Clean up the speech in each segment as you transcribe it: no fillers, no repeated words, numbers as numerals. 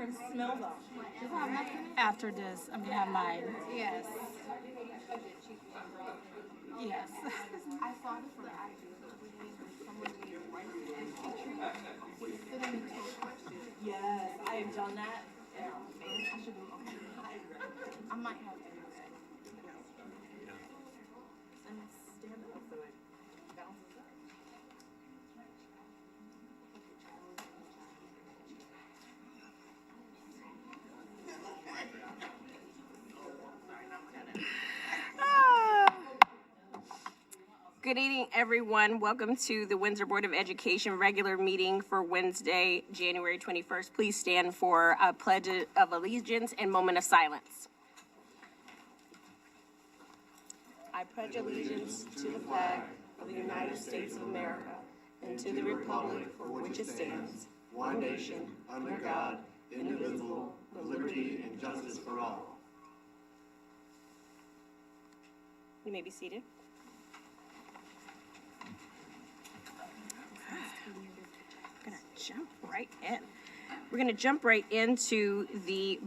and smell them. Does it have nothing? After this, I'm gonna have mine. Yes. Yes. I saw this on IG. Someone made rice and pastry with cinnamon toast crusted. Yes, I have done that. I should do it. I might have to do that. And stand up so it bounces up. Good evening, everyone. Welcome to the Windsor Board of Education regular meeting for Wednesday, January 21st. Please stand for a pledge of allegiance and moment of silence. I pledge allegiance to the flag of the United States of America and to the republic for which it stands, one nation, under God, indivisible, with liberty and justice for all. You may be seated. We're going to jump right into the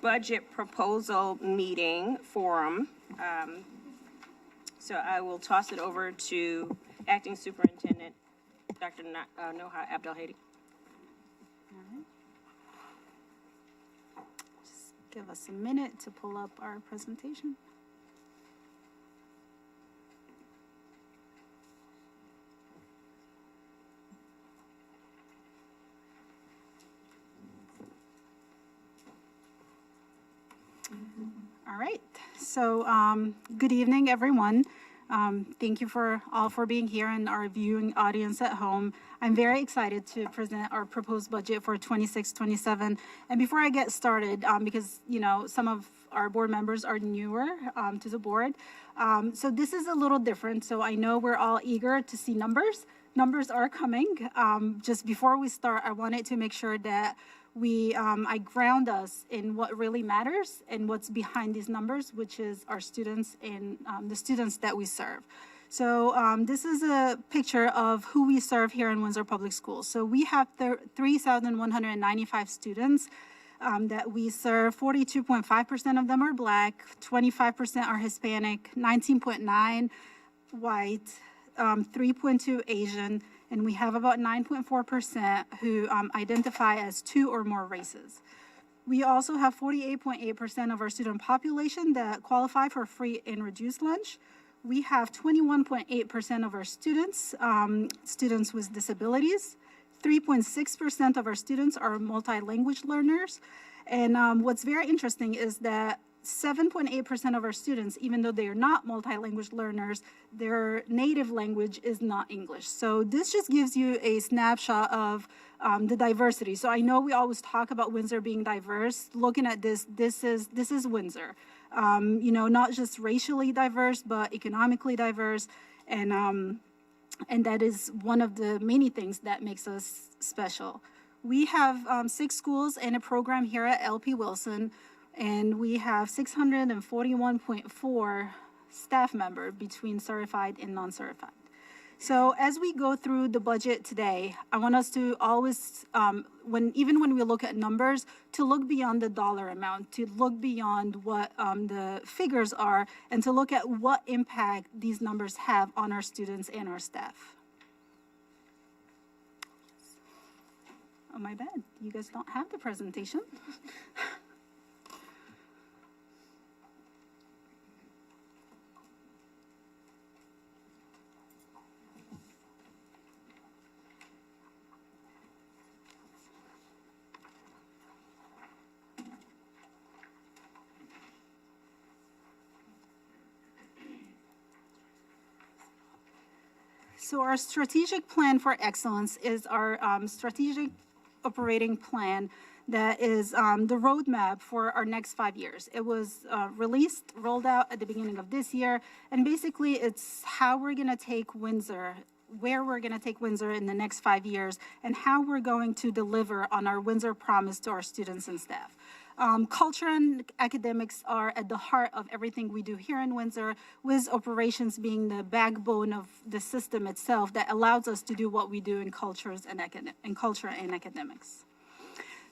budget proposal meeting forum. So I will toss it over to Acting Superintendent Dr. Noha Abdelhadi. Just give us a minute to pull up our presentation. All right, so good evening, everyone. Thank you for being here and our viewing audience at home. I'm very excited to present our proposed budget for 26-27. And before I get started, because some of our board members are newer to the board, so this is a little different. So I know we're all eager to see numbers. Numbers are coming. Just before we start, I wanted to make sure that I ground us in what really matters and what's behind these numbers, which is our students and the students that we serve. So this is a picture of who we serve here in Windsor Public Schools. So we have 3,195 students that we serve. 42.5% of them are Black, 25% are Hispanic, 19.9% white, 3.2% Asian, and we have about 9.4% who identify as two or more races. We also have 48.8% of our student population that qualify for free and reduced lunch. We have 21.8% of our students, students with disabilities. 3.6% of our students are multi-language learners. And what's very interesting is that 7.8% of our students, even though they are not multi-language learners, their native language is not English. So this just gives you a snapshot of the diversity. So I know we always talk about Windsor being diverse. Looking at this is Windsor. Not just racially diverse, but economically diverse, and that is one of the many things that makes us special. We have 6 schools and a program here at LP Wilson. And we have 641.4 staff members between certified and non-certified. So as we go through the budget today, I want us to always, even when we look at numbers, to look beyond the dollar amount, to look beyond what the figures are, and to look at what impact these numbers have on our students and our staff. Oh, my bad. You guys don't have the presentation. So our strategic plan for excellence is our strategic operating plan that is the roadmap for our next 5 years. It was rolled out at the beginning of this year, and basically it's how we're going to take Windsor, where we're going to take Windsor in the next 5 years, and how we're going to deliver on our Windsor promise to our students and staff. Culture and academics are at the heart of everything we do here in Windsor, with operations being the backbone of the system itself that allows us to do what we do in culture and academics.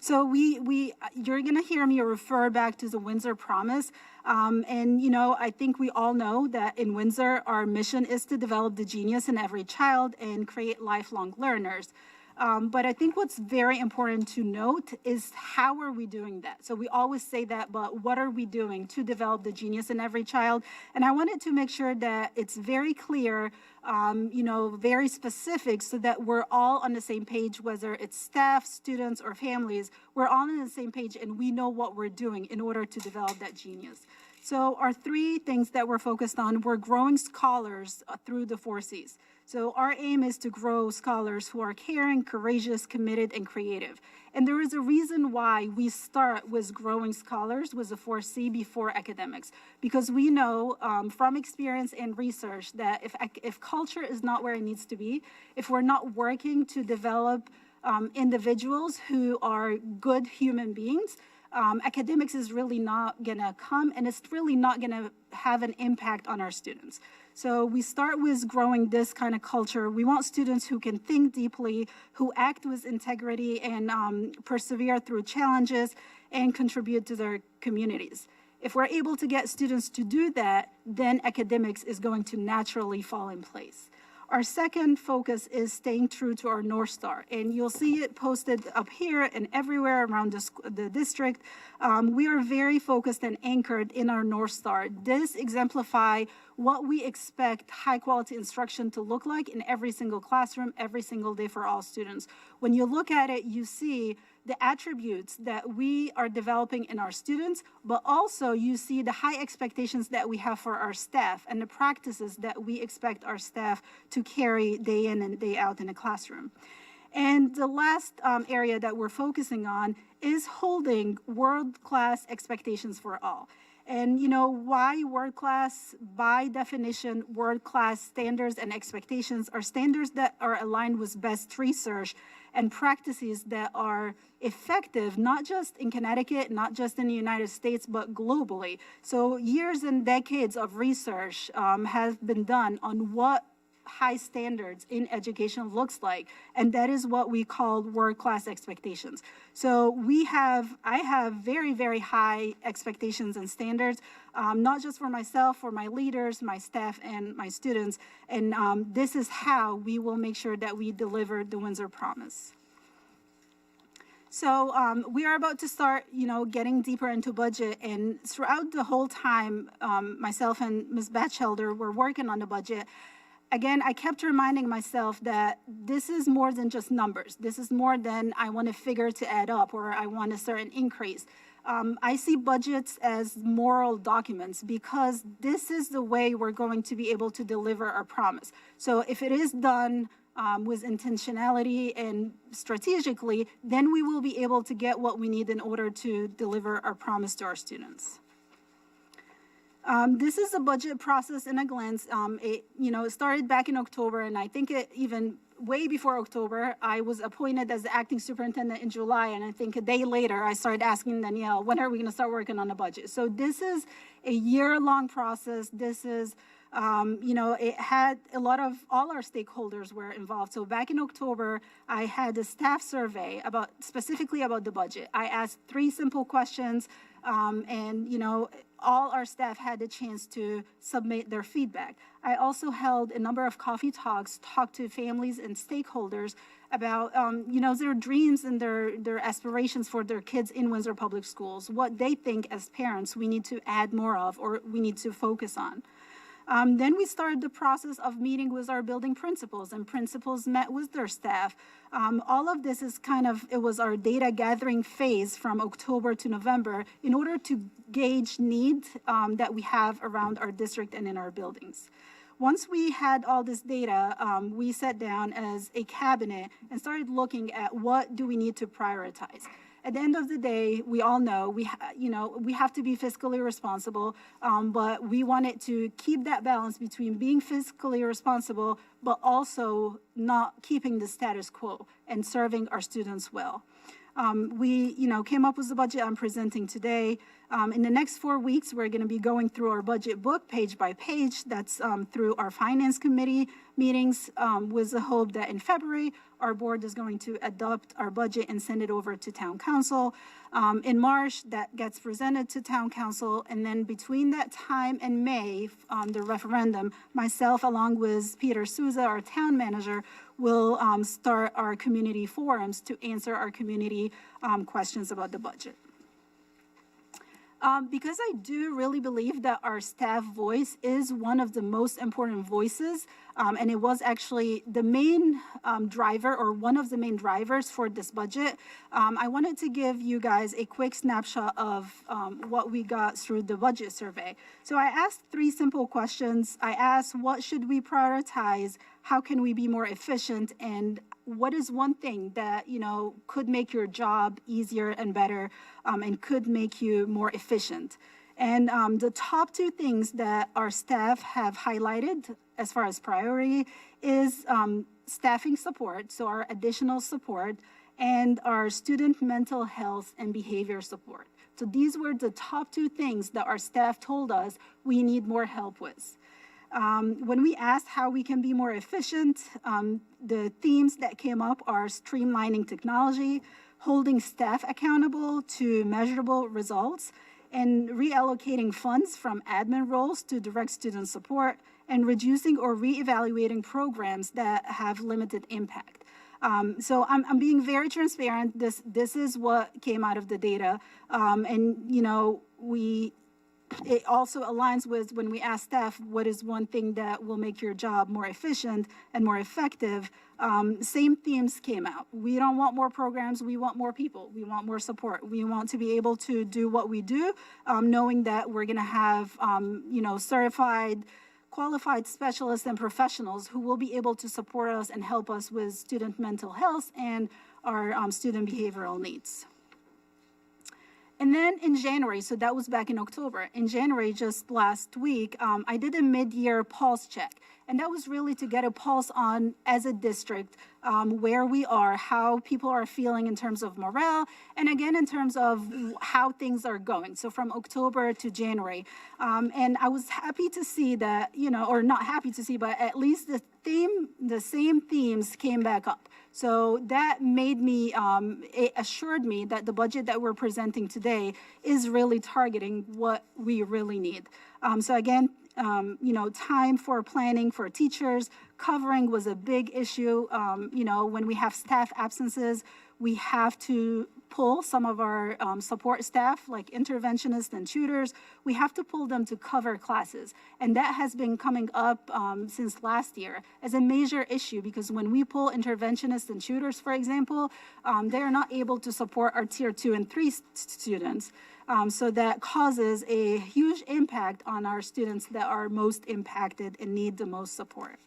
So you're going to hear me refer back to the Windsor Promise. And, you know, I think we all know that in Windsor, our mission is to develop the genius in every child and create lifelong learners. But I think what's very important to note is how are we doing that? So we always say that, but what are we doing to develop the genius in every child? And I wanted to make sure that it's very clear, you know, very specific so that we're all on the same page, whether it's staff, students, or families, we're all on the same page and we know what we're doing in order to develop that genius. So our three things that we're focused on, we're growing scholars through the 4 Cs. So our aim is to grow scholars who are caring, courageous, committed, and creative. And there is a reason why we start with growing scholars with a 4C before academics, because we know from experience and research that if culture is not where it needs to be, if we're not working to develop individuals who are good human beings, academics is really not gonna come, and it's really not gonna have an impact on our students. So we start with growing this kind of culture. We want students who can think deeply, who act with integrity and persevere through challenges and contribute to their communities. If we're able to get students to do that, then academics is going to naturally fall in place. Our second focus is staying true to our North Star, and you'll see it posted up here and everywhere around the district. We are very focused and anchored in our North Star. This exemplifies what we expect high-quality instruction to look like in every single classroom, every single day for all students. When you look at it, you see the attributes that we are developing in our students, but also you see the high expectations that we have for our staff and the practices that we expect our staff to carry day in and day out in the classroom. And the last area that we're focusing on is holding world-class expectations for all. And you know, why world-class? By definition, world-class standards and expectations are standards that are aligned with best research and practices that are effective, not just in Connecticut, not just in the United States, but globally. So years and decades of research have been done on what high standards in education looks like, and that is what we call world-class expectations. So I have very, very high expectations and standards, not just for myself, for my leaders, my staff, and my students, and this is how we will make sure that we deliver the Windsor Promise. So we are about to start, you know, getting deeper into budget, and throughout the whole time, myself and Ms. Batchelder were working on the budget. Again, I kept reminding myself that this is more than just numbers. This is more than I want a figure to add up or I want a certain increase. I see budgets as moral documents because this is the way we're going to be able to deliver our promise. So if it is done with intentionality and strategically, then we will be able to get what we need in order to deliver our promise to our students. This is a budget process in a glance. It started back in October, and I think even way before October, I was appointed as the acting superintendent in July, and I think a day later, I started asking Danielle, when are we going to start working on the budget? So this is a year-long process. This is, it had a lot of, all our stakeholders were involved. So back in October, I had a staff survey specifically about the budget. I asked 3 simple questions, and all our staff had the chance to submit their feedback. I also held a number of coffee talks, talked to families and stakeholders about, their dreams and their aspirations for their kids in Windsor Public Schools, what they think as parents we need to add more of or we need to focus on. Then we started the process of meeting with our building principals, and principals met with their staff. All of this is it was our data gathering phase from October to November in order to gauge need that we have around our district and in our buildings. Once we had all this data, we sat down as a cabinet and started looking at what do we need to prioritize. At the end of the day, we all know we have to be fiscally responsible, but we wanted to keep that balance between being fiscally responsible, but also not keeping the status quo and serving our students well. We came up with the budget I'm presenting today. In the next 4 weeks, we're going to be going through our budget book page by page. That's through our finance committee meetings with the hope that in February, our board is going to adopt our budget and send it over to town council. In March, that gets presented to town council, and then between that time and May, the referendum, myself along with Peter Souza, our town manager, will start our community forums to answer our community questions about the budget. Because I do really believe that our staff voice is one of the most important voices, and it was actually the main driver, or one of the main drivers for this budget. I wanted to give you guys a quick snapshot of what we got through the budget survey. So I asked 3 simple questions. I asked, what should we prioritize? How can we be more efficient? And what is one thing that, could make your job easier and better, and could make you more efficient? And the top 2 things that our staff have highlighted as far as priority is staffing support, so our additional support, and our student mental health and behavior support. So these were the top 2 things that our staff told us we need more help with. When we asked how we can be more efficient, the themes that came up are streamlining technology, holding staff accountable to measurable results, and reallocating funds from admin roles to direct student support, and reducing or reevaluating programs that have limited impact. So I'm being very transparent. This is what came out of the data. It also aligns with when we ask staff, what is one thing that will make your job more efficient and more effective? Same themes came out. We don't want more programs. We want more people. We want more support. We want to be able to do what we do, knowing that we're going to have, certified, qualified specialists and professionals who will be able to support us and help us with student mental health and our student behavioral needs. And then in January, so that was back in October, in January, just last week, I did a mid-year pulse check. And that was really to get a pulse on, as a district, where we are, how people are feeling in terms of morale, and again, in terms of how things are going. So from October to January. And I was happy to see that, or not happy to see, but at least the same themes came back up. So that made me, it assured me that the budget that we're presenting today is really targeting what we really need. So again, time for planning for teachers, covering was a big issue. When we have staff absences, we have to pull some of our support staff, like interventionists and tutors. We have to pull them to cover classes. And that has been coming up since last year as a major issue, because when we pull interventionists and tutors, for example, they are not able to support our tier 2 and 3 students. So that causes a huge impact on our students that are most impacted and need the most support.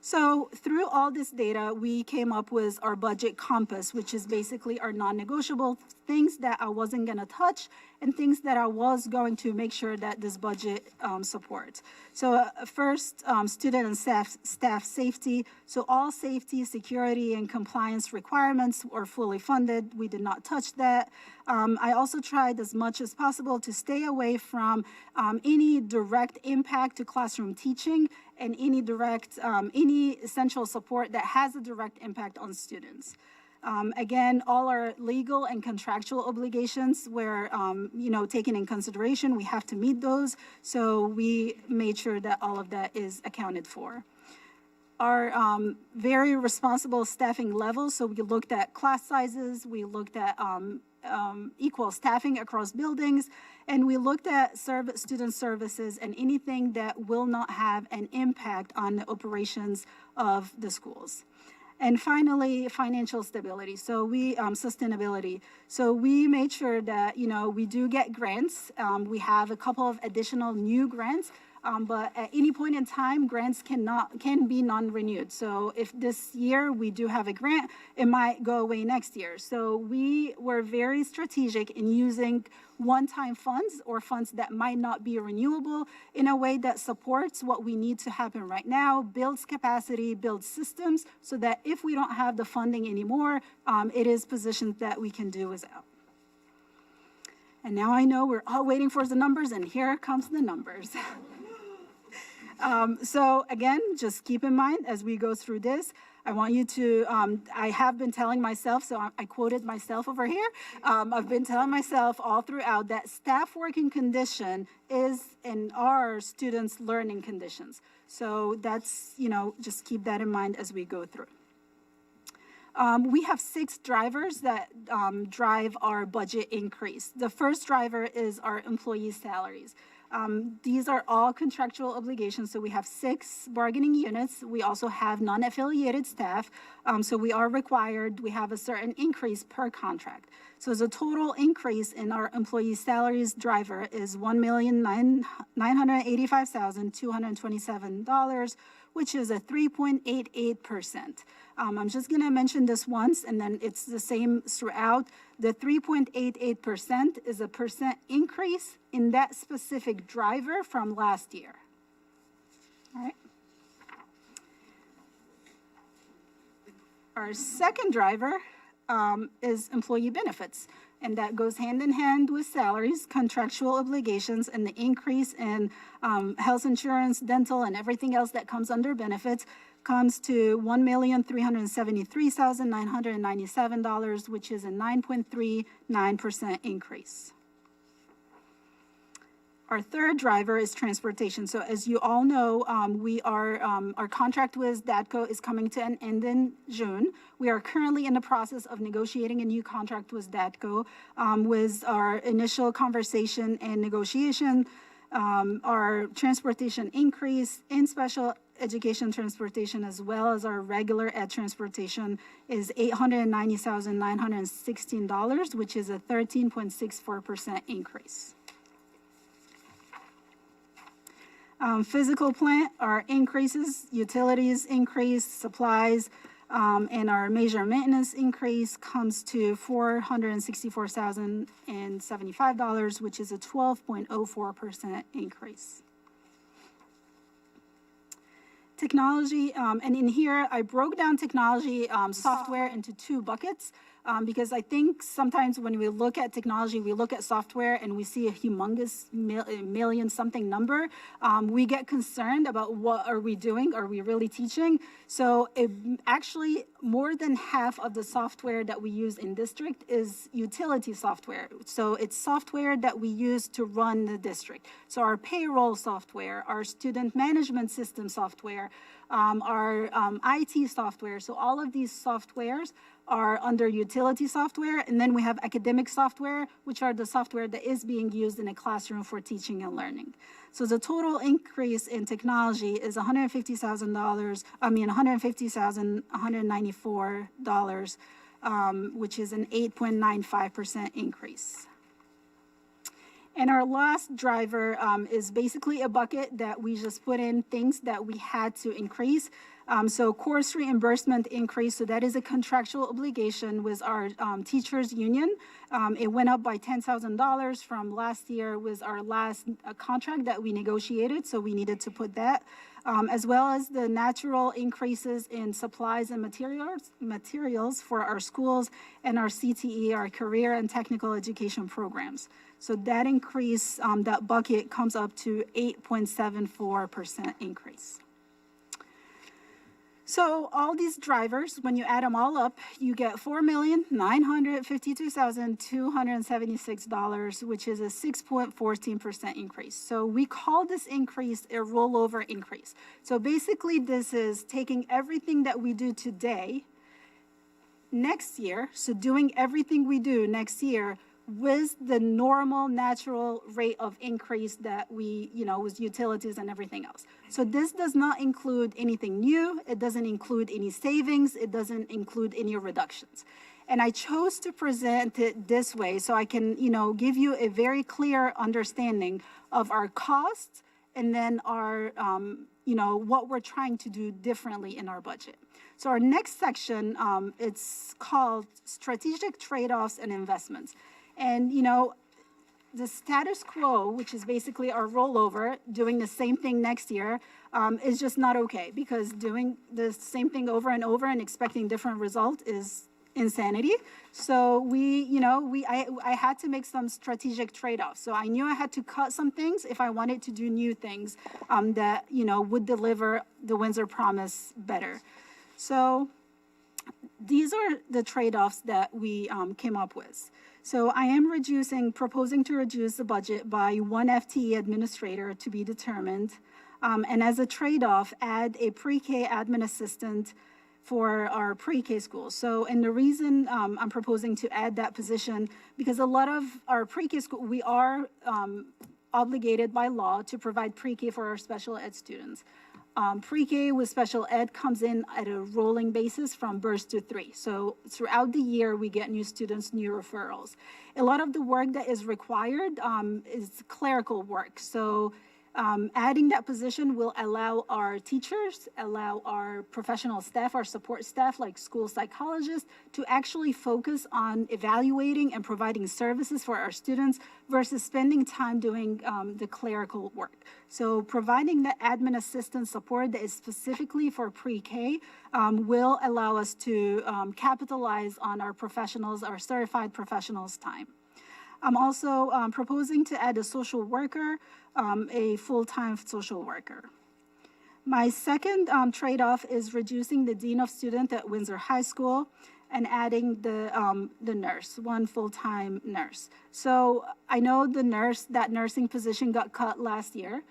So through all this data, we came up with our budget compass, which is basically our non-negotiable things that I wasn't going to touch and things that I was going to make sure that this budget supports. So first, student and staff safety. So all safety, security, and compliance requirements were fully funded. We did not touch that. I also tried as much as possible to stay away from any direct impact to classroom teaching and any essential support that has a direct impact on students. Again, all our legal and contractual obligations were, taken in consideration. We have to meet those, so we made sure that all of that is accounted for. Our very responsible staffing levels, so we looked at class sizes, we looked at equal staffing across buildings, and we looked at student services and anything that will not have an impact on the operations of the schools. And finally, financial stability. So sustainability. So we made sure that, we do get grants. We have a couple of additional new grants, but at any point in time, grants can be non-renewed. So if this year we do have a grant, it might go away next year. So we were very strategic in using one-time funds or funds that might not be renewable in a way that supports what we need to happen right now, builds capacity, builds systems, so that if we don't have the funding anymore, it is positions that we can do without. And now I know we're all waiting for the numbers, and here comes the numbers. So again, just keep in mind as we go through this, I want you to, I have been telling myself, so I quoted myself over here. I've been telling myself all throughout that staff working condition is in our students' learning conditions. So that's, just keep that in mind as we go through. We have 6 drivers that drive our budget increase. The first driver is our employee salaries. These are all contractual obligations, so we have 6 bargaining units. We also have non-affiliated staff, so we are required, we have a certain increase per contract. So the total increase in our employee salaries driver is $1,985,227, which is a 3.88%. I'm just going to mention this once, and then it's the same throughout. The 3.88% is a percent increase in that specific driver from last year. All right. Our second driver is employee benefits, and that goes hand in hand with salaries, contractual obligations, and the increase in health insurance, dental, and everything else that comes under benefits comes to $1,373,997, which is a 9.39% increase. Our third driver is transportation. So as you all know, our contract with DATCO is coming to an end in June. We are currently in the process of negotiating a new contract with DATCO. With our initial conversation and negotiation, our transportation increase in special education transportation as well as our regular ed transportation is $890,916, which is a 13.64% increase. Physical plant, our increases, utilities increase, supplies, and our major maintenance increase comes to $464,075, which is a 12.04% increase. Technology, and in here I broke down technology software into 2 buckets. Because I think sometimes when we look at technology, we look at software and we see a humongous million something number. We get concerned about what are we doing? Are we really teaching? So actually more than half of the software that we use in district is utility software. So it's software that we use to run the district. So our payroll software, our student management system software, our IT software. So all of these softwares are under utility software, and then we have academic software, which are the software that is being used in a classroom for teaching and learning. So the total increase in technology is $150,194, which is an 8.95% increase. And our last driver is basically a bucket that we just put in things that we had to increase. So course reimbursement increase, so that is a contractual obligation with our teachers union. It went up by $10,000 from last year with our last contract that we negotiated, so we needed to put that. As well as the natural increases in supplies and materials for our schools and our CTE, our career and technical education programs. So that increase, that bucket comes up to 8.74% increase. So all these drivers, when you add them all up, you get $4,952,276, which is a 6.14% increase. So we call this increase a rollover increase. So basically this is taking everything that we do today, next year, so doing everything we do next year with the normal natural rate of increase that we, with utilities and everything else. So this does not include anything new. It doesn't include any savings. It doesn't include any reductions. And I chose to present it this way so I can, give you a very clear understanding of our costs and then our, what we're trying to do differently in our budget. So our next section, it's called Strategic Trade-offs and Investments. And, the status quo, which is basically our rollover, doing the same thing next year, is just not okay, because doing the same thing over and over and expecting different result is insanity. So I had to make some strategic trade-offs. So I knew I had to cut some things if I wanted to do new things that, would deliver the Windsor promise better. So these are the trade-offs that we came up with. So I am proposing to reduce the budget by 1 FTE administrator to be determined. And as a trade-off, add a pre-K admin assistant for our pre-K schools. So, and the reason I'm proposing to add that position, because a lot of our pre-K school, we are obligated by law to provide pre-K for our special ed students. Pre-K with special ed comes in at a rolling basis from birth to 3. So throughout the year, we get new students, new referrals. A lot of the work that is required is clerical work. So adding that position will allow our teachers, allow our professional staff, our support staff, like school psychologists, to actually focus on evaluating and providing services for our students versus spending time doing the clerical work. So providing the admin assistant support that is specifically for pre-K will allow us to capitalize on our professionals, our certified professionals' time. I'm also proposing to add a social worker, a full-time social worker. My second trade-off is reducing the dean of student at Windsor High School and adding the nurse, 1 full-time nurse. So I know that nursing position got cut last year.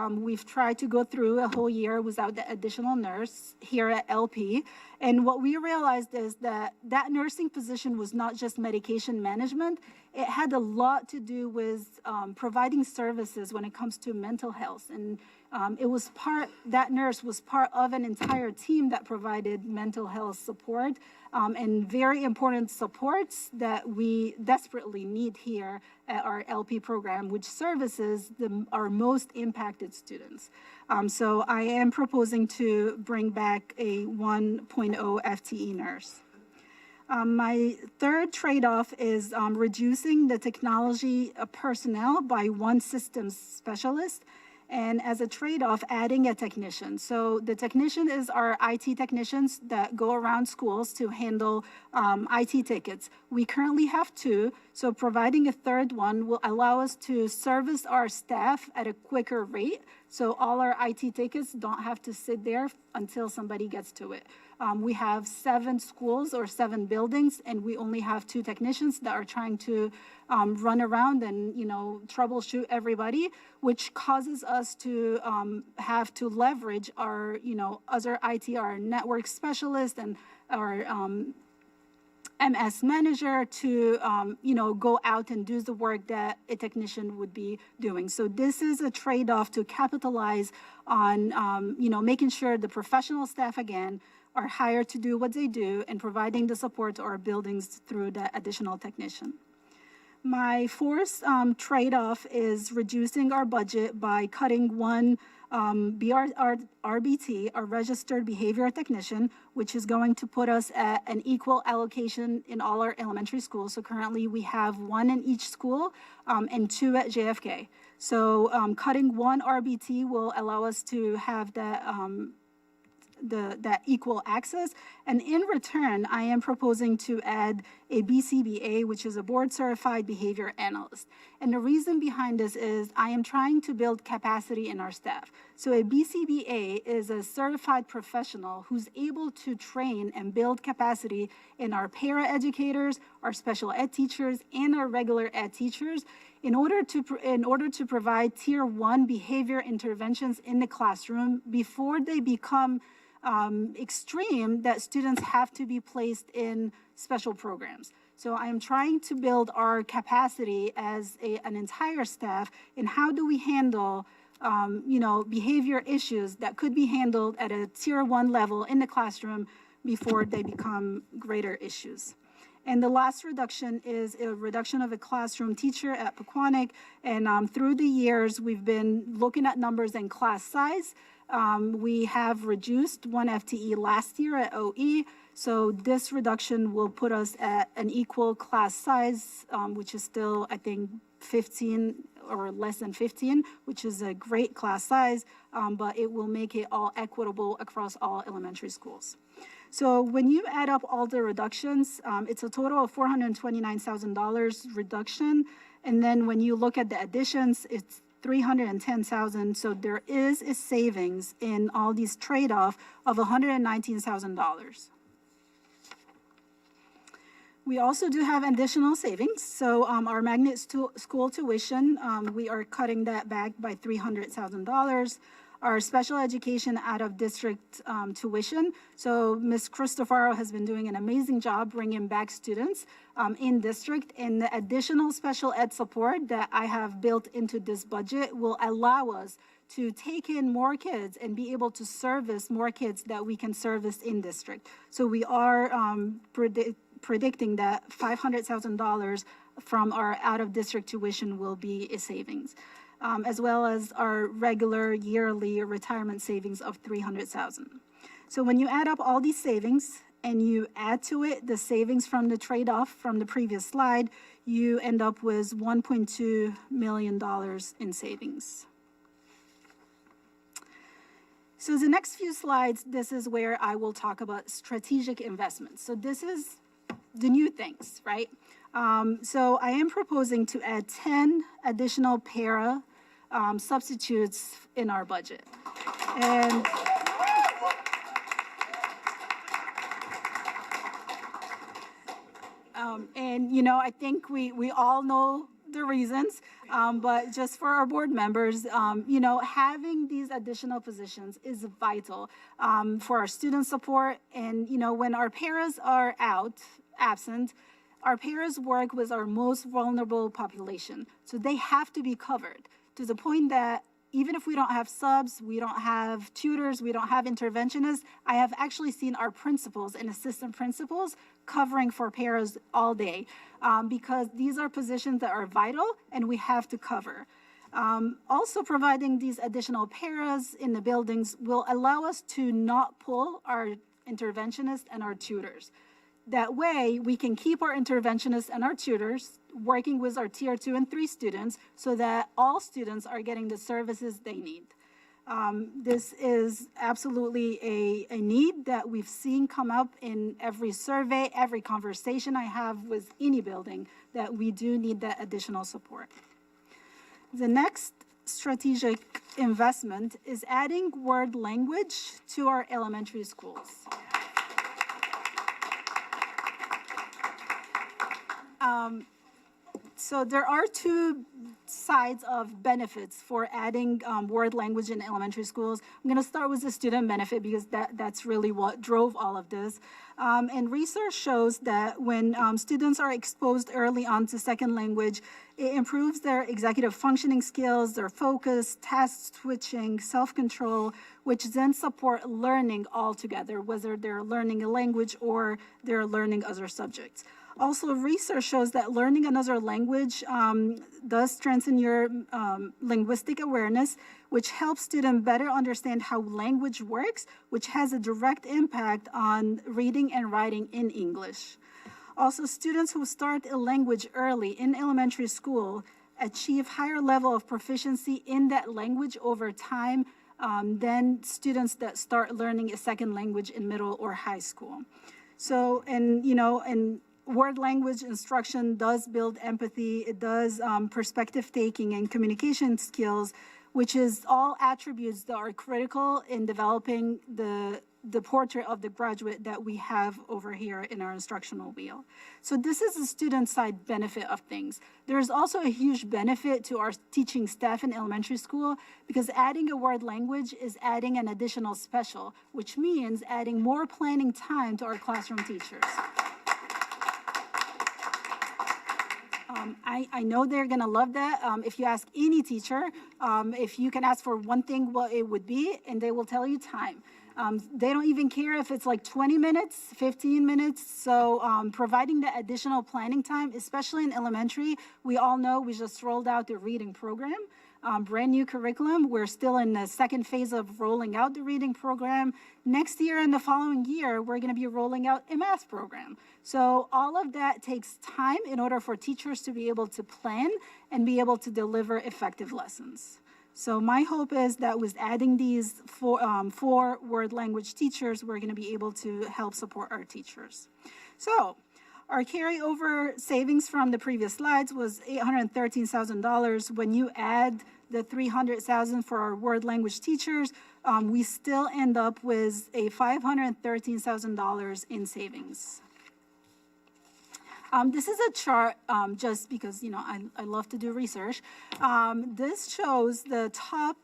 We've tried to go through a whole year without the additional nurse here at LP. And what we realized is that nursing position was not just medication management. It had a lot to do with providing services when it comes to mental health. And that nurse was part of an entire team that provided mental health support and very important supports that we desperately need here at our LP program, which services our most impacted students. So I am proposing to bring back a 1.0 FTE nurse. My third trade-off is reducing the technology personnel by 1 systems specialist, and as a trade-off, adding a technician. So the technician is our IT technicians that go around schools to handle IT tickets. We currently have 2, so providing a third one will allow us to service our staff at a quicker rate, so all our IT tickets don't have to sit there until somebody gets to it. We have 7 schools or 7 buildings, and we only have 2 technicians that are trying to run around and, troubleshoot everybody, which causes us to have to leverage our, other IT, our network specialist and our MS manager to, go out and do the work that a technician would be doing. So this is a trade-off to capitalize on, making sure the professional staff, again, are hired to do what they do and providing the support to our buildings through the additional technician. My fourth trade-off is reducing our budget by cutting 1 RBT, our registered behavior technician, which is going to put us at an equal allocation in all our elementary schools. So currently we have 1 in each school and 2 at JFK. So cutting 1 RBT will allow us to have that equal access. And in return, I am proposing to add a BCBA, which is a board certified behavior analyst. And the reason behind this is I am trying to build capacity in our staff. So a BCBA is a certified professional who's able to train and build capacity in our para-educators, our special ed teachers, and our regular ed teachers in order to provide tier 1 behavior interventions in the classroom before they become extreme that students have to be placed in special programs. So I am trying to build our capacity as an entire staff in how do we handle behavior issues that could be handled at a tier 1 level in the classroom before they become greater issues. And the last reduction is a reduction of a classroom teacher at Pequannock. And through the years, we've been looking at numbers and class size. We have reduced 1 FTE last year at OE. So this reduction will put us at an equal class size, which is still, I think, 15 or less than 15, which is a great class size, but it will make it all equitable across all elementary schools. So when you add up all the reductions, it's a total of $429,000 reduction. And then when you look at the additions, it's 310,000. So there is a savings in all these trade-off of $119,000. We also do have additional savings. So our magnet school tuition, we are cutting that back by $300,000. Our special education out of district tuition. So Ms. Cristofaro has been doing an amazing job bringing back students in district, and the additional special ed support that I have built into this budget will allow us to take in more kids and be able to service more kids that we can service in district. So we are predicting that $500,000 from our out of district tuition will be a savings. As well as our regular yearly retirement savings of $300,000. So when you add up all these savings and you add to it the savings from the trade-off from the previous slide, you end up with $1.2 million in savings. So the next few slides, this is where I will talk about strategic investments. So this is the new things, right? So I am proposing to add 10 additional para substitutes in our budget. And you know, I think we all know the reasons, but just for our board members, you know, having these additional positions is vital for our student support. And, you know, when our paras are absent, our paras work with our most vulnerable population. So they have to be covered to the point that even if we don't have subs, we don't have tutors, we don't have interventionists, I have actually seen our principals and assistant principals covering for paras all day because these are positions that are vital and we have to cover. Also providing these additional paras in the buildings will allow us to not pull our interventionists and our tutors. That way, we can keep our interventionists and our tutors working with our tier 2 and 3 students so that all students are getting the services they need. This is absolutely a need that we've seen come up in every survey, every conversation I have with any building, that we do need that additional support. The next strategic investment is adding word language to our elementary schools. So there are two sides of benefits for adding word language in elementary schools. I'm going to start with the student benefit because that's really what drove all of this. And research shows that when students are exposed early on to second language, it improves their executive functioning skills, their focus, task switching, self-control, which then support learning altogether, whether they're learning a language or they're learning other subjects. Also, research shows that learning another language does strengthen your linguistic awareness, which helps students better understand how language works, which has a direct impact on reading and writing in English. Also, students who start a language early in elementary school achieve higher level of proficiency in that language over time than students that start learning a second language in middle or high school. So, and word language instruction does build empathy. It does perspective taking and communication skills, which is all attributes that are critical in developing the portrait of the graduate that we have over here in our instructional wheel. So this is the student side benefit of things. There's also a huge benefit to our teaching staff in elementary school because adding a word language is adding an additional special, which means adding more planning time to our classroom teachers. I know they're going to love that. If you ask any teacher, if you can ask for one thing, what it would be, and they will tell you time. They don't even care if it's like 20 minutes, 15 minutes. So providing the additional planning time, especially in elementary, we all know we just rolled out the reading program. Brand new curriculum. We're still in the second phase of rolling out the reading program. Next year and the following year, we're going to be rolling out a math program. So all of that takes time in order for teachers to be able to plan and be able to deliver effective lessons. So my hope is that with adding these four word language teachers, we're going to be able to help support our teachers. So our carryover savings from the previous slides was $813,000. When you add the $300,000 for our word language teachers, we still end up with a $513,000 in savings. This is a chart just because, I love to do research. This shows the top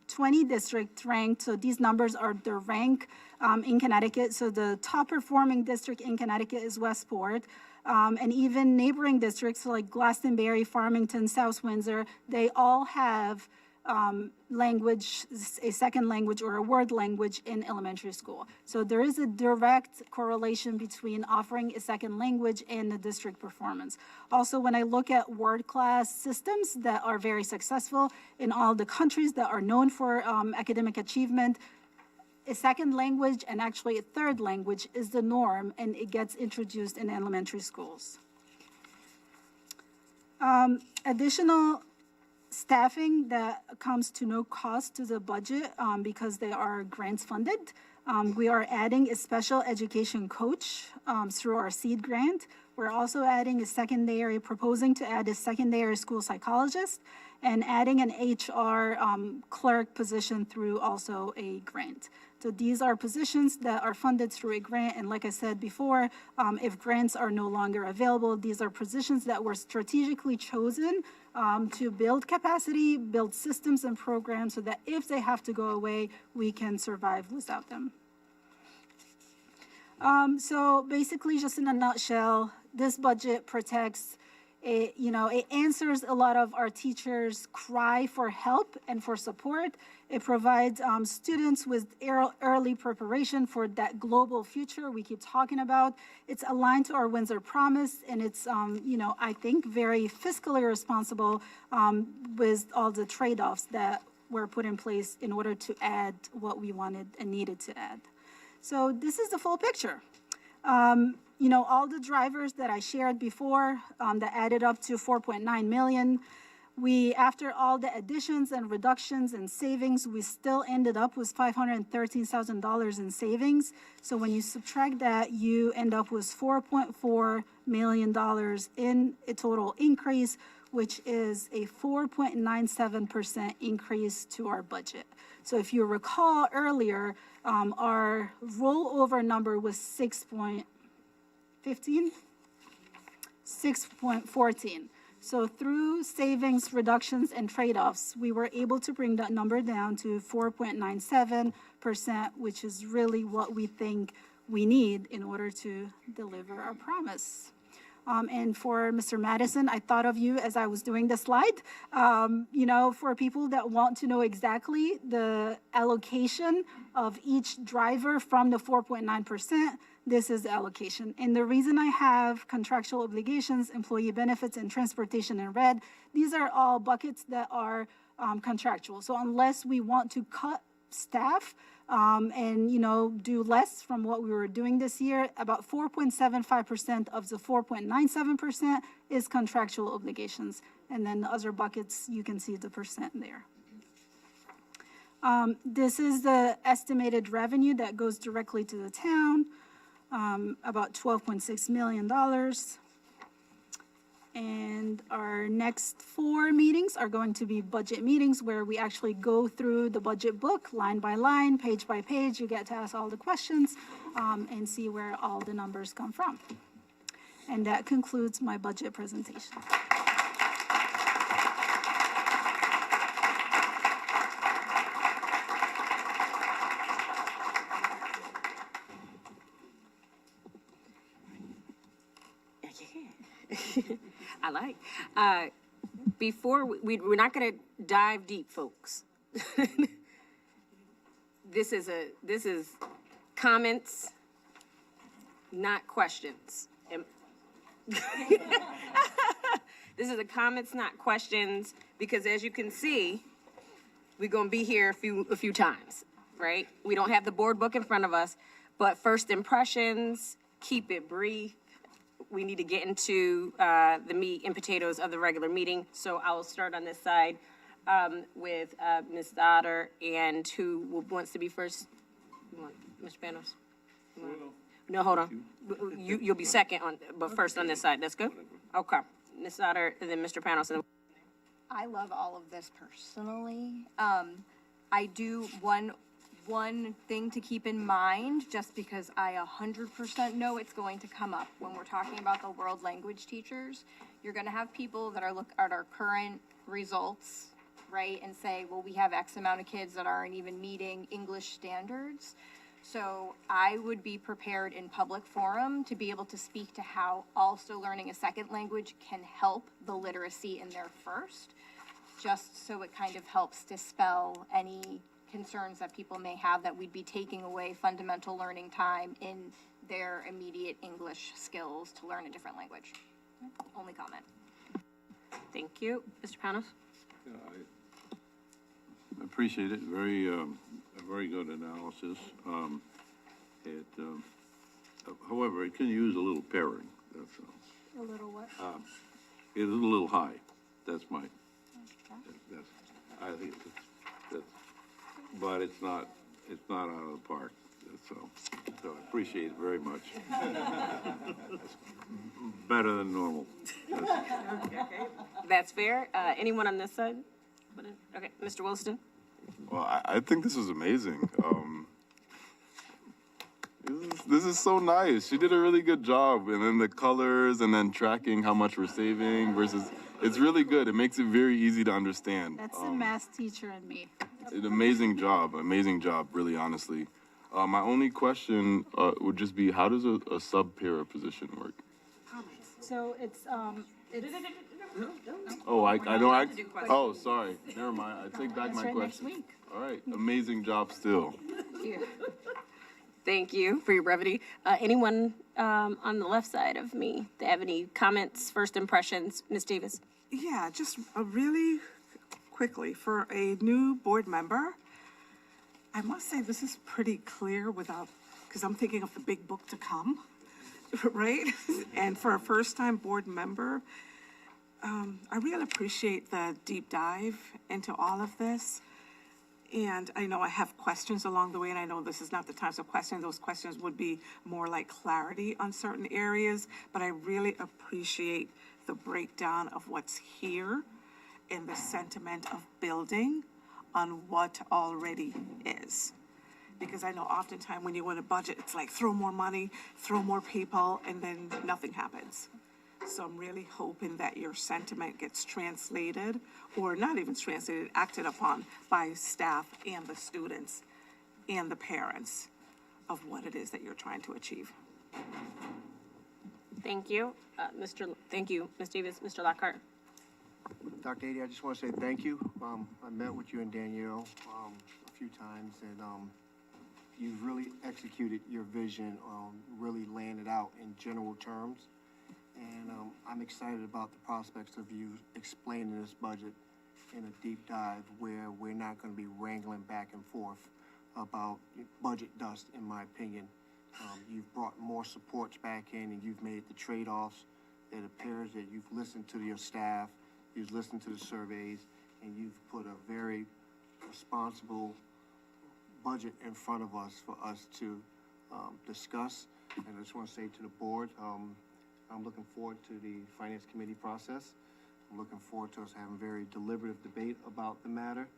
20 districts ranked. So these numbers are the rank in Connecticut. So the top performing district in Connecticut is Westport. And even neighboring districts like Glastonbury, Farmington, South Windsor, they all have language, a second language or a word language in elementary school. So there is a direct correlation between offering a second language and the district performance. Also, when I look at word class systems that are very successful in all the countries that are known for academic achievement, a second language and actually a third language is the norm, and it gets introduced in elementary schools. Additional staffing that comes to no cost to the budget because they are grants funded. We are adding a special education coach through our seed grant. We're also adding proposing to add a secondary school psychologist and adding an HR clerk position through also a grant. So these are positions that are funded through a grant. And like I said before, if grants are no longer available, these are positions that were strategically chosen to build capacity, build systems and programs so that if they have to go away, we can survive without them. So basically, just in a nutshell, this budget protects, it answers a lot of our teachers' cry for help and for support. It provides students with early preparation for that global future we keep talking about. It's aligned to our Windsor promise, and it's, I think, very fiscally responsible with all the trade-offs that were put in place in order to add what we wanted and needed to add. So this is the full picture. All the drivers that I shared before that added up to 4.9 million. After all the additions and reductions and savings, we still ended up with $513,000 in savings. So when you subtract that, you end up with $4.4 million in a total increase, which is a 4.97% increase to our budget. So if you recall earlier, our rollover number was 6.14. So through savings, reductions, and trade-offs, we were able to bring that number down to 4.97%, which is really what we think we need in order to deliver our promise. And for Mr. Madison, I thought of you as I was doing the slide. For people that want to know exactly the allocation of each driver from the 4.9%, this is the allocation. And the reason I have contractual obligations, employee benefits, and transportation in red, these are all buckets that are contractual. So unless we want to cut staff and do less from what we were doing this year, about 4.75% of the 4.97% is contractual obligations. And then the other buckets, you can see the percent there. This is the estimated revenue that goes directly to the town. About $12.6 million. And our next 4 meetings are going to be budget meetings where we actually go through the budget book line by line, page by page. You get to ask all the questions and see where all the numbers come from. And that concludes my budget presentation. I like. Before we're not going to dive deep, folks. This is comments, not questions. This is a comments, not questions, because as you can see, we're going to be here a few times, right? We don't have the board book in front of us, but first impressions, keep it brief. We need to get into the meat and potatoes of the regular meeting, so I will start on this side. with Ms. Otter, and wants to be first? You want Mr. Panos? No, hold on. You'll be second but first on this side. That's good? Okay. Ms. Otter, and then Mr. Panos. And I love all of this personally. I do one thing to keep in mind, just because I 100% know it's going to come up when we're talking about the world language teachers. You're going to have people that are look at our current results, right, and say, well, we have X amount of kids that aren't even meeting English standards. So I would be prepared in public forum to be able to speak to how also learning a second language can help the literacy in there first, just so it kind of helps dispel any concerns that people may have that we'd be taking away fundamental learning time in their immediate English skills to learn a different language. Only comment. thank you. Mr. Panos? Yeah, I appreciate it. A very good analysis. However, it can use a little pairing, that's all. A little what? It is a little high. That's my, I think but it's not out of the park, that's all. So I appreciate it very much. It's better than normal. That's fair. Anyone on this side? Okay, Mr. Williston? Well, I think this is amazing. This is so nice. She did a really good job. And then the colors and then tracking how much we're saving versus, it's really good. It makes it very easy to understand. That's the math teacher in me. An amazing job, really, honestly. My only question would just be, how does a sub-para position work? So it's, Oh, I know, oh, sorry, never mind, I take back that's my right next question. week. All right, amazing job still. Thank you for your brevity. Anyone on the left side of me that have any comments, first impressions? Ms. Davis? Yeah, just really quickly, for a new board member, I must say this is pretty clear because I'm thinking of the big book to come, right? And for a first-time board member, I really appreciate the deep dive into all of this. And I know I have questions along the way, and I know this is not the time of questions. Those questions would be more like clarity on certain areas, but I really appreciate the breakdown of what's here and the sentiment of building on what already is. Because I know oftentimes when you win a budget, it's like throw more money, throw more people, and then nothing happens. So I'm really hoping that your sentiment gets translated, or not even translated, acted upon by staff and the students and the parents of what it is that you're trying to achieve. Thank you. Thank you, Ms. Davis. Mr. Lockhart? Dr. Ady, I just want to say thank you. I met with you and Danielle a few times, and you've really executed your vision, really laying it out in general terms. And I'm excited about the prospects of you explaining this budget in a deep dive where we're not going to be wrangling back and forth about budget dust, in my opinion. You've brought more supports back in, and you've made the trade-offs. It appears that you've listened to your staff, you've listened to the surveys, and you've put a very responsible budget in front of us for us to discuss. And I just want to say to the board, I'm looking forward to the Finance Committee process. I'm looking forward to us having very deliberative debate about the matter.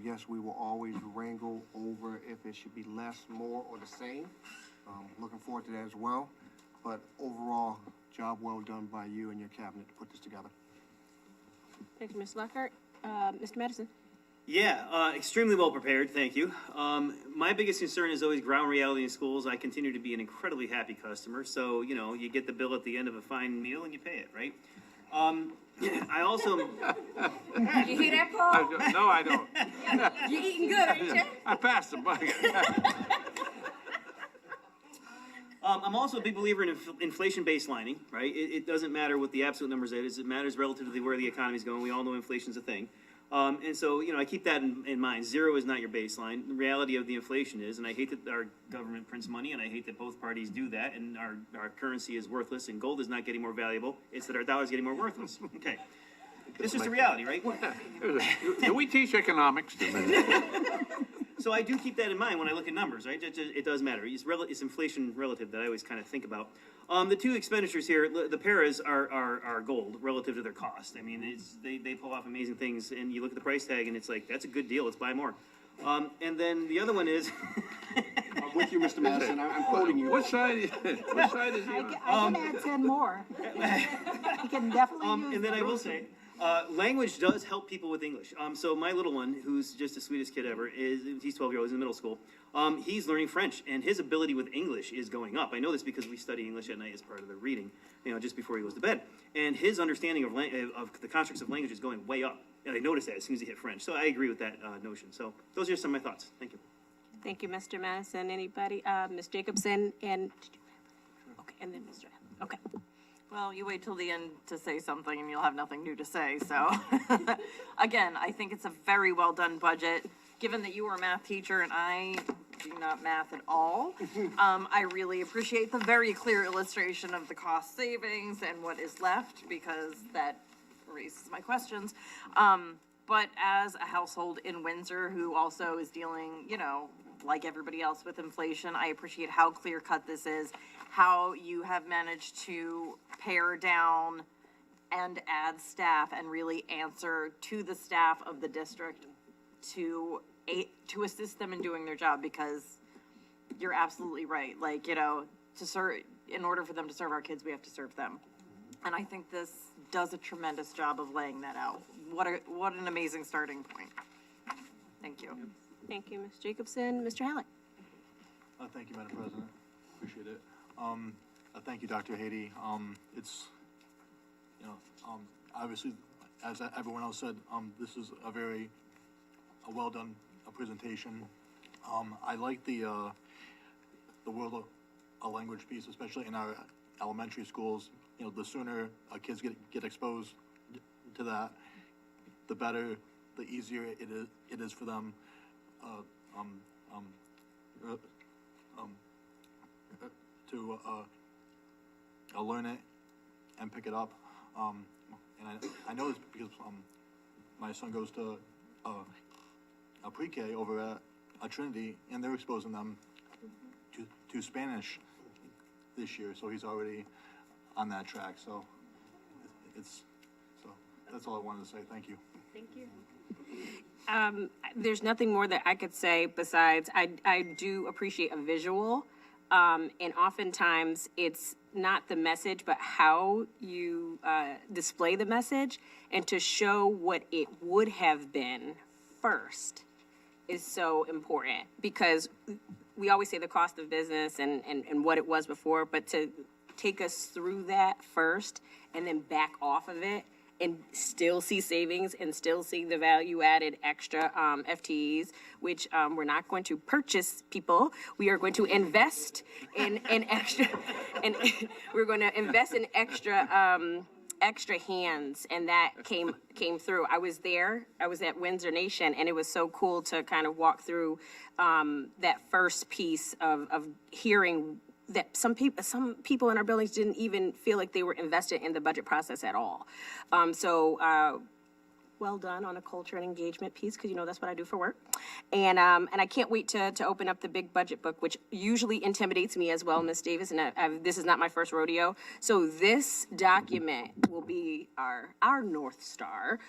Yes, we will always wrangle over if it should be less, more, or the same. Looking forward to that as well. But overall, job well done by you and your cabinet to put this together. Thank you, Mr. Lockhart. Mr. Madison? Yeah, extremely well prepared, thank you. My biggest concern is always ground reality in schools. I continue to be an incredibly happy customer, so, you know, you get the bill at the end of a fine meal and you pay it, right? I also... You hear that, Paul? No, I don't. You eating good, ain't you? I passed the bucket. I'm also a big believer in inflation baselining, right? It doesn't matter what the absolute numbers is. It matters relative to where the economy's going. We all know inflation's a thing. And so, you know, I keep that in mind. Zero is not your baseline. The reality of the inflation is, and I hate that our government prints money, and I hate that both parties do that, and our currency is worthless, and gold is not getting more valuable. It's that our dollar is getting more worthless. Okay. It's just a reality, right? Do we teach economics? So I do keep that in mind when I look at numbers, right? It does matter. It's inflation relative that I always kind of think about. The two expenditures here, the paras are gold relative to their cost. I mean, they pull off amazing things, and you look at the price tag, and it's like, that's a good deal. Let's buy more. And then the other one is, I'm with you, Mr. Madison. I'm quoting you. What side is he on? I can add 10 more. You can definitely use and then I will say, language does help people with English. So my little one, who's just the sweetest kid ever, he's 12 years old, he's in middle school. He's learning French, and his ability with English is going up. I know this because we study English at night as part of the reading, just before he goes to bed. And his understanding of the constructs of language is going way up. And I noticed that as soon as he hit French. So I agree with that notion. So those are some of my thoughts. Thank you. Thank you, Mr. Madison. Anybody? Ms. Jacobson and, okay, and then Mr. Okay. Well, you wait till the end to say something and you'll have nothing new to say, so. Again, I think it's a very well-done budget, given that you were a math teacher and I do not math at all. I really appreciate the very clear illustration of the cost savings and what is left, because that raises my questions. But as a household in Windsor who also is dealing, like everybody else with inflation, I appreciate how clear-cut this is, how you have managed to pare down and add staff and really answer to the staff of the district to assist them in doing their job, because you're absolutely right. Like, to serve, in order for them to serve our kids, we have to serve them. And I think this does a tremendous job of laying that out. What an amazing starting point. Thank you. Thank you, Ms. Jacobson. Mr. Hallett? Thank you, Madam President. Appreciate it. Thank you, Dr. Haiti. It's, obviously, as everyone else said, this is a well-done presentation. I like the world of language piece, especially in our elementary schools. The sooner kids get exposed to that, the better, the easier it is for them to learn it and pick it up. And I know this because my son goes to a pre-K over at Trinity, and they're exposing them to Spanish this year, so he's already on that track. So that's all I wanted to say. Thank you. Thank you. There's nothing more that I could say besides I do appreciate a visual, and oftentimes it's not the message, but how you display the message, and to show what it would have been first is so important, because we always say the cost of business and what it was before, but to take us through that first and then back off of it and still see savings and still see the value-added extra FTEs, which we're not going to purchase people. We are going to invest in extra, and we're going to invest in extra hands, and that came through. I was there. I was at Windsor Nation, and it was so cool to kind of walk through that first piece of hearing that some people in our buildings didn't even feel like they were invested in the budget process at all. So well done on a culture and engagement piece, because that's what I do for work. And I can't wait to open up the big budget book, which usually intimidates me as well, Ms. Davis, and this is not my first rodeo. So this document will be our North Star,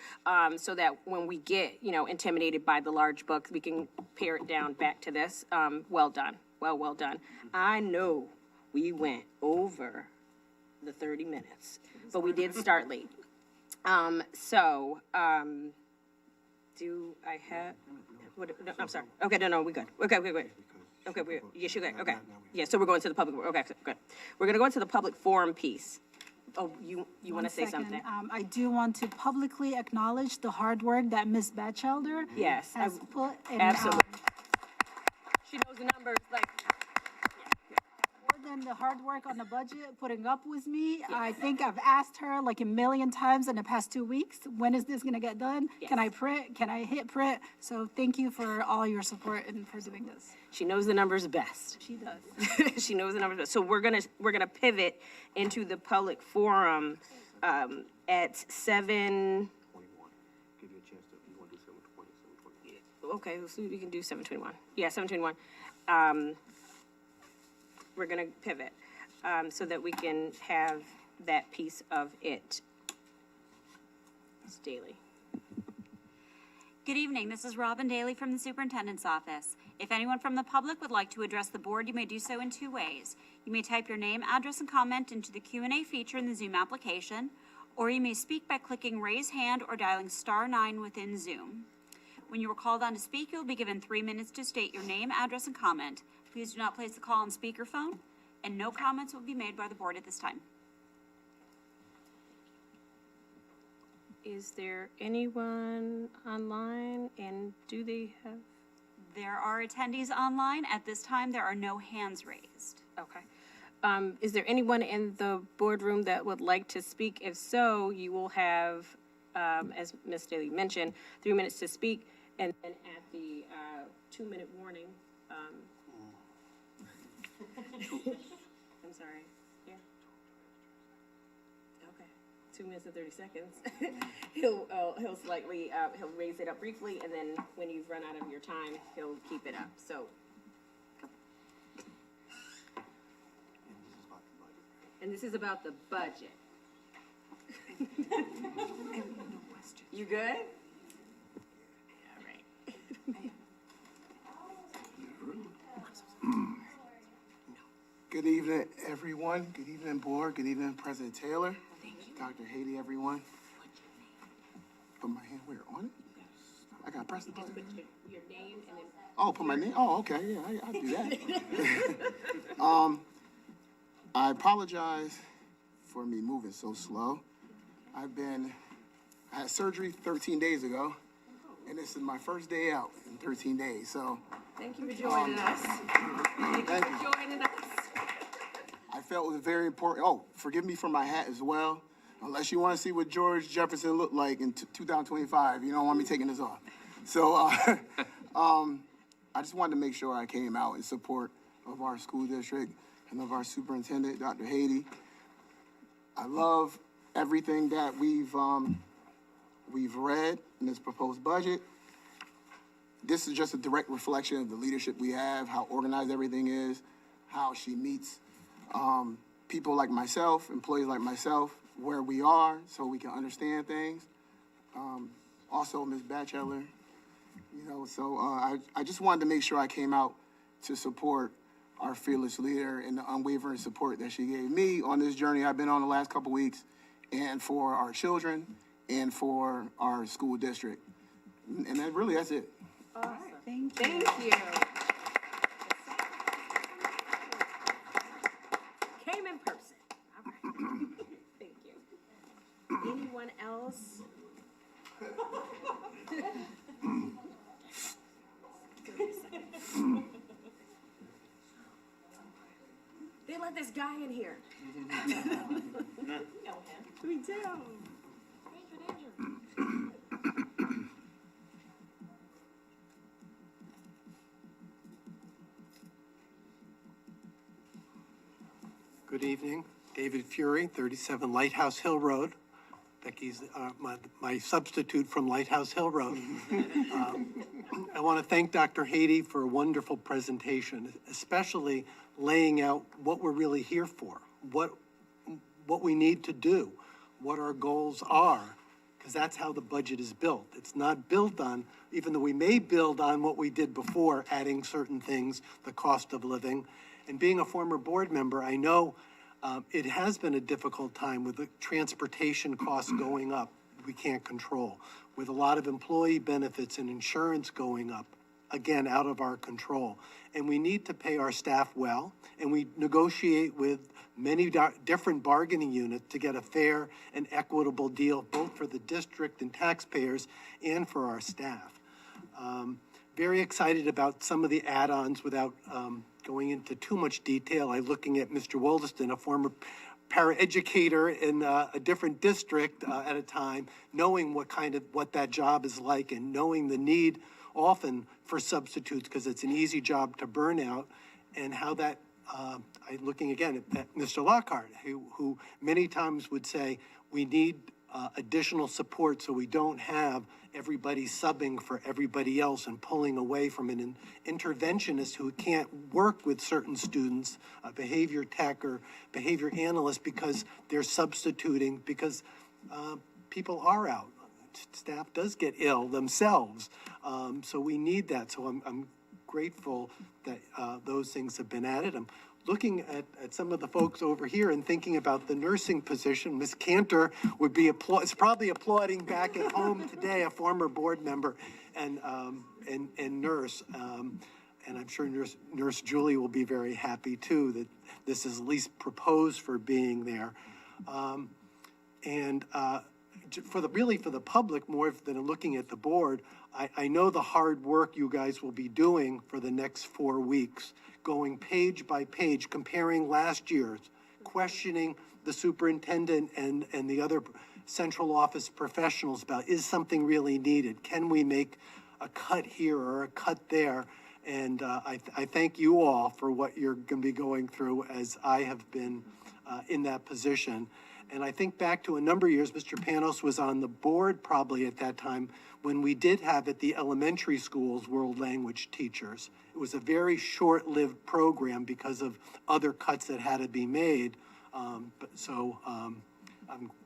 so that when we get, intimidated by the large book, we can pare it down back to this. Well done. Well done. I know we went over the 30 minutes, but we did start late. Do I have, no, I'm sorry. Okay, no, we good. Okay, wait. Okay, yes, you're good. Okay. Yeah, so we're going to the public, okay, good. We're gonna go into the public forum piece. Oh, you want to say something? I do want to publicly acknowledge the hard work that Ms. Batchelder Yes, has put in. absolutely. She knows the numbers, like, More than the hard work on the budget, putting up with me. I think I've asked her like a million times in the past 2 weeks, when is this gonna get done? Yes. Can I print? Can I hit print? So thank you for all your support and for doing this. she knows the numbers best. She does. She knows the numbers best. So we're gonna pivot into the public forum, at 7:20. okay, so we can do 7:21. Yeah, 7:21. We're gonna pivot, so that we can have that piece of it. It's Daily. Good evening, this is Robin Daly from the Superintendent's Office. If anyone from the public would like to address the board, you may do so in two ways. You may type your name, address, and comment into the Q&A feature in the Zoom application, or you may speak by clicking raise hand or dialing *9 within Zoom. When you are called on to speak, you will be given 3 minutes to state your name, address, and comment. Please do not place the call on speakerphone, and no comments will be made by the board at this time. Is there anyone online, and do they have? There are attendees online. At this time, there are no hands raised. Okay. Is there anyone in the boardroom that would like to speak? If so, you will have, as Ms. Daly mentioned, 3 minutes to speak, and then at the 2-minute warning, I'm sorry, yeah. Okay, 2 minutes and 30 seconds. He'll slightly, he'll raise it up briefly, and then when you've run out of your time, he'll keep it up, so. And this is about the budget. You good? All right. Good evening, everyone. Good evening, board. Good evening, President Taylor. Dr. Haiti, everyone. Put my hand where? On it? I got to press the button. Put your name and then. Oh, put my name? Oh, okay. Yeah, I'll do that. I apologize for me moving so slow. I had surgery 13 days ago, and this is my first day out in 13 days, so. Thank you for joining us. Thank you for joining us. I felt it was very important. Oh, forgive me for my hat as well. Unless you want to see what George Jefferson looked like in 2025, you don't want me taking this off. So I just wanted to make sure I came out in support of our school district and of our superintendent, Dr. Haiti. I love everything that we've read in this proposed budget. This is just a direct reflection of the leadership we have, how organized everything is, how she meets people like myself, employees like myself, where we are so we can understand things. Also, Ms. Batchelor, so I just wanted to make sure I came out to support our fearless leader and the unwavering support that she gave me on this journey I've been on the last couple weeks, and for our children and for our school district. And that's it. All right. Thank you. Came in person. All right. Thank you. Anyone else? They let this guy in here. Me too. Good evening, David Fury, 37 Lighthouse Hill Road. Becky's my substitute from Lighthouse Hill Road. I want to thank Dr. Haiti for a wonderful presentation, especially laying out what we're really here for, what we need to do, what our goals are, because that's how the budget is built. It's not built on, even though we may build on what we did before, adding certain things, the cost of living. And being a former board member, I know it has been a difficult time with the transportation costs going up, we can't control, with a lot of employee benefits and insurance going up, again, out of our control. And we need to pay our staff well, and we negotiate with many different bargaining units to get a fair and equitable deal, both for the district and taxpayers and for our staff. Very excited about some of the add-ons without going into too much detail. I'm looking at Mr. Wollaston, a former paraeducator in a different district at a time, knowing what that job is like and knowing the need often for substitutes because it's an easy job to burn out, and how that, I'm looking again at Mr. Lockhart, who many times would say, we need additional support so we don't have everybody subbing for everybody else and pulling away from an interventionist who can't work with certain students, a behavior tech or behavior analyst, because they're substituting, because people are out. Staff does get ill themselves, so we need that. So I'm grateful that those things have been added. I'm looking at some of the folks over here and thinking about the nursing position. Ms. Cantor would be is probably applauding back at home today, a former board member and nurse. And I'm sure Nurse Julie will be very happy too that this is at least proposed for being there. For the public, more than looking at the board, I know the hard work you guys will be doing for the next 4 weeks, going page by page, comparing last year's, questioning the superintendent and the other central office professionals about, is something really needed? Can we make a cut here or a cut there? And I thank you all for what you're going to be going through, as I have been in that position. And I think back to a number of years, Mr. Panos was on the board probably at that time when we did have at the elementary schools world language teachers. It was a very short-lived program because of other cuts that had to be made. I'm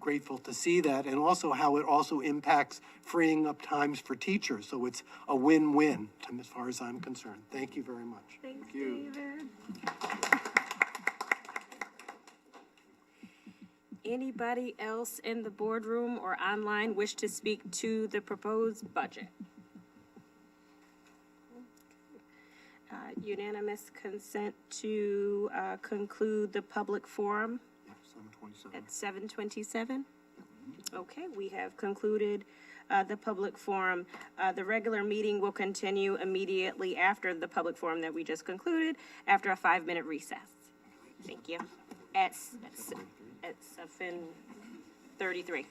grateful to see that, and also how it also impacts freeing up times for teachers. So it's a win-win as far as I'm concerned. Thank you very much. Thanks, David. Anybody else in the boardroom or online wish to speak to the proposed budget? Unanimous consent to conclude the public forum at 7:27. Okay, we have concluded the public forum. The regular meeting will continue immediately after the public forum that we just concluded, after a 5-minute recess. Thank you. At 7:33.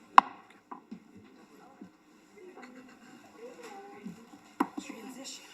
Transition.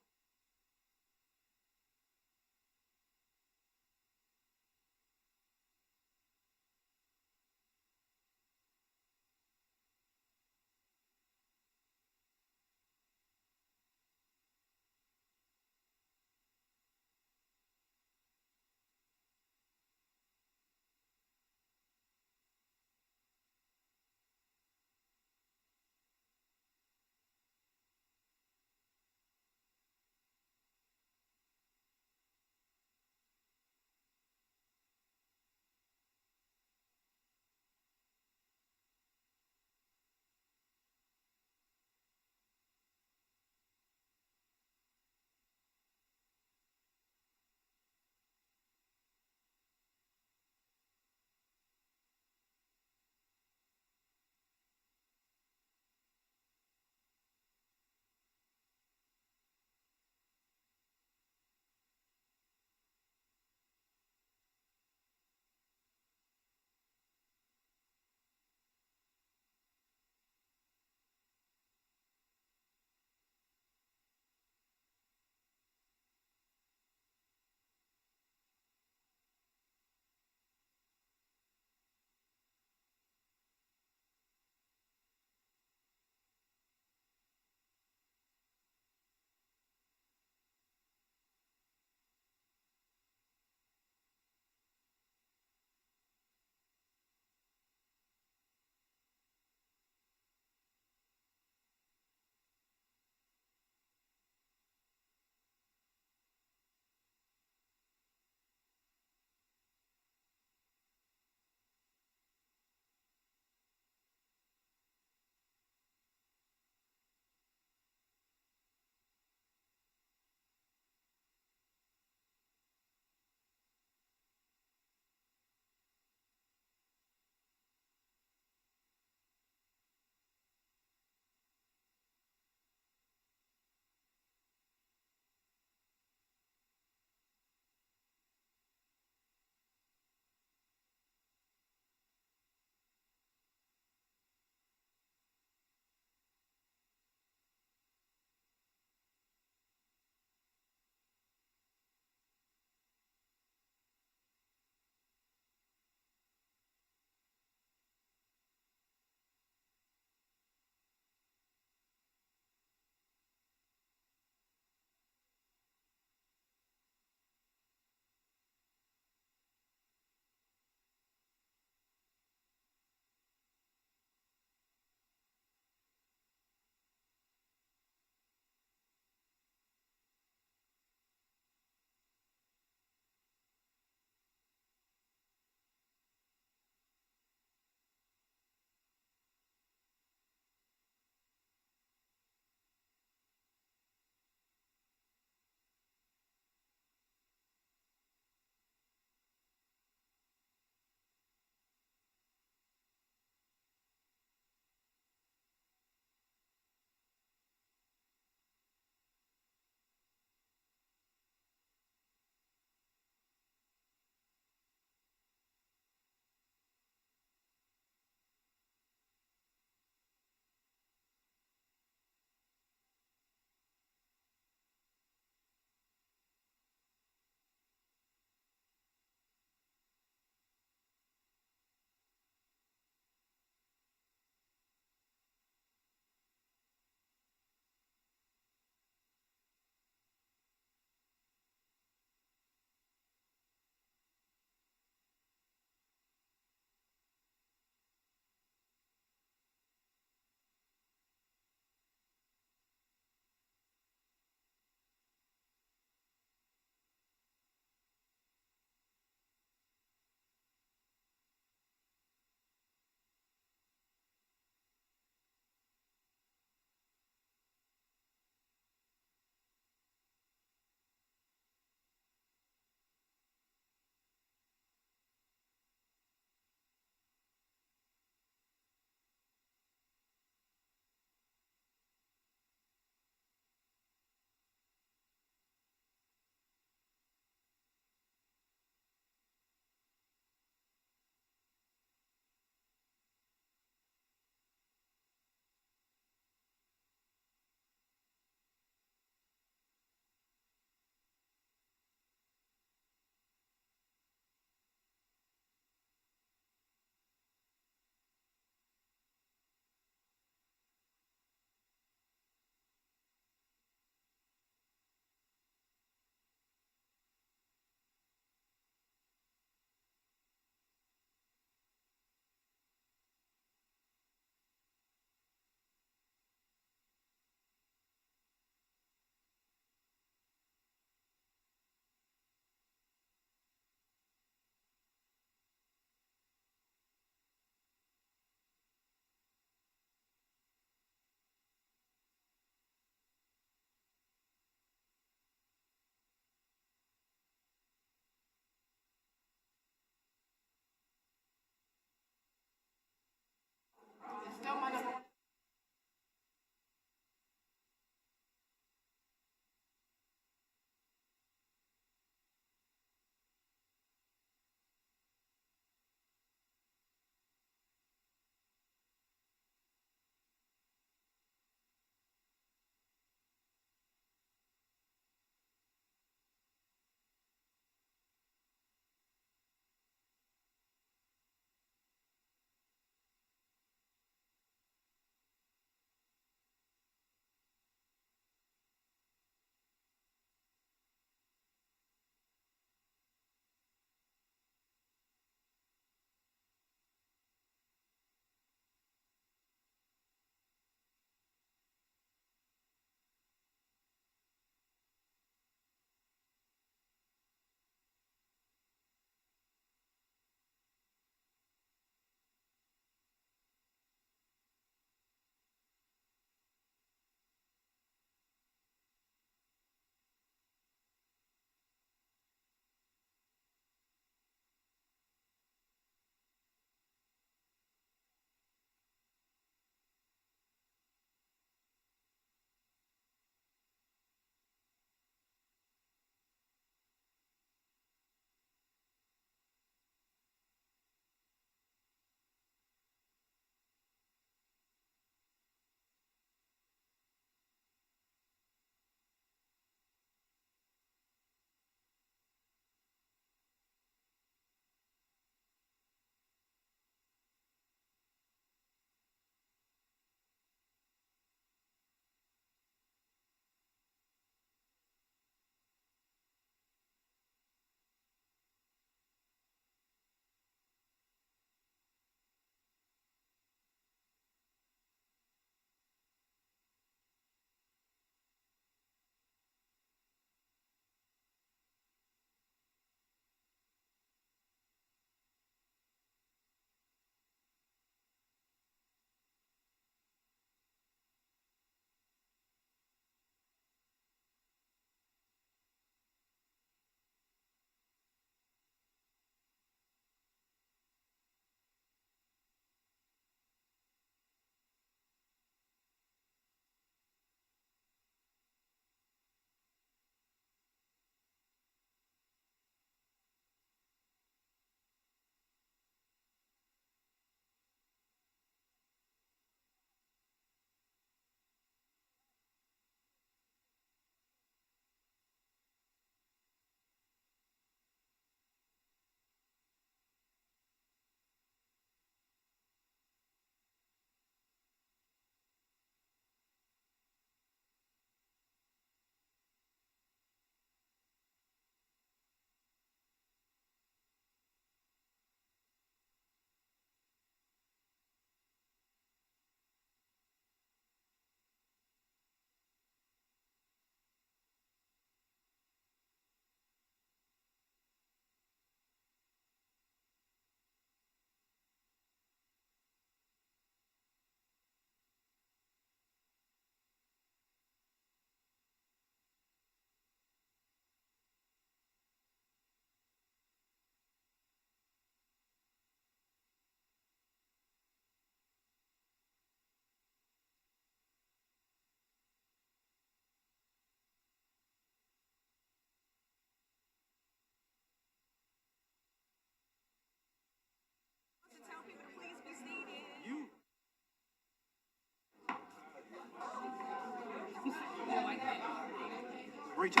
Retie.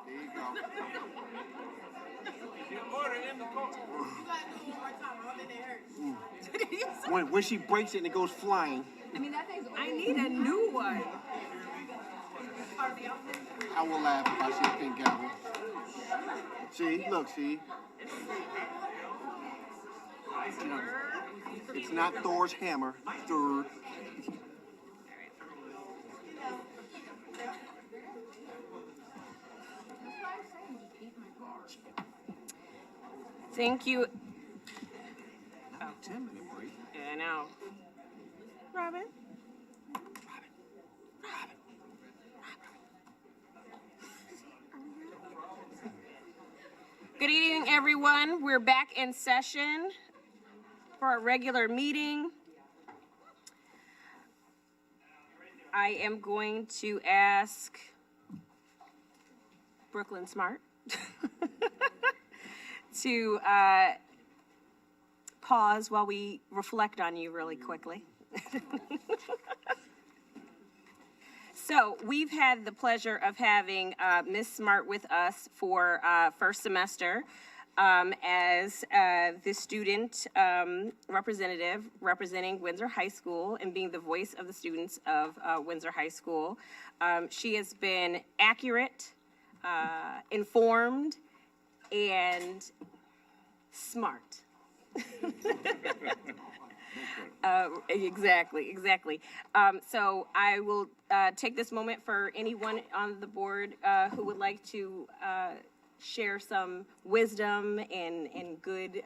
There you go. When she breaks it and it goes flying. I need a new one. I will laugh if I see a pink gavel. See, look, see. No, it's not Thor's hammer. Thor. Thank you. 10-minute break. Yeah, I know. Robin? Good evening, everyone. We're back in session for our regular meeting. I am going to ask Brooklyn Smart to pause while we reflect on you really quickly. So we've had the pleasure of having Ms. Smart with us for first semester as the student representative representing Windsor High School and being the voice of the students of Windsor High School. She has been accurate, informed, and smart. Exactly. So I will take this moment for anyone on the board who would like to share some wisdom and good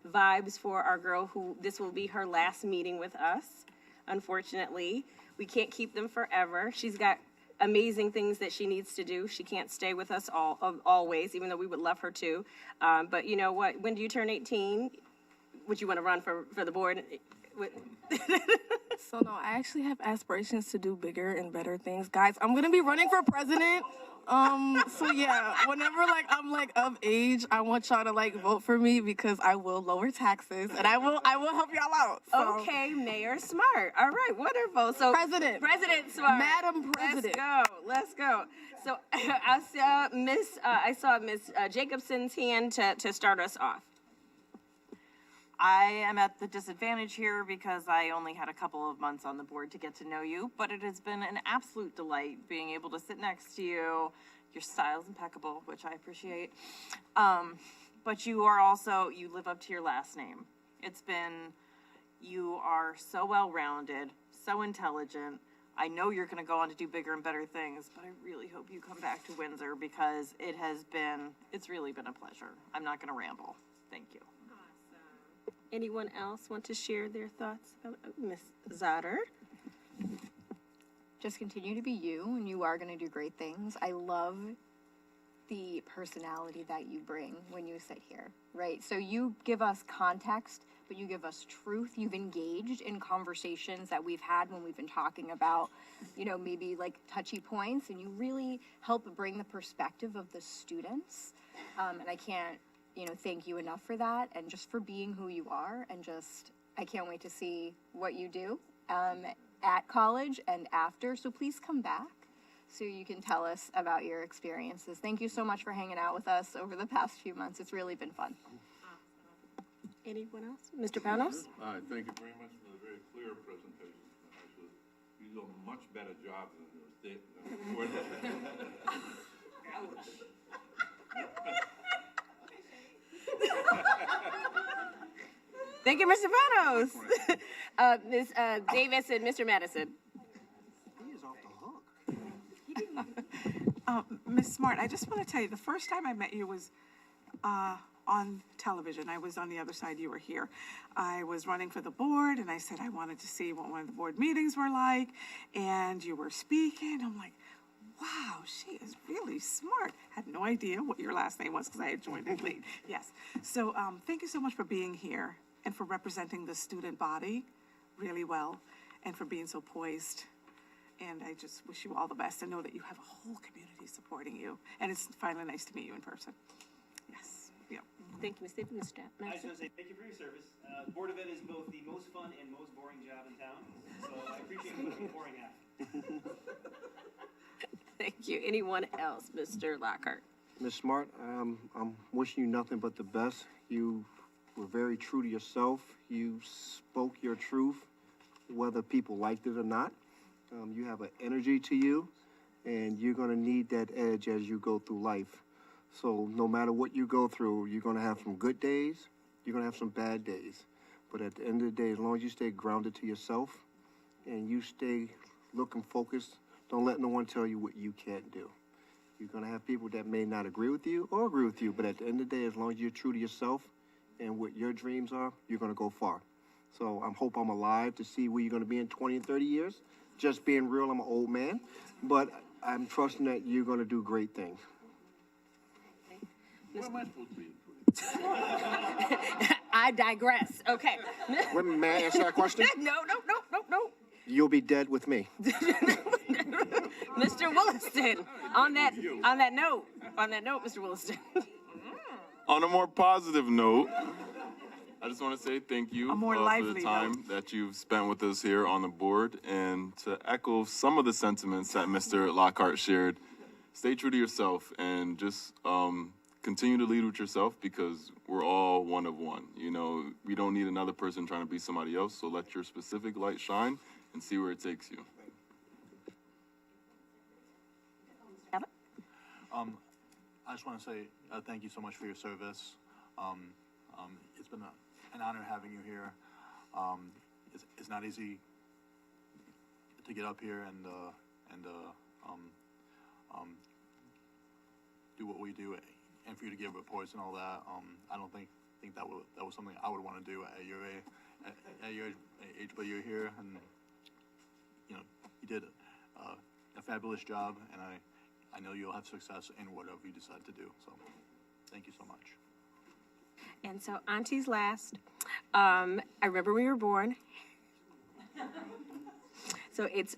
vibes for our girl who this will be her last meeting with us. Unfortunately, we can't keep them forever. She's got amazing things that she needs to do. She can't stay with us always, even though we would love her to. But you know what? When do you turn 18? Would you want to run for the board? So no, I actually have aspirations to do bigger and better things. Guys, I'm gonna be running for president. So yeah, whenever I'm of age, I want y'all to vote for me because I will lower taxes and I will help y'all out. So. Okay, Mayor Smart. All right, wonderful. So President Smart. Madam President. Let's go. So I saw Miss Jacobson's hand to start us off. I am at the disadvantage here because I only had a couple of months on the board to get to know you, but it has been an absolute delight being able to sit next to you. Your style's impeccable, which I appreciate. But you live up to your last name. You are so well-rounded, so intelligent. I know you're going to go on to do bigger and better things, but I really hope you come back to Windsor because it's really been a pleasure. I'm not going to ramble. Thank you. Anyone else want to share their thoughts about Ms. Zotter? Just continue to be you, and you are going to do great things. I love the personality that you bring when you sit here, right? So you give us context, but you give us truth. You've engaged in conversations that we've had when we've been talking about, maybe touchy points, and you really help bring the perspective of the students. And I can't thank you enough for that and just for being who you are. And I can't wait to see what you do at college and after. So please come back so you can tell us about your experiences. Thank you so much for hanging out with us over the past few months. It's really been fun. Anyone else? Mr. Panos? All right, thank you very much for the very clear presentation. Actually, you do a much better job than the state. Thank you, Mr. Panos. Ms. Davis and Mr. Madison. He is off the hook. Ms. Smart, I just want to tell you, the first time I met you was on television. I was on the other side, you were here. I was running for the board, and I said I wanted to see what one of the board meetings were like, and you were speaking. I'm like, wow, she is really smart. Had no idea what your last name was because I had joined it late. Yes. So thank you so much for being here and for representing the student body really well and for being so poised. And I just wish you all the best and know that you have a whole community supporting you. And it's finally nice to meet you in person. Yes. Yeah. Thank you, Ms. Davis. Mr. I just want to say thank you for your service. Board of Ed is both the most fun and most boring job in town. So I appreciate you putting the boring half. Thank you. Anyone else? Mr. Lockhart? Ms. Smart, I'm wishing you nothing but the best. You were very true to yourself. You spoke your truth, whether people liked it or not. You have an energy to you, and you're going to need that edge as you go through life. So no matter what you go through, you're going to have some good days, you're going to have some bad days. But at the end of the day, as long as you stay grounded to yourself and you stay looking focused, don't let no one tell you what you can't do. You're going to have people that may not agree with you or agree with you, but at the end of the day, as long as you're true to yourself and what your dreams are, you're going to go far. So I hope I'm alive to see where you're going to be in 20 and 30 years. Just being real, I'm an old man, but I'm trusting that you're going to do great things. What am I supposed to be? I digress. Okay. May I answer that question? No. You'll be dead with me. Mr. Williston, on that note, Mr. Williston. On a more positive note, I just want to say thank you A more for the lively time that you've spent with us here on the board, and to echo some of the sentiments that Mr. Lockhart shared. Stay true to yourself and just continue to lead with yourself, because we're all one of one. You know, we don't need another person trying to be somebody else, so let your specific light shine and see where it takes you. I just want to say thank you so much for your service. It's been an honor having you here. It's not easy to get up here and do what we do, and for you to give reports and all that. I don't think that was something I would want to do at your age, but you're here, and you know you did a fabulous job, and I know you'll have success in whatever you decide to do. So, thank you so much. And so, Auntie's last. I remember when you were born. So it's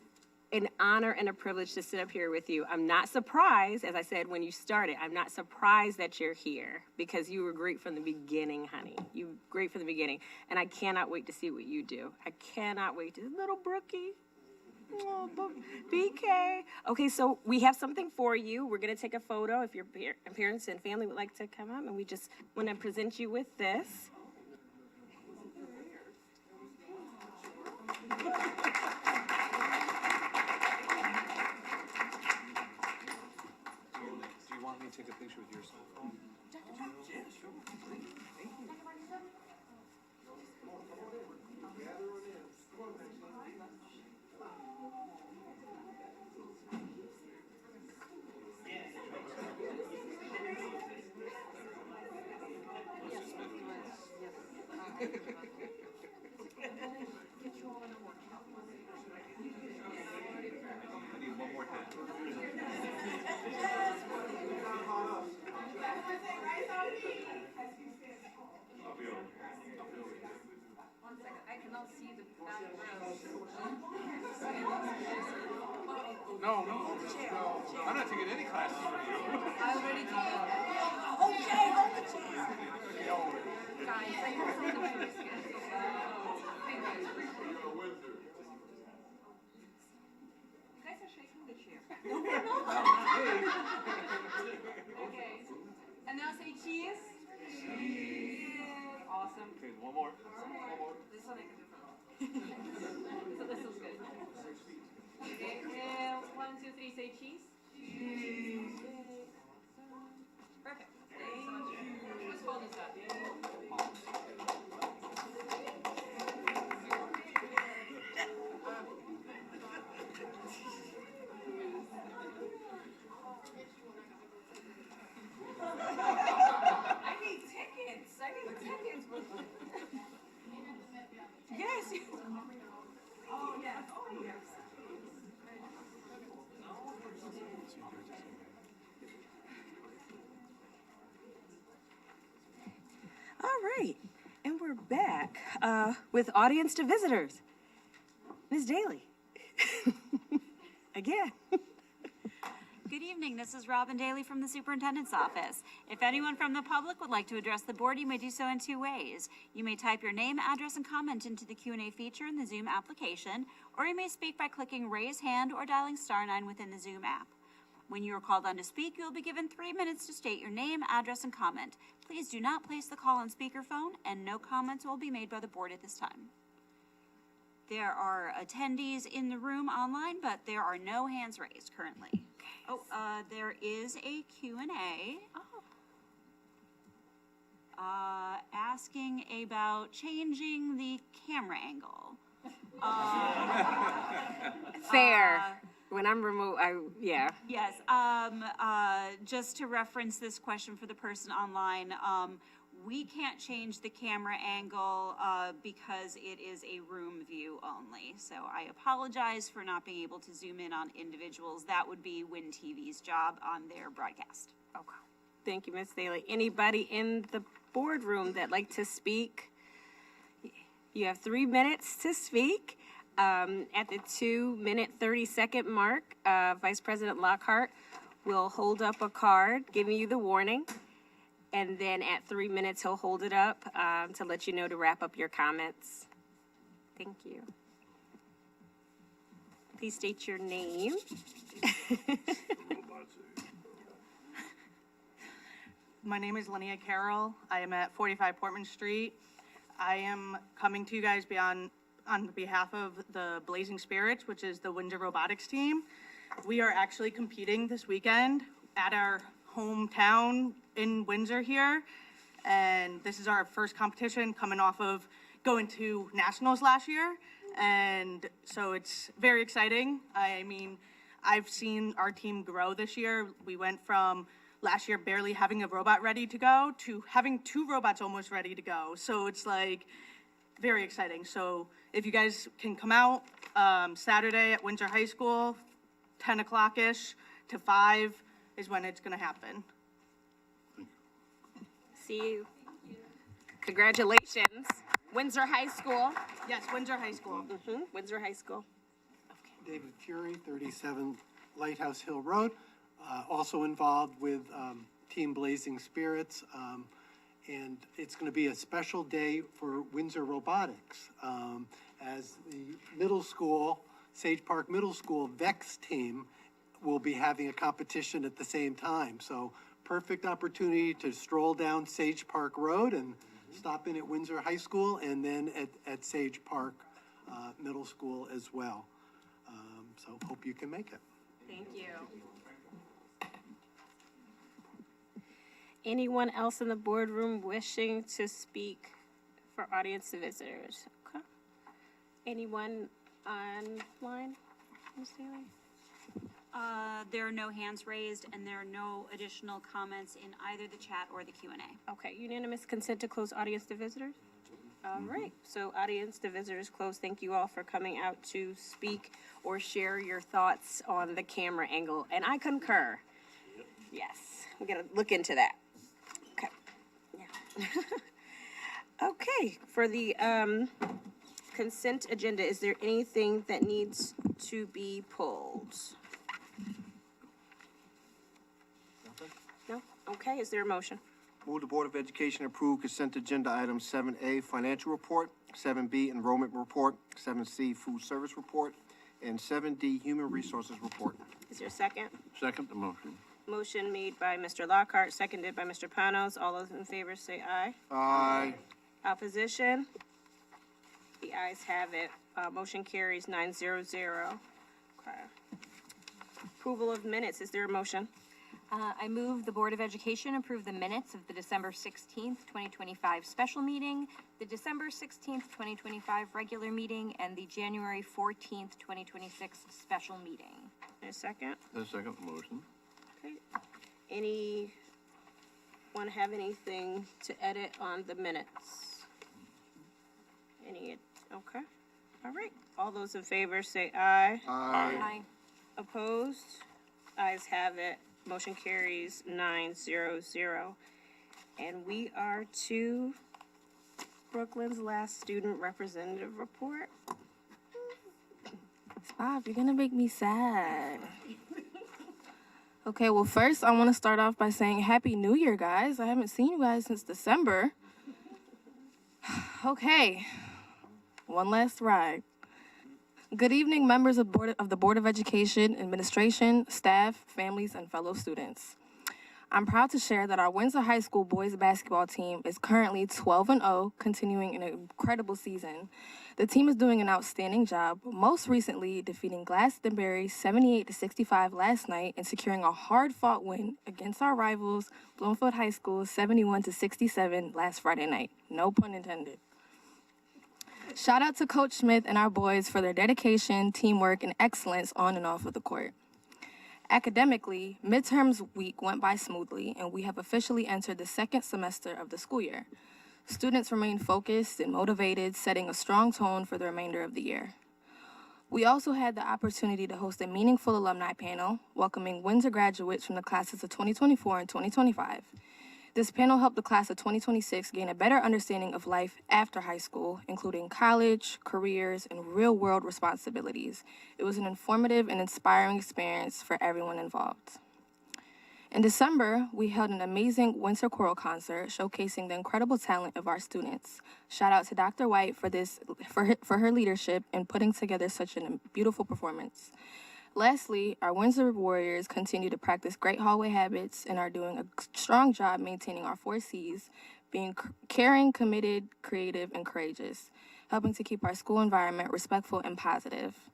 an honor and a privilege to sit up here with you. I'm not surprised, as I said when you started, I'm not surprised that you're here, because you were great from the beginning, honey. You were great from the beginning. And I cannot wait to see what you do. I cannot wait to, little Brookie. Oh, BK. Okay, so we have something for you. We're going to take a photo if your parents and family would like to come up, and we just want to present you with this. Do you want me to take a picture with your cell phone? Yeah, sure. I need one more hand. One second, I cannot see the back row. No. I'm not taking any classes from you. I already did. Okay, hold the chair. Guys, I heard something very scary. You guys are shaking the chair. Okay. And now say cheese. Cheese. Awesome. Okay, one more. This one I can do for this is good. Okay, 1, 2, 3, say cheese. Cheese. Perfect. Thank you so much. Who's holding this up? I need tickets. Yes. Oh, yes. Oh, yes. All right, and we're back with audience to visitors. Ms. Daly. Again. Good evening, this is Robin Daly from the Superintendent's Office. If anyone from the public would like to address the board, you may do so in two ways. You may type your name, address, and comment into the Q&A feature in the Zoom application, or you may speak by clicking raise hand or dialing *9 within the Zoom app. When you are called on to speak, you will be given 3 minutes to state your name, address, and comment. Please do not place the call on speakerphone, and no comments will be made by the board at this time. There are attendees in the room online, but there are no hands raised currently. Oh, there is a Q&A. Asking about changing the camera angle. Fair. When I'm remote, yeah. Yes, just to reference this question for the person online, we can't change the camera angle because it is a room view only. So I apologize for not being able to zoom in on individuals. That would be Win TV's job on their broadcast. Okay. Thank you, Ms. Daly. Anybody in the boardroom that like to speak? You have 3 minutes to speak. At the 2-minute, 30-second mark, Vice President Lockhart will hold up a card giving you the warning. And then at 3 minutes, he'll hold it up to let you know to wrap up your comments. Thank you. Please state your name. My name is Linnea Carroll. I am at 45 Portman Street. I am coming to you guys on behalf of the Blazing Spirits, which is the Windsor robotics team. We are actually competing this weekend at our hometown in Windsor here, and this is our first competition coming off of going to nationals last year, and so it's very exciting. I mean, I've seen our team grow this year. We went from last year barely having a robot ready to go to having 2 robots almost ready to go, so it's like very exciting. So if you guys can come out Saturday at Windsor High School, 10 o'clock-ish to 5 is when it's going to happen. See you. Congratulations. Windsor High School. Yes, Windsor High School. Windsor High School. David Fury, 37 Lighthouse Hill Road, also involved with Team Blazing Spirits. And it's going to be a special day for Windsor Robotics, as the middle school, Sage Park Middle School VEX team will be having a competition at the same time. So perfect opportunity to stroll down Sage Park Road and stop in at Windsor High School and then at Sage Park Middle School as well. So hope you can make it. Thank you. Anyone else in the boardroom wishing to speak for audience to visitors? Okay. Anyone online, Ms. Daly? There are no hands raised, and there are no additional comments in either the chat or the Q&A. Okay, unanimous consent to close audience to visitors? All right, so audience to visitors closed. Thank you all for coming out to speak or share your thoughts on the camera angle, and I concur. Yes, we gotta look into that. Okay, yeah. Okay, for the consent agenda, is there anything that needs to be pulled? No? Okay, is there a motion? Move the Board of Education approve consent agenda items 7A, financial report, 7B, enrollment report, 7C, food service report, and 7D, human resources report. Is there a second? Second the motion. Motion made by Mr. Lockhart, seconded by Mr. Panos. All those in favor say aye. Aye. Opposition? The ayes have it. Motion carries 9-0-0. Okay. Approval of minutes. Is there a motion? I move the Board of Education approve the minutes of the December 16th, 2025 special meeting, the December 16th, 2025 regular meeting, and the January 14th, 2026 special meeting. A second? The second motion. Okay. Anyone have anything to edit on the minutes? Okay. All right. All those in favor say aye. Aye. Opposed? Ayes have it. Motion carries 9-0-0. And we are to Brooklyn's last student representative report. Stop, you're gonna make me sad. Okay, well, first, I want to start off by saying Happy New Year, guys. I haven't seen you guys since December. Okay, one last ride. Good evening, members of the Board of Education, administration, staff, families, and fellow students. I'm proud to share that our Windsor High School boys basketball team is currently 12-0, continuing an incredible season. The team is doing an outstanding job, most recently defeating Glastonbury 78-65 last night and securing a hard-fought win against our rivals, Bloomfield High School 71-67 last Friday night. No pun intended. Shout out to Coach Smith and our boys for their dedication, teamwork, and excellence on and off of the court. Academically, midterms week went by smoothly, and we have officially entered the second semester of the school year. Students remain focused and motivated, setting a strong tone for the remainder of the year. We also had the opportunity to host a meaningful alumni panel, welcoming Windsor graduates from the classes of 2024 and 2025. This panel helped the class of 2026 gain a better understanding of life after high school, including college, careers, and real-world responsibilities. It was an informative and inspiring experience for everyone involved. In December, we held an amazing Windsor choral concert showcasing the incredible talent of our students. Shout out to Dr. White for her leadership in putting together such a beautiful performance. Lastly, our Windsor Warriors continue to practice great hallway habits and are doing a strong job maintaining our 4 C's, being caring, committed, creative, and courageous, helping to keep our school environment respectful and positive.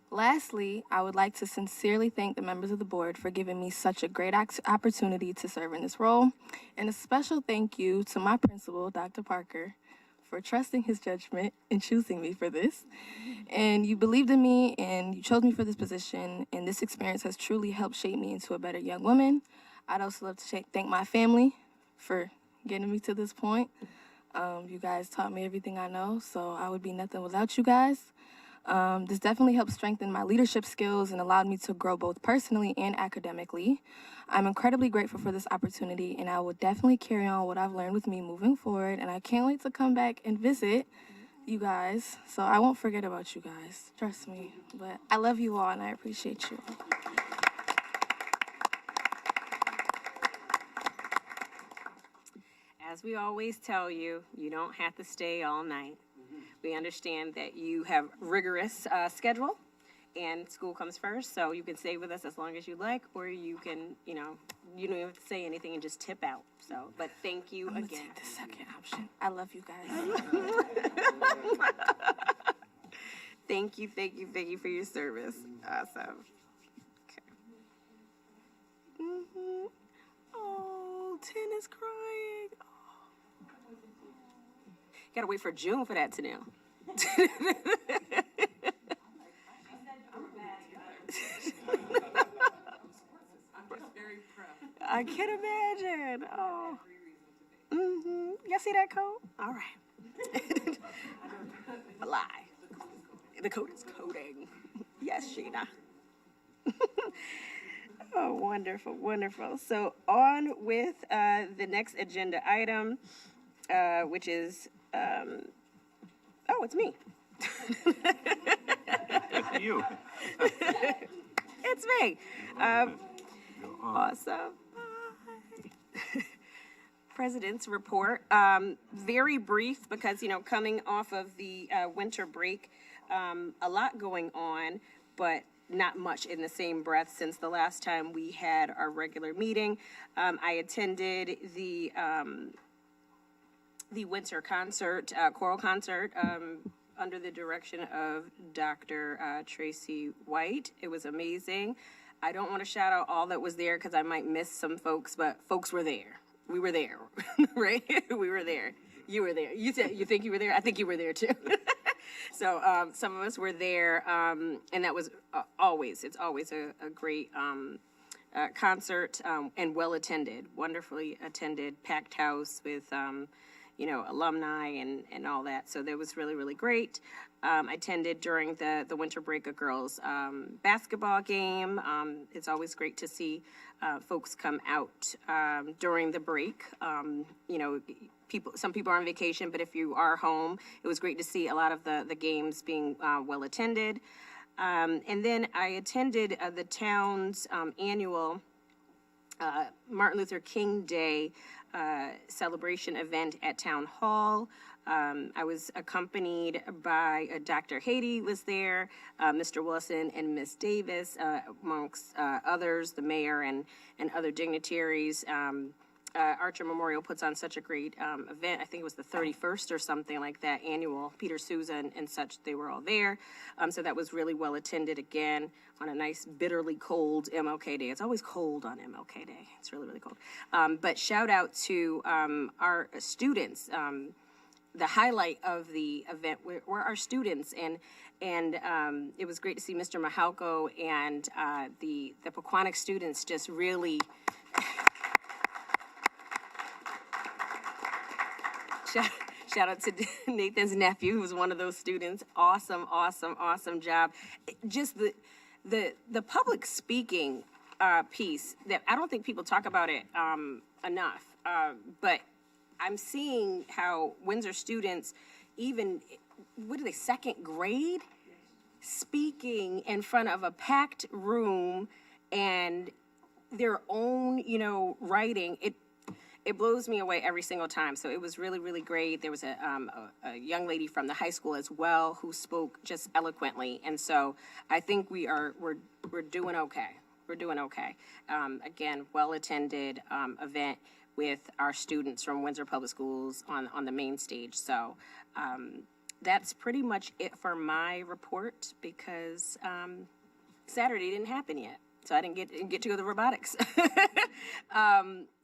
Lastly, I would like to sincerely thank the members of the board for giving me such a great opportunity to serve in this role, and a special thank you to my principal, Dr. Parker, for trusting his judgment and choosing me for this. And you believed in me and you chose me for this position, and this experience has truly helped shape me into a better young woman. I'd also love to thank my family for getting me to this point. You guys taught me everything I know, so I would be nothing without you guys. This definitely helped strengthen my leadership skills and allowed me to grow both personally and academically. I'm incredibly grateful for this opportunity, and I will definitely carry on what I've learned with me moving forward, and I can't wait to come back and visit you guys, so I won't forget about you guys, trust me. But I love you all, and I appreciate you all. As we always tell you, you don't have to stay all night. We understand that you have rigorous schedule and school comes first, so you can stay with us as long as you like, or you can, you don't even have to say anything and just tip out. So, but thank you again. Take the second option. I love you guys. Thank you for your service. Awesome. Okay. Oh, 10 is crying. Oh. Gotta wait for June for that to know. I can imagine. Oh. Y'all see that code? All right. Lie. The code is coding. Yes, Sheena. Oh, wonderful, wonderful. So on with the next agenda item, which is, it's me. It's you. It's me. Awesome. President's report. Very brief because, coming off of the winter break, a lot going on, but not much in the same breath since the last time we had our regular meeting. I attended the winter concert, choral concert, under the direction of Dr. Tracy White. It was amazing. I don't want to shout out all that was there because I might miss some folks, but folks were there. We were there, right? We were there. You were there. You think you were there? I think you were there too. So some of us were there, and that was it's always a great concert and well attended, wonderfully attended, packed house with alumni and all that. So that was really, really great. I attended during the winter break a girls basketball game. It's always great to see folks come out during the break. Some people are on vacation, but if you are home, it was great to see a lot of the games being well attended. And then I attended the town's annual Martin Luther King Day celebration event at Town Hall. I was accompanied by Dr. Haiti was there, Mr. Wilson and Ms. Davis, amongst others, the mayor and other dignitaries. Archer Memorial puts on such a great event. I think it was the 31st or something like that, annual. Peter Souza and such, they were all there. So that was really well attended again on a nice bitterly cold MLK Day. It's always cold on MLK Day. It's really, really cold. But shout out to our students. The highlight of the event were our students, and it was great to see Mr. Mahalko and the Pequannock students just really shout out to Nathan's nephew, who was one of those students. Awesome job. Just the public speaking piece that I don't think people talk about it enough, but I'm seeing how Windsor students, even, what are they, second grade? Speaking in front of a packed room and their own, writing. It blows me away every single time. So it was really, really great. There was a young lady from the high school as well who spoke just eloquently. And so I think we're doing okay. We're doing okay. Again, well-attended event with our students from Windsor Public Schools on the main stage. So that's pretty much it for my report, because Saturday didn't happen yet. So I didn't get to go to robotics.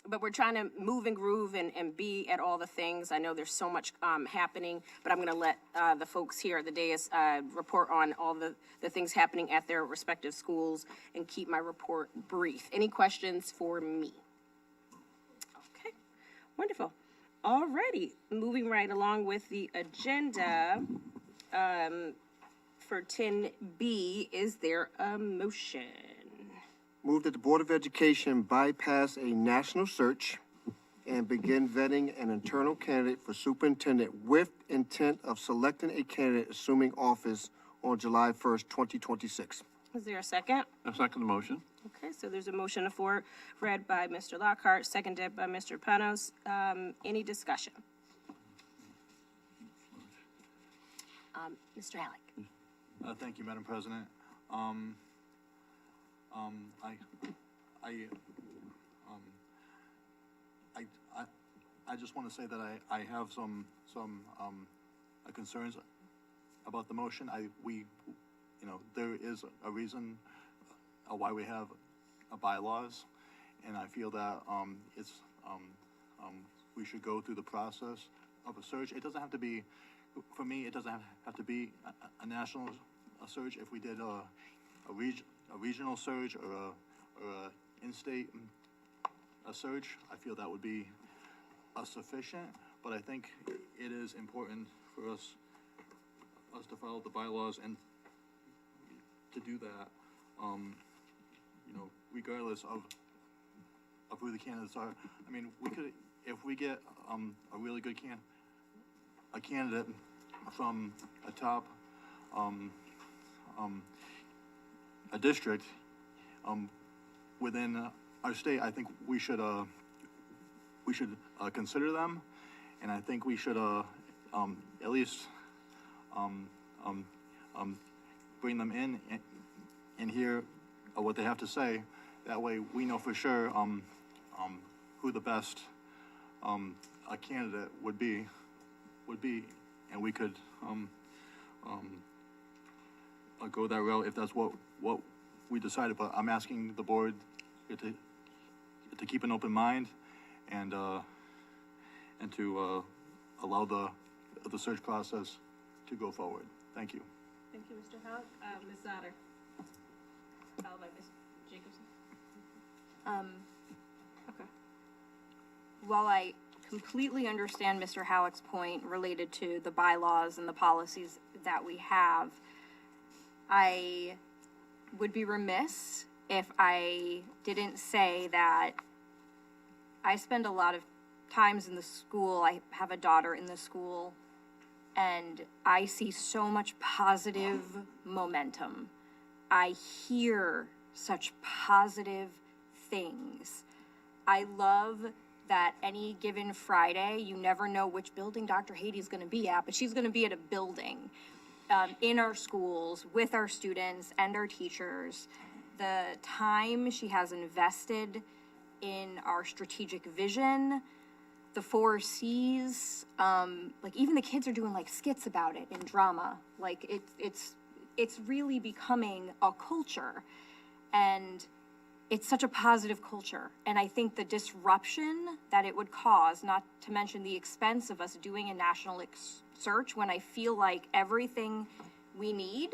But we're trying to move and groove and be at all the things. I know there's so much happening, but I'm going to let the folks here at the dais report on all the things happening at their respective schools and keep my report brief. Any questions for me? Okay, wonderful. All righty, moving right along with the agenda. For 10B, is there a motion? Move that the Board of Education bypass a national search and begin vetting an internal candidate for superintendent with intent of selecting a candidate assuming office on July 1st, 2026. Is there a second? I second the motion. Okay, so there's a motion on the floor read by Mr. Lockhart, seconded by Mr. Panos. Any discussion? Mr. Halleck. Thank you, Madam President. I just want to say that I have some concerns about the motion. There is a reason why we have bylaws, and I feel that we should go through the process of a search. It doesn't have to be, for me, it doesn't have to be a national search. If we did a regional search or a in-state search, I feel that would be sufficient. But I think it is important for us to follow the bylaws and to do that, regardless of who the candidates are. I mean, we could, if we get a really good candidate from a top a district within our state, I think we should consider them, and I think we should at least bring them in and hear what they have to say. That way, we know for sure who the best a candidate would be, and we could go that route if that's what we decided. But I'm asking the board to keep an open mind and to allow the search process to go forward. Thank you. Thank you, Mr. Houck. Ms. Zotter. Followed by Ms. Jacobson. Okay. While I completely understand Mr. Halleck's point related to the bylaws and the policies that we have, I would be remiss if I didn't say that I spend a lot of times in the school. I have a daughter in the school, and I see so much positive momentum. I hear such positive things. I love that any given Friday, you never know which building Dr. Hady's gonna be at, but she's gonna be at a building, in our schools, with our students and our teachers. The time she has invested in our strategic vision, the 4 C's, like even the kids are doing like skits about it in drama. Like it's really becoming a culture, and it's such a positive culture. And I think the disruption that it would cause, not to mention the expense of us doing a national search, when I feel like everything we need,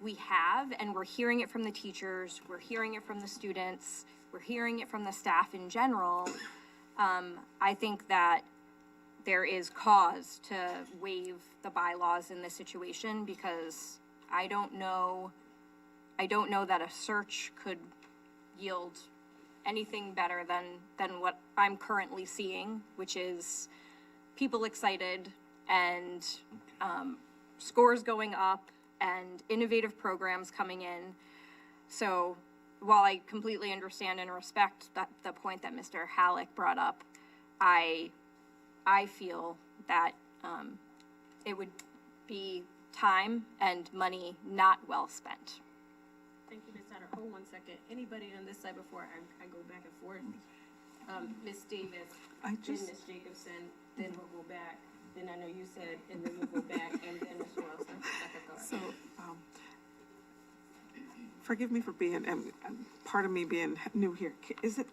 we have, and we're hearing it from the teachers, we're hearing it from the students, we're hearing it from the staff in general. I think that there is cause to waive the bylaws in this situation, because I don't know that a search could yield anything better than what I'm currently seeing, which is people excited and scores going up and innovative programs coming in. So while I completely understand and respect the point that Mr. Halleck brought up, I feel that it would be time and money not well spent. Thank you, Ms. Sutter. Hold 1 second. Anybody on this side before I go back and forth? Ms. Davis, then Ms. Jacobson, then we'll go back. Then I know you said, and then we'll go back, and then Ms. Wilson. So, forgive me for being, and part of me being new here.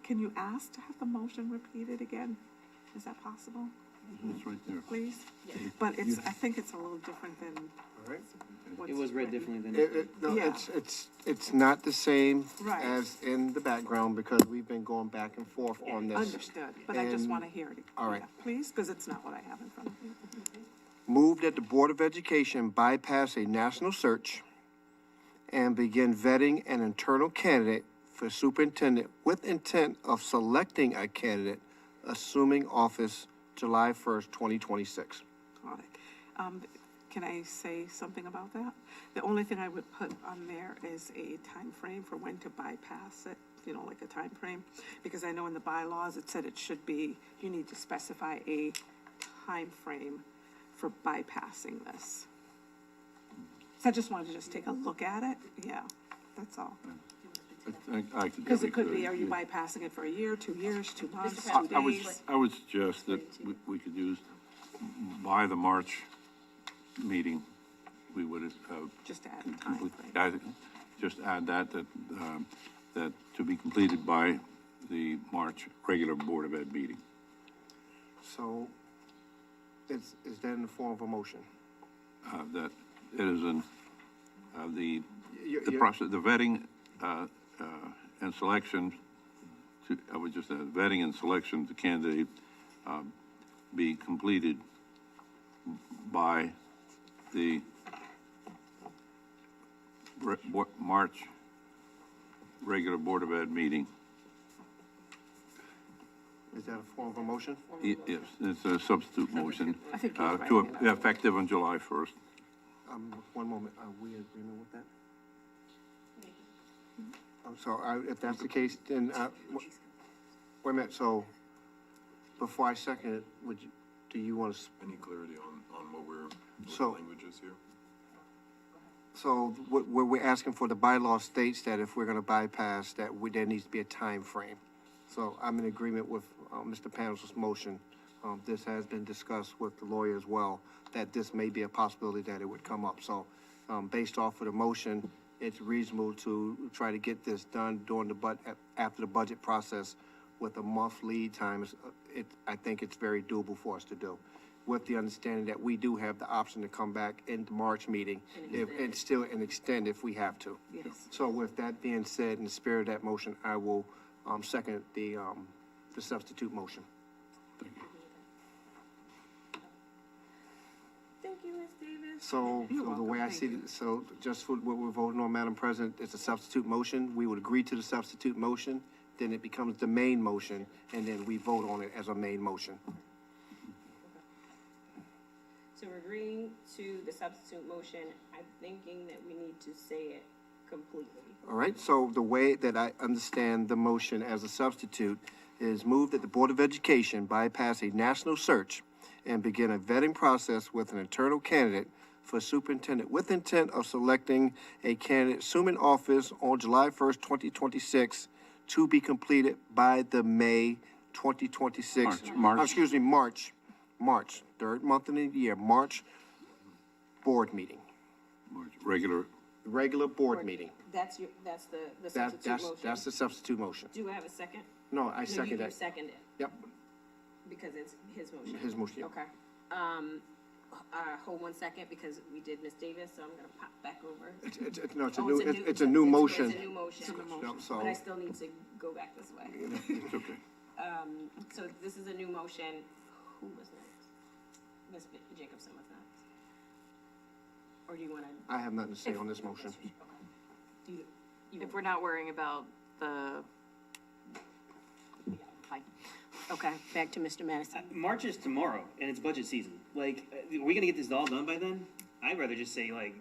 Can you ask to have the motion repeated again? Is that possible? It's right there. Please? But I think it's a little different than. All right. It was read differently than. No, Yeah. it's not the same Right. as in the background, because we've been going back and forth on this. Understood, but I just And- want to hear it. all right. Yeah, please, because it's not what I have in front of me. Move that the Board of Education bypass a national search and begin vetting an internal candidate for superintendent with intent of selecting a candidate assuming office July 1st, 2026. Got it. Can I say something about that? The only thing I would put on there is a time frame for when to bypass it, like a time frame. Because I know in the bylaws, it said it should be, you need to specify a time frame for bypassing this. So I just wanted to take a look at it. Yeah, that's all. Because it could be, are you bypassing it for a year, 2 years, 2 months, 2 days? I would suggest that we could use, by the March meeting, we would Just add a time frame. just add that to be completed by the March regular Board of Ed meeting. So, is that in the form of a motion? That it is in, the You- process, the vetting, and selection, I would just add, vetting and selection of the candidate, be completed by the March regular Board of Ed meeting. Is that a form of a motion? Yes, it's a substitute motion, I think you're right. effective on July 1st. 1 moment, are we in agreement with that? So if that's the case, then, wait a minute, so before I second it, do you want to? Any clarity on what So- the language is here? So what we're asking for, the bylaw states that if we're going to bypass, that there needs to be a time frame. So I'm in agreement with Mr. Panos' motion. This has been discussed with the lawyer as well, that this may be a possibility that it would come up. So based off of the motion, it's reasonable to try to get this done during after the budget process with a month lead time. I think it's very doable for us to do, with the understanding that we do have the option to come back in the March meeting and still extend if we have to. Yes. So with that being said, in the spirit of that motion, I will second the substitute motion. Thank you, Ms. Davis. So You're the welcome. way I Thank see it, so just for what we're voting on, Madam President, it's a substitute motion. We would agree to the substitute motion, then it becomes the main motion, and then we vote on it as a main motion. So we're agreeing to the substitute motion. I'm thinking that we need to say it completely. All right, so the way that I understand the motion as a substitute It is moved that the Board of Education bypass a national search and begin a vetting process with an internal candidate for superintendent with intent of selecting a candidate assuming office on July 1st, 2026, to be completed by the May 2026. March, third month in the year, March board meeting, regular board meeting. That's the That's the substitute motion. Do I have a second? No, I second that. You second it, Yep, because it's his motion. his motion. yeah. Okay. Hold 1 second, because we did Miss Davis, so I'm gonna pop back over. No, it's a Oh, new, it's a new motion. It's a new motion, Yep, so- but I still need to go back this way. It's okay. So this is a new motion. Who was next? Ms. Jacobson was next. Or do you wanna? I have nothing to say on this motion. Do you? If we're not worrying about the, fine. Okay, back to Mr. Madison. March is tomorrow, and it's budget season. Like, are we gonna get this all done by then? I'd rather just say, like,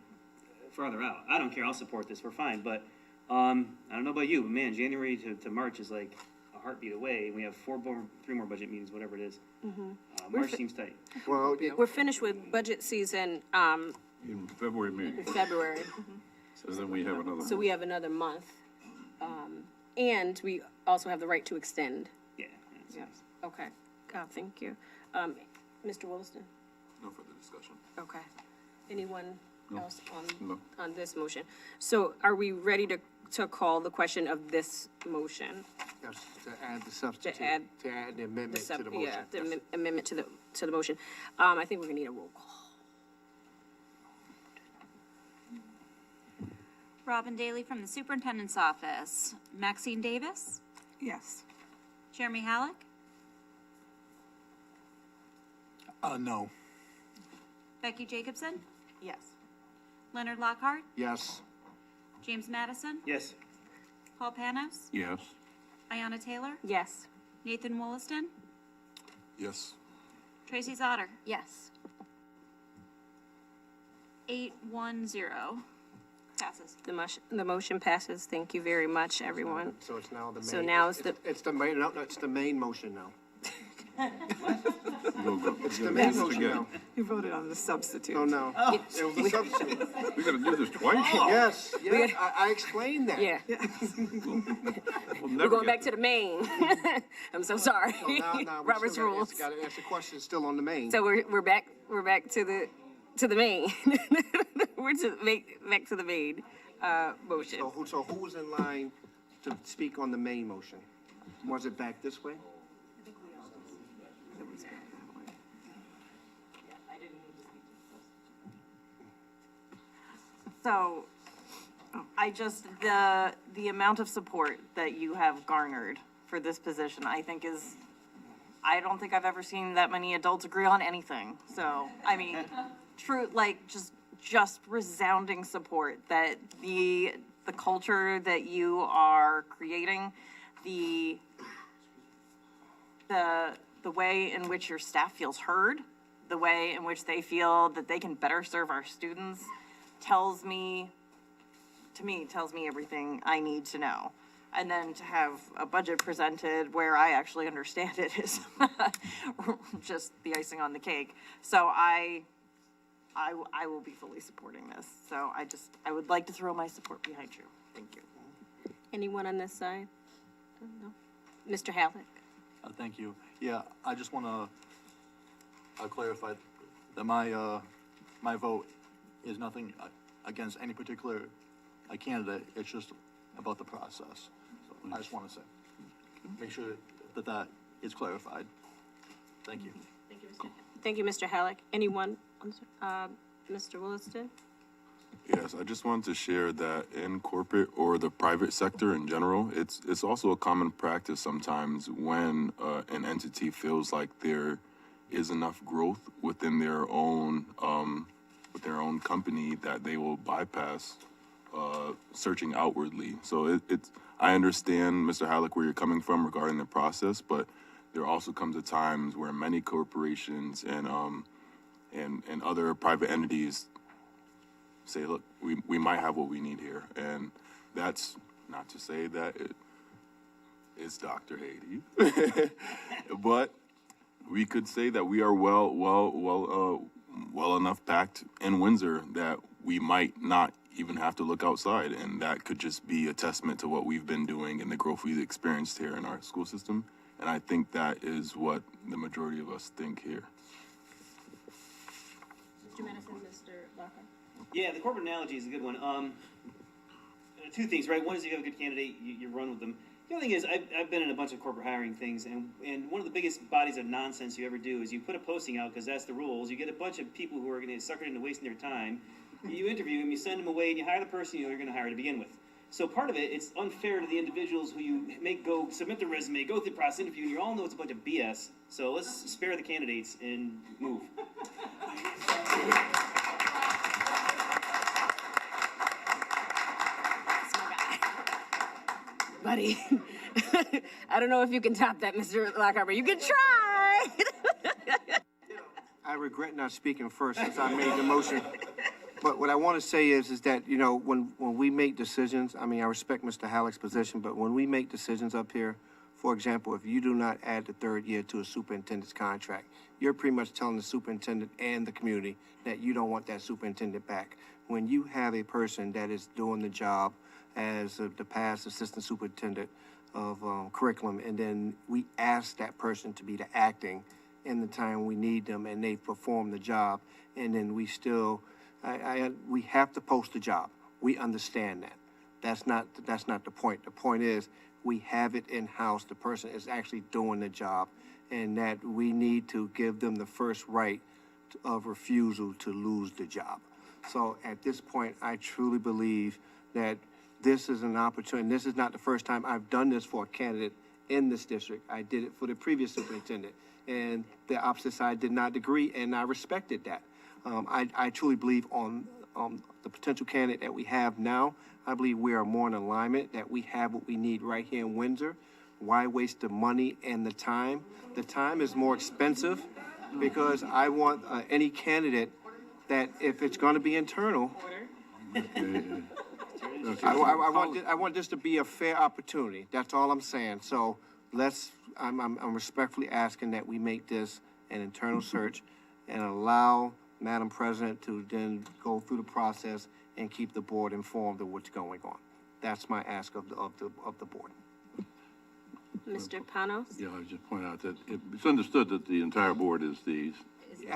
farther out. I don't care, I'll support this, we're fine, but, I don't know about you, but man, January to March is like a heartbeat away, and we have 3 more budget meetings, whatever it is. March seems tight. Well, We're finished with budget season, In February, May, in February, so then we have another. so we have another month. And we also have the right to extend. Yeah. that's Yeah. nice. Okay, thank you. Mr. Williston? No further discussion. Okay. Anyone else No. on this motion? So are we ready to call the question of this motion? yes, to add the substitute, add to add the amendment to the motion. Yeah, the Yes. amendment to the motion. I think we're gonna need a roll call. Robin Daly from the Superintendent's Office. Maxine Davis? Yes. Jeremy Halleck? No. Becky Jacobson? Yes. Leonard Lockhart? Yes, James Madison? Yes. Paul Panos? Yes. Ayanna Taylor? Yes. Nathan Wollaston? Yes. Tracy Zotter? Yes. 810. Passes. The motion passes. Thank you very much, everyone. so it's now the main. So now it's the- It's the main, no, it's the main motion now. It's the main motion now. You voted on the substitute. No, no. It was a substitute. We gotta do this twice? Yes, I explained that. Yeah, We'll we're never going get back to the main. I'm so sorry. So now, we Robert's still rules. gotta answer questions still on the main. So we're back to the main. We're back to the main, motion. So who was in line to speak on the main motion? Was it back this way? So, the amount of support that you have garnered for this position, I think I don't think I've ever seen that many adults agree on anything. So, I mean, just resounding support that the culture that you are creating, the way in which your staff feels heard, the way in which they feel that they can better serve our students, tells me everything I need to know. And then to have a budget presented where I actually understand it is just the icing on the cake. So I will be fully supporting this. So I would like to throw my support behind you. Thank you. Anyone on this side? No. Mr. Halleck? Thank you. Yeah, I just want to clarify that my vote is nothing against any particular candidate. It's just about the process. So I just want to say, make sure that is clarified. Thank you. Thank you, Mr. Halleck. Anyone? Mr. Williston? Yes, I just wanted to share that in corporate or the private sector in general, it's also a common practice sometimes when an entity feels like there is enough growth within their own company that they will bypass searching outwardly. So I understand, Mr. Halleck, where you're coming from regarding the process, but there also comes a times where many corporations and other private entities say, look, we might have what we need here. And that's not to say that it It's Dr. Haiti. But we could say that we are well enough packed in Windsor that we might not even have to look outside, and that could just be a testament to what we've been doing and the growth we've experienced here in our school system. And I think that is what the majority of us think here. Mr. Madison, Mr. Lockhart. Yeah, the corporate analogy is a good one. Two things, right? One is if you have a good candidate, you run with them. The other thing is, I've been in a bunch of corporate hiring things, and one of the biggest bodies of nonsense you ever do is you put a posting out because that's the rules. You get a bunch of people who are going to sucker into wasting their time. You interview them, you send them away, and you hire the person you're going to hire to begin with. So part of it, it's unfair to the individuals who you make go submit their resume, go through the process interview, and you all know it's a bunch of BS. So let's spare the candidates and move. Buddy, I don't know if you can top that, Mr. Lockhart, but you can try. I regret not speaking first since I made the motion. But what I want to say is that, you know, when we make decisions, I mean, I respect Mr. Halleck's position, but when we make decisions up here, for example, if you do not add the third year to a superintendent's contract, you're pretty much telling the superintendent and the community that you don't want that superintendent back. When you have a person that is doing the job as the past assistant superintendent of curriculum, and then we ask that person to be the acting in the time we need them, and they perform the job, and then we still, we have to post the job. We understand that. That's not the point. The point is we have it in-house. The person is actually doing the job, and that we need to give them the first right of refusal to lose the job. So at this point, I truly believe that this is an opportunity. And this is not the first time I've done this for a candidate in this district. I did it for the previous superintendent, and the opposite side did not agree, and I respected that. I truly believe on the potential candidate that we have now. I believe we are more in alignment, that we have what we need right here in Windsor. Why waste the money and the time? The time is more expensive because I want any candidate that, if it's going to be internal, I want this to be a fair opportunity. That's all I'm saying. So I'm respectfully asking that we make this an internal search and allow Madam President to then go through the process and keep the board informed of what's going on. That's my ask of the board. Mr. Panos? Yeah, I would just point out that it's understood that the entire board is the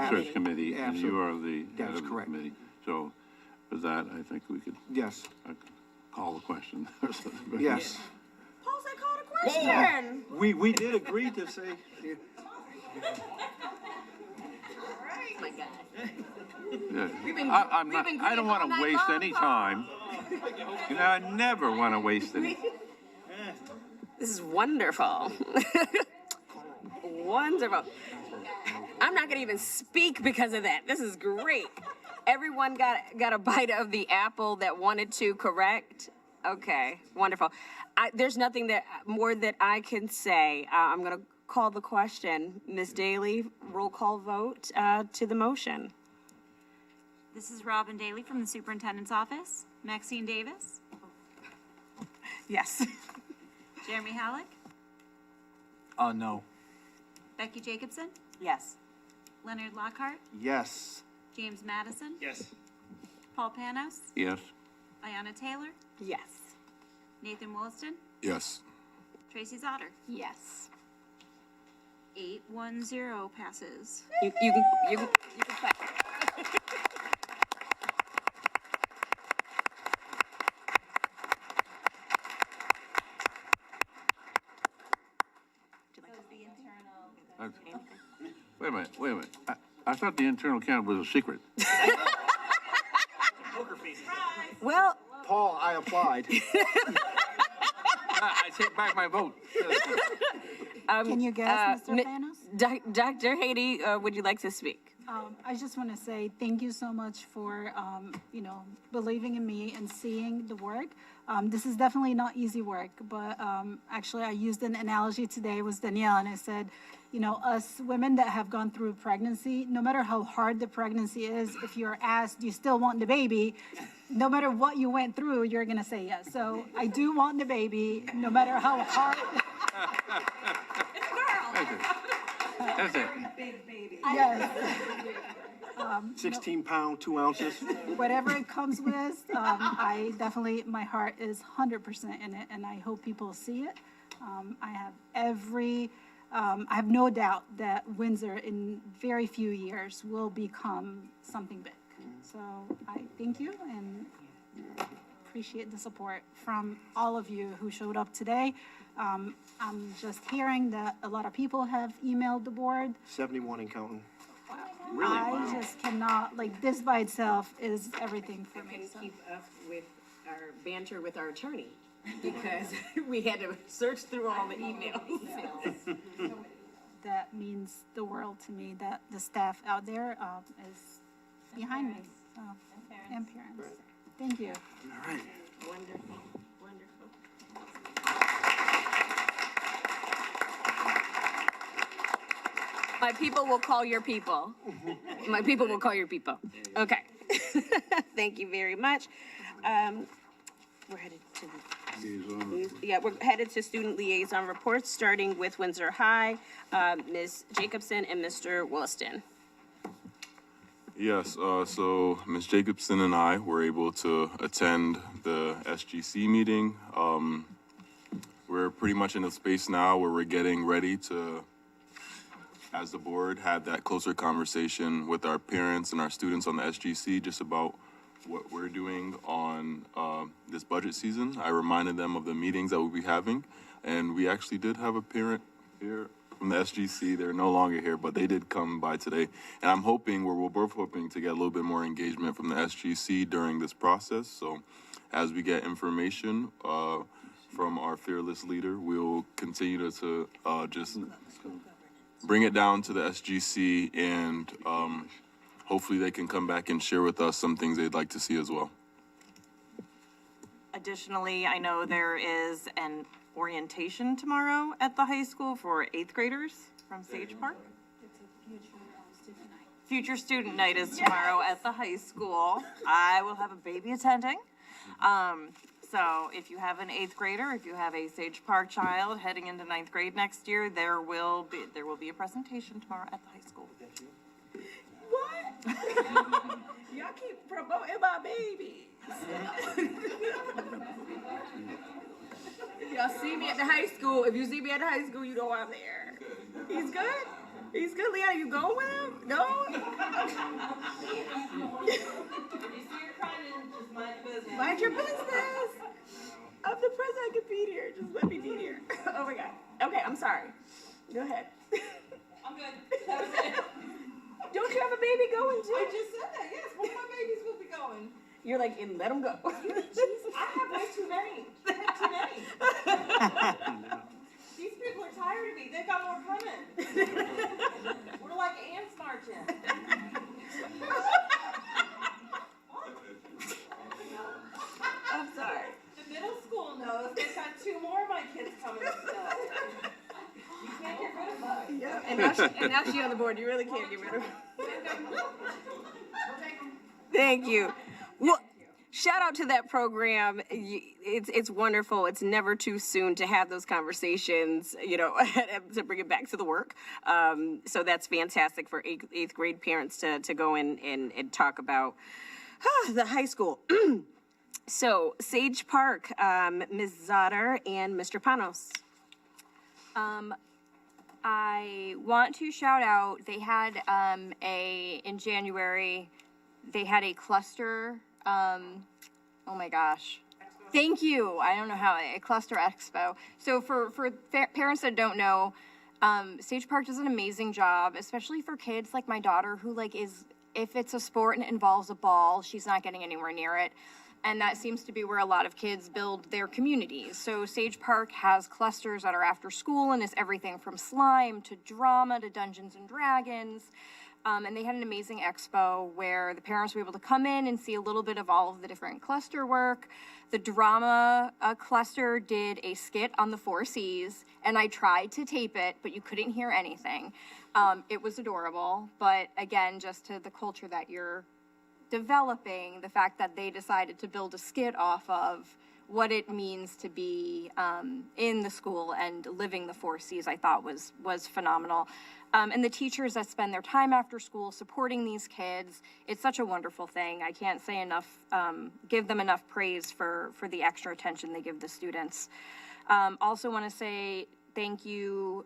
search committee, and you are the head of the committee. So for that, I think we could call the question. Yes. Paul said call the question. We did agree to say. My God. Yeah. I don't want to waste any time. You know, I never want to waste any. This is wonderful. Wonderful. I'm not going to even speak because of that. This is great. Everyone got a bite of the apple that wanted to correct. Okay, wonderful. There's nothing more that I can say. I'm going to call the question. Ms. Daly, roll call vote to the motion. This is Robin Daly from the Superintendent's Office. Maxine Davis. Yes. Jeremy Halleck. No. Becky Jacobson. Yes. Leonard Lockhart. Yes. James Madison. Yes. Paul Panos. Yes. Ayanna Taylor. Yes. Nathan Williston. Yes. Tracy Zotter. Yes. 810 passes. You can clap. Wait a minute. I thought the internal candidate was a secret. Well, Paul, I applied. I take back my vote. Can you guess, Mr. Panos? Dr. Haiti, would you like to speak? I just want to say thank you so much for, believing in me and seeing the work. This is definitely not easy work, but actually I used an analogy today with Danielle, and I said, us women that have gone through pregnancy, no matter how hard the pregnancy is, if you're asked, do you still want the baby? No matter what you went through, you're going to say yes. So I do want the baby, no matter how hard. That's it. Yes. 16 pound, 2 ounces. Whatever it comes with, my heart is 100% in it, and I hope people see it. I have no doubt that Windsor in very few years will become something big. So I thank you and appreciate the support from all of you who showed up today. I'm just hearing that a lot of people have emailed the board. 71 and counting. I just cannot, like, this by itself is everything for me. So. Keep up with our banter with our attorney because we had to search through all the emails. That means the world to me, that the staff out there is behind me. So, and parents. Thank you. All right. Wonderful, wonderful. My people will call your people. My people will call your people. Okay. Thank you very much. We're headed to we're headed to student liaison reports, starting with Windsor High, Ms. Jacobson and Mr. Williston. Yes, so Ms. Jacobson and I were able to attend the SGC meeting. We're pretty much in a space now where we're getting ready to, as the board, have that closer conversation with our parents and our students on the SGC just about what we're doing on this budget season. I reminded them of the meetings that we'll be having, and we actually did have a parent here from the SGC. They're no longer here, but they did come by today. And I'm hoping, we're both hoping to get a little bit more engagement from the SGC during this process. So as we get information from our fearless leader, we'll continue to just bring it down to the SGC, and hopefully they can come back and share with us some things they'd like to see as well. Additionally, I know there is an orientation tomorrow at the high school for 8th graders from Sage Park. Future Student Night is tomorrow at the high school. I will have a baby attending. So if you have an 8th grader, if you have a Sage Park child heading into 9th grade next year, there will be a presentation tomorrow at the high school. What? Y'all keep promoting my babies. If y'all see me at the high school, if you see me at the high school, you know I'm there. He's good? He's good, Leon. You going with him? No? Mind your business. I'm the president. I can be here. Just let me be here. Oh my God. Okay, I'm sorry. Go ahead. I'm good. That was it. Don't you have a baby going too? I just said that, yes. One of my babies will be going. You're like, and let him go. I have way too many. I have too many. These people are tired of me. They've got more coming. We're like ants marching. I'm sorry. The middle school knows they've got 2 more of my kids coming still. You can't get rid of them. Yeah, and now she's on the board. You really can't get rid of her. Thank you. Well, shout out to that program. It's wonderful. It's never too soon to have those conversations, you know, to bring it back to the work. So that's fantastic for 8th grade parents to go in and talk about the high school. So Sage Park, Ms. Zotter and Mr. Panos. I want to shout out, they had in January, they had a cluster, oh my gosh. Thank you. I don't know how, a cluster expo. So for parents that don't know, Sage Park does an amazing job, especially for kids like my daughter who if it's a sport and it involves a ball, she's not getting anywhere near it. And that seems to be where a lot of kids build their communities. So Sage Park has clusters that are after school, and it's everything from slime to drama to Dungeons and Dragons. And they had an amazing expo where the parents were able to come in and see a little bit of all of the different cluster work. The drama cluster did a skit on the 4 C's, and I tried to tape it, but you couldn't hear anything. It was adorable, but again, just to the culture that you're developing, the fact that they decided to build a skit off of what it means to be in the school and living the 4 Cs, I thought was phenomenal. And the teachers that spend their time after school supporting these kids, it's such a wonderful thing. I can't say enough, give them enough praise for the extra attention they give the students. Also want to say thank you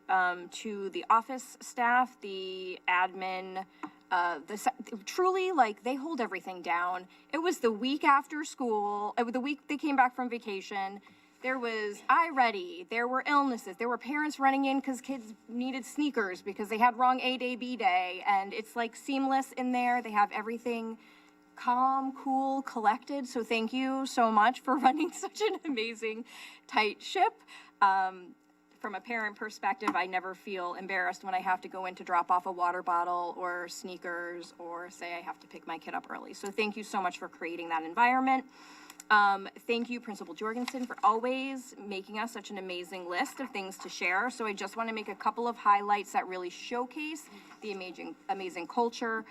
to the office staff, the admin, truly, like, they hold everything down. It was the week after school, the week they came back from vacation. There was iReady, there were illnesses, there were parents running in because kids needed sneakers because they had wrong A day, B day, and it's like seamless in there. They have everything calm, cool, collected, so thank you so much for running such an amazing, tight ship. From a parent perspective, I never feel embarrassed when I have to go in to drop off a water bottle or sneakers or say I have to pick my kid up early. So thank you so much for creating that environment. Thank you, Principal Jorgensen, for always making us such an amazing list of things to share. So I just want to make a couple of highlights that really showcase the amazing culture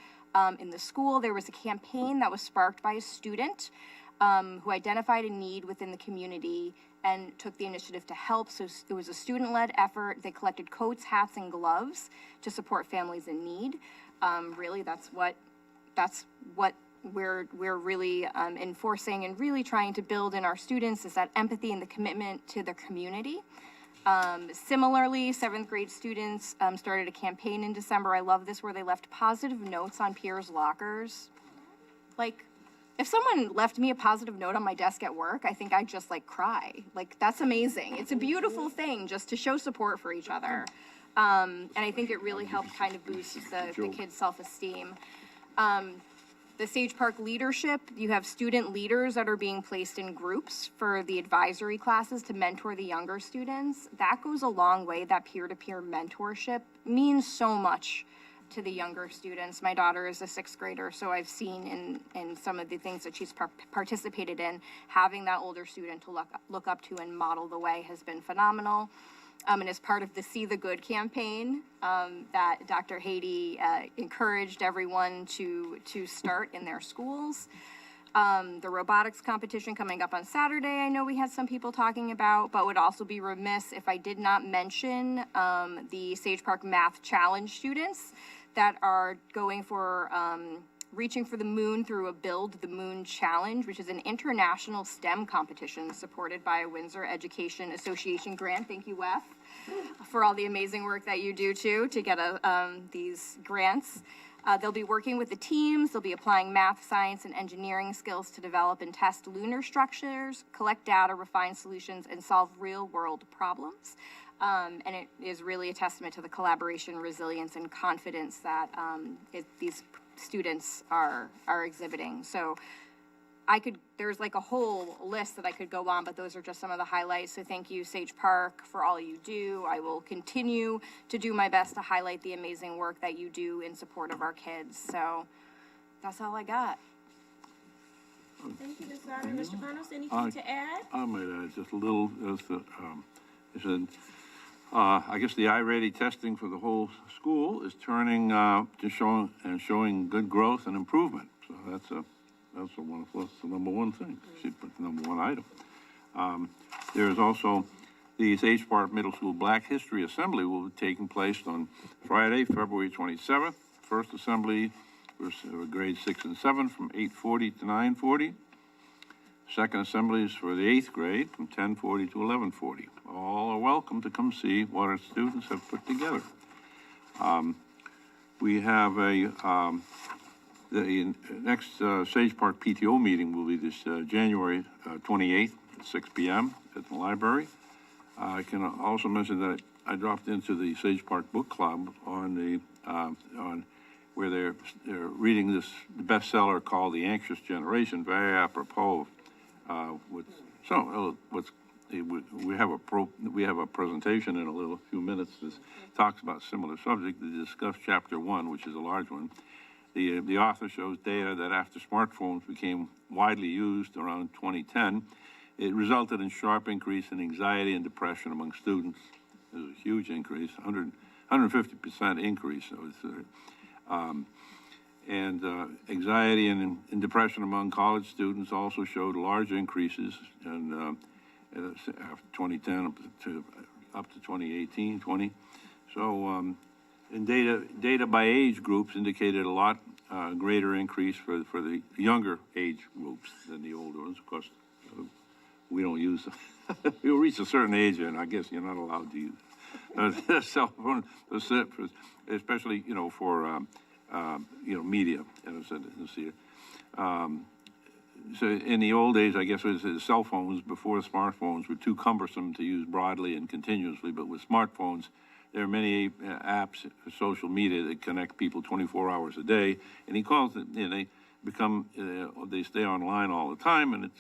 in the school. There was a campaign that was sparked by a student who identified a need within the community and took the initiative to help. So it was a student-led effort. They collected coats, hats, and gloves to support families in need. Really, that's what we're really enforcing and really trying to build in our students, is that empathy and the commitment to the community. Similarly, 7th grade students started a campaign in December. I love this, where they left positive notes on peers' lockers. Like, if someone left me a positive note on my desk at work, I think I'd just, like, cry. Like, that's amazing. It's a beautiful thing just to show support for each other. And I think it really helped kind of boost the kids' self-esteem. The Sage Park leadership, you have student leaders that are being placed in groups for the advisory classes to mentor the younger students. That goes a long way. That peer-to-peer mentorship means so much to the younger students. My daughter is a 6th grader, so I've seen in some of the things that she's participated in, having that older student to look up to and model the way has been phenomenal. And as part of the See the Good campaign that Dr. Haiti encouraged everyone to start in their schools. The robotics competition coming up on Saturday, I know we had some people talking about, but would also be remiss if I did not mention the Sage Park Math Challenge students that are going for Reaching for the Moon through a Build the Moon Challenge, which is an international STEM competition supported by a Windsor Education Association grant. Thank you, WEF, for all the amazing work that you do, too, to get these grants. They'll be working with the teams. They'll be applying math, science, and engineering skills to develop and test lunar structures, collect data, refine solutions, and solve real-world problems. And it is really a testament to the collaboration, resilience, and confidence that these students are exhibiting. So there's like a whole list that I could go on, but those are just some of the highlights. So thank you, Sage Park, for all you do. I will continue to do my best to highlight the amazing work that you do in support of our kids. So that's all I got. Thank you, Ms. Lauder. Mr. Reynolds, anything to add? I might add just a little, I guess the iReady testing for the whole school is turning showing good growth and improvement. So that's the number one thing. Should put the number one item. There's also the Sage Park Middle School Black History Assembly will be taking place on Friday, February 27th. First assembly for grades 6 and 7 from 8:40 to 9:40. Second assembly is for the 8th grade from 10:40 to 11:40. All are welcome to come see what our students have put together. We have the next Sage Park PTO meeting will be this January 28th at 6 p.m. at the library. I can also mention that I dropped into the Sage Park Book Club on where they're reading this bestseller called The Anxious Generation, very apropos. We have a presentation in a few minutes that talks about similar subject. They discuss chapter 1, which is a large one. The author shows data that after smartphones became widely used around 2010, it resulted in sharp increase in anxiety and depression among students. It was a huge increase, 150% increase. So And anxiety and depression among college students also showed large increases in, after 2010 up to 2018, 20. So, and data by age groups indicated a lot greater increase for the younger age groups than the older ones. Of course, we don't use, you'll reach a certain age and I guess you're not allowed to use cell phone, especially, you know, for, you know, media, and I said, see it. So in the old days, I guess it was the cell phones before smartphones were too cumbersome to use broadly and continuously, but with smartphones, there are many apps, social media that connect people 24 hours a day, and he calls it, you know, they become, they stay online all the time, and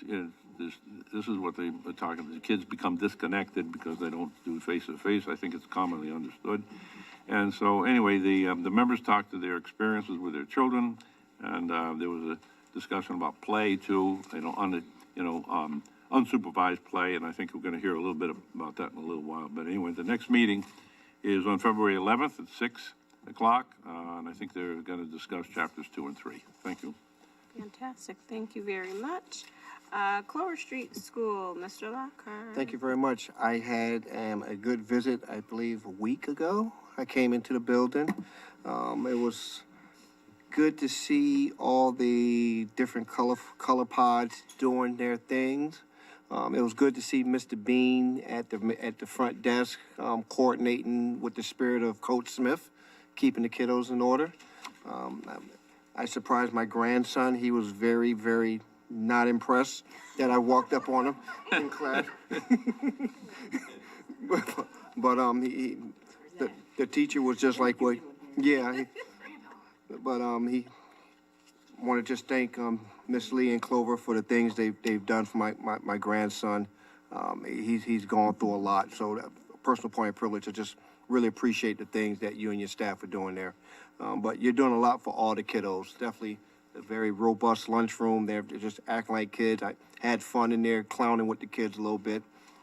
this is what they are talking about. The kids become disconnected because they don't do face-to-face. I think it's commonly understood. And so anyway, the members talked to their experiences with their children, and there was a discussion about play too, you know, unsupervised play, and I think we're going to hear a little bit about that in a little while. But anyway, the next meeting is on February 11th at 6 o'clock, and I think they're going to discuss chapters 2 and 3. Thank you. Fantastic. Thank you very much. Clover Street School, Mr. Lockhart. Thank you very much. I had a good visit, I believe, a week ago. I came into the building. It was good to see all the different color pods doing their things. It was good to see Mr. Bean at the front desk, coordinating with the spirit of Coach Smith, keeping the kiddos in order. I surprised my grandson. He was very, very not impressed that I walked up on him in class. but the teacher was just like, well, yeah. He want to just thank Miss Lee and Clover for the things they've done for my grandson. He's gone through a lot, so a personal point of privilege. I just really appreciate the things that you and your staff are doing there. But you're doing a lot for all the kiddos. Definitely a very robust lunchroom. They're just acting like kids. I had fun in there, clowning with the kids a little bit.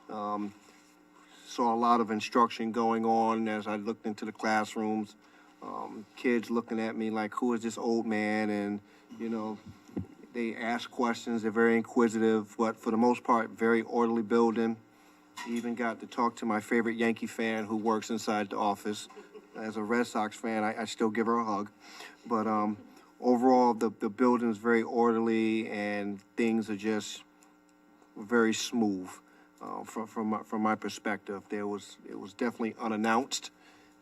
Saw a lot of instruction going on as I looked into the classrooms. Kids looking at me like, who is this old man? And, you know, they ask questions. They're very inquisitive, but for the most part, very orderly building. Even got to talk to my favorite Yankee fan who works inside the office. As a Red Sox fan, I still give her a hug. But overall, the building is very orderly and things are just very smooth from my perspective. It was definitely unannounced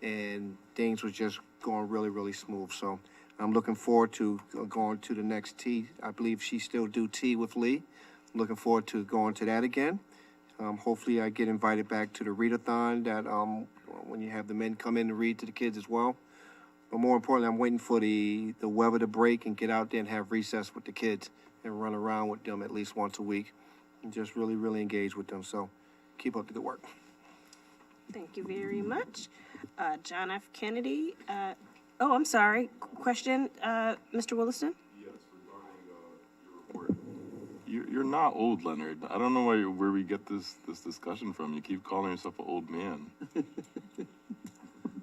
and things were just going really, really smooth. So I'm looking forward to going to the next tea. I believe she still do tea with Lee. I'm looking forward to going to that again. Hopefully I get invited back to the readathon that when you have the men come in and read to the kids as well. But more importantly, I'm waiting for the weather to break and get out there and have recess with the kids and run around with them at least once a week and just really, really engage with them. So keep up the good work. Thank you very much. John F. Kennedy. Oh, I'm sorry. Question, Mr. Williston? Yes, regarding your report. You're not old, Leonard. I don't know where we get this discussion from. You keep calling yourself an old man.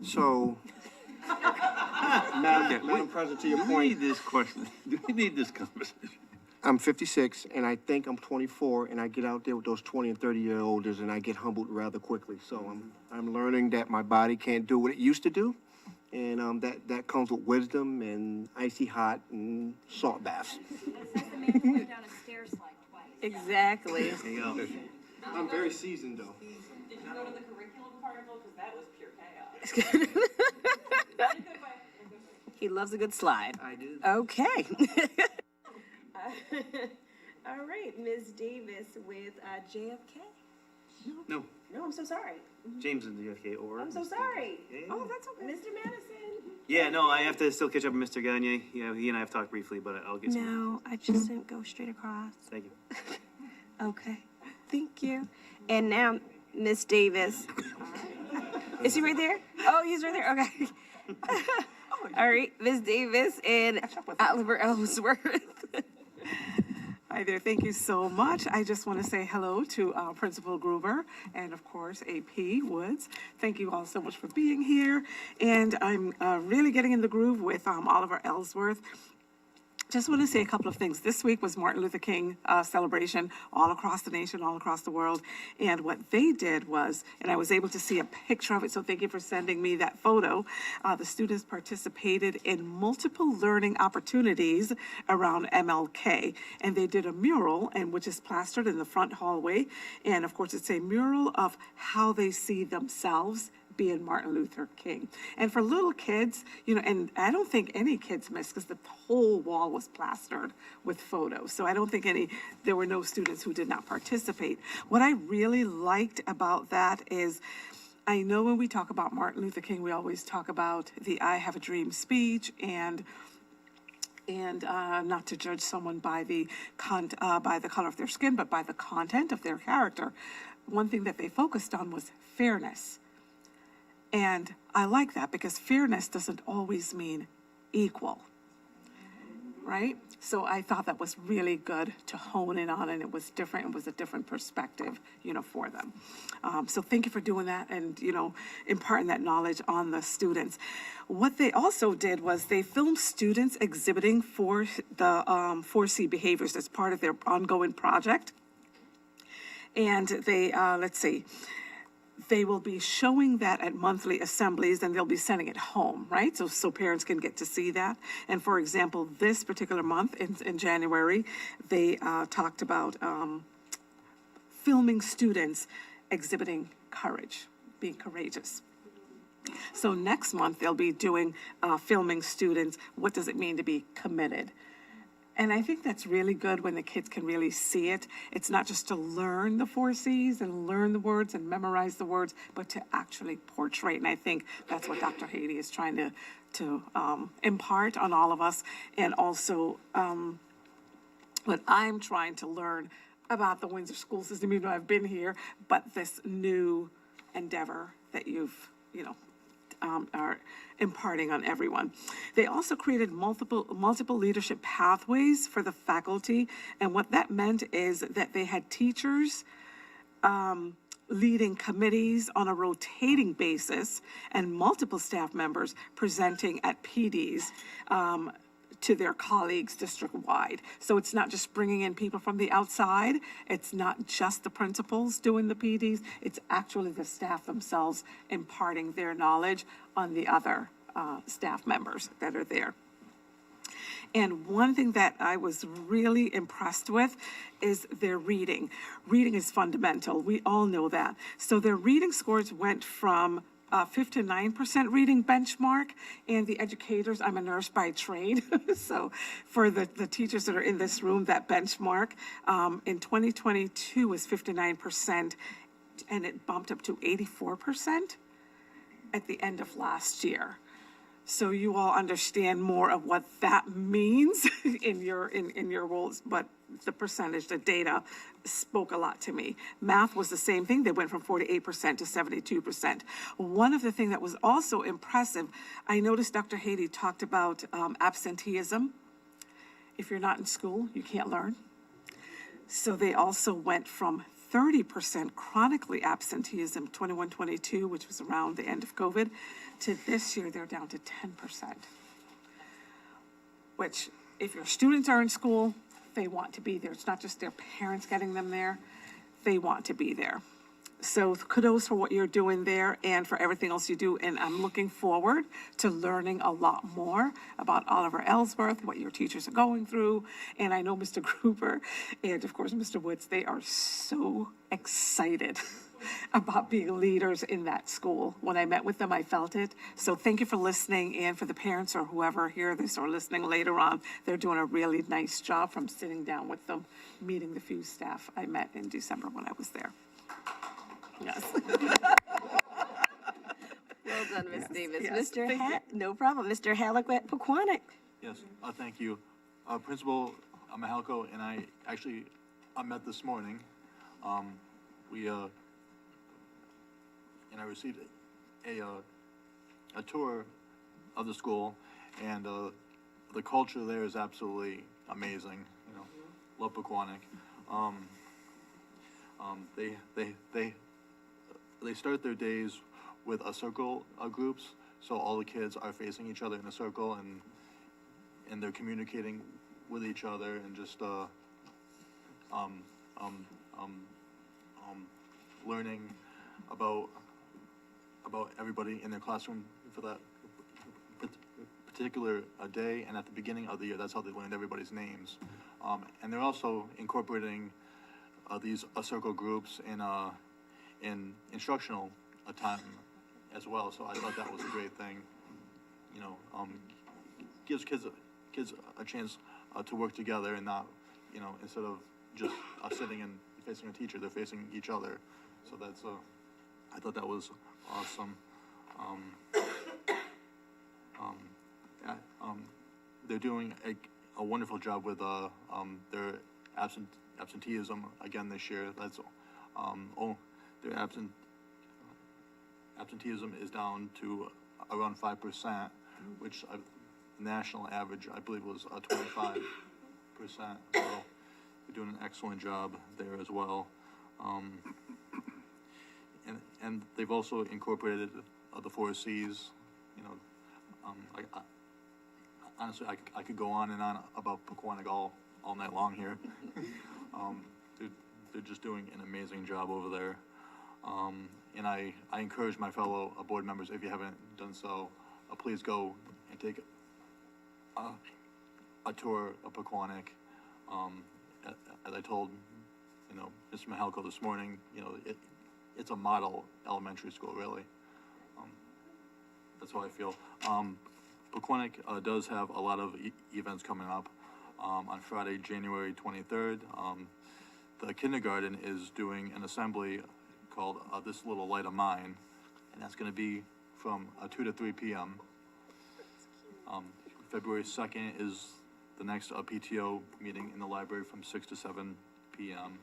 So, Madam President, to your point. Do we need this question? Do we need this conversation? I'm 56, and I think I'm 24, and I get out there with those 20 and 30-year-olders, and I get humbled rather quickly. So I'm learning that my body can't do what it used to do, and that comes with wisdom and icy hot and salt baths. Exactly. There you go. I'm very seasoned, though. Did you go to the curriculum part of it? Because that was pure chaos. He loves a good slide. I do. Okay. All right, Ms. Davis with JFK. No, No, I'm so sorry. James and JFK or. I'm so sorry. Yeah. Oh, that's okay. Mr. Madison. Yeah, no, I have to still catch up with Mr. Gagne. Yeah, he and I have talked briefly, but I'll get some. No, I just didn't go straight across. Thank you. Okay, thank you. And now, Ms. Davis. Is he right there? Oh, he's right there, okay. All right, Ms. Davis and Oliver Ellsworth. Hi there, thank you so much. I just want to say hello to Principal Gruber and, of course, AP Woods. Thank you all so much for being here. And I'm really getting in the groove with Oliver Ellsworth. Just want to say a couple of things. This week was Martin Luther King celebration all across the nation, all across the world. And what they did was, and I was able to see a picture of it, so thank you for sending me that photo. The students participated in multiple learning opportunities around MLK. And they did a mural, and which is plastered in the front hallway. And of course, it's a mural of how they see themselves being Martin Luther King. And for little kids, you know, and I don't think any kids missed because the whole wall was plastered with photos. So I don't think there were no students who did not participate. What I really liked about that is, I know when we talk about Martin Luther King, we always talk about the I Have a Dream speech and not to judge someone by the color of their skin, but by the content of their character. One thing that they focused on was fairness. And I like that because fairness doesn't always mean equal, right? So I thought that was really good to hone in on, and it was different. It was a different perspective, you know, for them. So thank you for doing that and, you know, imparting that knowledge on the students. What they also did was they filmed students exhibiting for the 4C behaviors as part of their ongoing project. And they, let's see, they will be showing that at monthly assemblies, and they'll be sending it home, right? So parents can get to see that. And for example, this particular month in January, they talked about filming students exhibiting courage, being courageous. So next month, they'll be doing filming students, what does it mean to be committed? And I think that's really good when the kids can really see it. It's not just to learn the 4 C's and learn the words and memorize the words, but to actually portray. And I think that's what Dr. Haiti is trying to impart on all of us. And also what I'm trying to learn about the Windsor school system, even though I've been here, but this new endeavor that you've, you know, are imparting on everyone. They also created multiple leadership pathways for the faculty, and what that meant is that they had teachers leading committees on a rotating basis and multiple staff members presenting at PDs to their colleagues district-wide. So it's not just bringing in people from the outside. It's not just the principals doing the PDs. It's actually the staff themselves imparting their knowledge on the other staff members that are there. And one thing that I was really impressed with is their reading. Reading is fundamental. We all know that. So their reading scores went from 59% reading benchmark, and the educators, I'm a nurse by trade, so for the teachers that are in this room, that benchmark in 2022 was 59%, and it bumped up to 84% at the end of last year. So you all understand more of what that means in your roles, but the percentage, the data spoke a lot to me. Math was the same thing. They went from 48% to 72%. One of the things that was also impressive, I noticed Dr. Haiti talked about absenteeism. If you're not in school, you can't learn. So they also went from 30% chronically absenteeism, 21-22, which was around the end of COVID, to this year they're down to 10%. Which, if your students are in school, they want to be there. It's not just their parents getting them there. They want to be there. So kudos for what you're doing there and for everything else you do. And I'm looking forward to learning a lot more about Oliver Ellsworth, what your teachers are going through. And I know Mr. Gruber and, of course, Mr. Woods, they are so excited about being leaders in that school. When I met with them, I felt it. So thank you for listening, and for the parents or whoever hear this or listening later on, they're doing a really nice job from sitting down with them, meeting the few staff I met in December when I was there. Yes. Well done, Ms. Davis. yes, Mr. No problem. Mr. Halleck at Pequannock. Yes, thank you. Principal Mahalko and I actually met this morning. And I received a tour of the school, and the culture there is absolutely amazing. You know, love Pequannock. They start their days with a circle of groups, so all the kids are facing each other in a circle, and they're communicating with each other and just learning about everybody in their classroom for that particular day. And at the beginning of the year, that's how they learned everybody's names. And they're also incorporating these circle groups in instructional time as well. So I thought that was a great thing. You know, gives kids a chance to work together and not, you know, instead of just sitting and facing a teacher, they're facing each other. So that's I thought that was awesome. They're doing a wonderful job with their absenteeism again this year. That's their absenteeism is down to around 5%, which national average I believe was 25%. So they're doing an excellent job there as well. And they've also incorporated the 4 C's. You know, honestly, I could go on and on about Pequannock all night long here. They're just doing an amazing job over there. And I encourage my fellow board members, if you haven't done so, please go and take a tour of Pequannock. As I told, you know, Mr. Mahalko this morning, you know, it's a model elementary school, really. That's how I feel. Pequannock does have a lot of events coming up. On Friday, January 23rd, the kindergarten is doing an assembly called This Little Light of Mine, and that's going to be from 2 to 3 p.m. February 2nd is the next PTO meeting in the library from 6 to 7 p.m.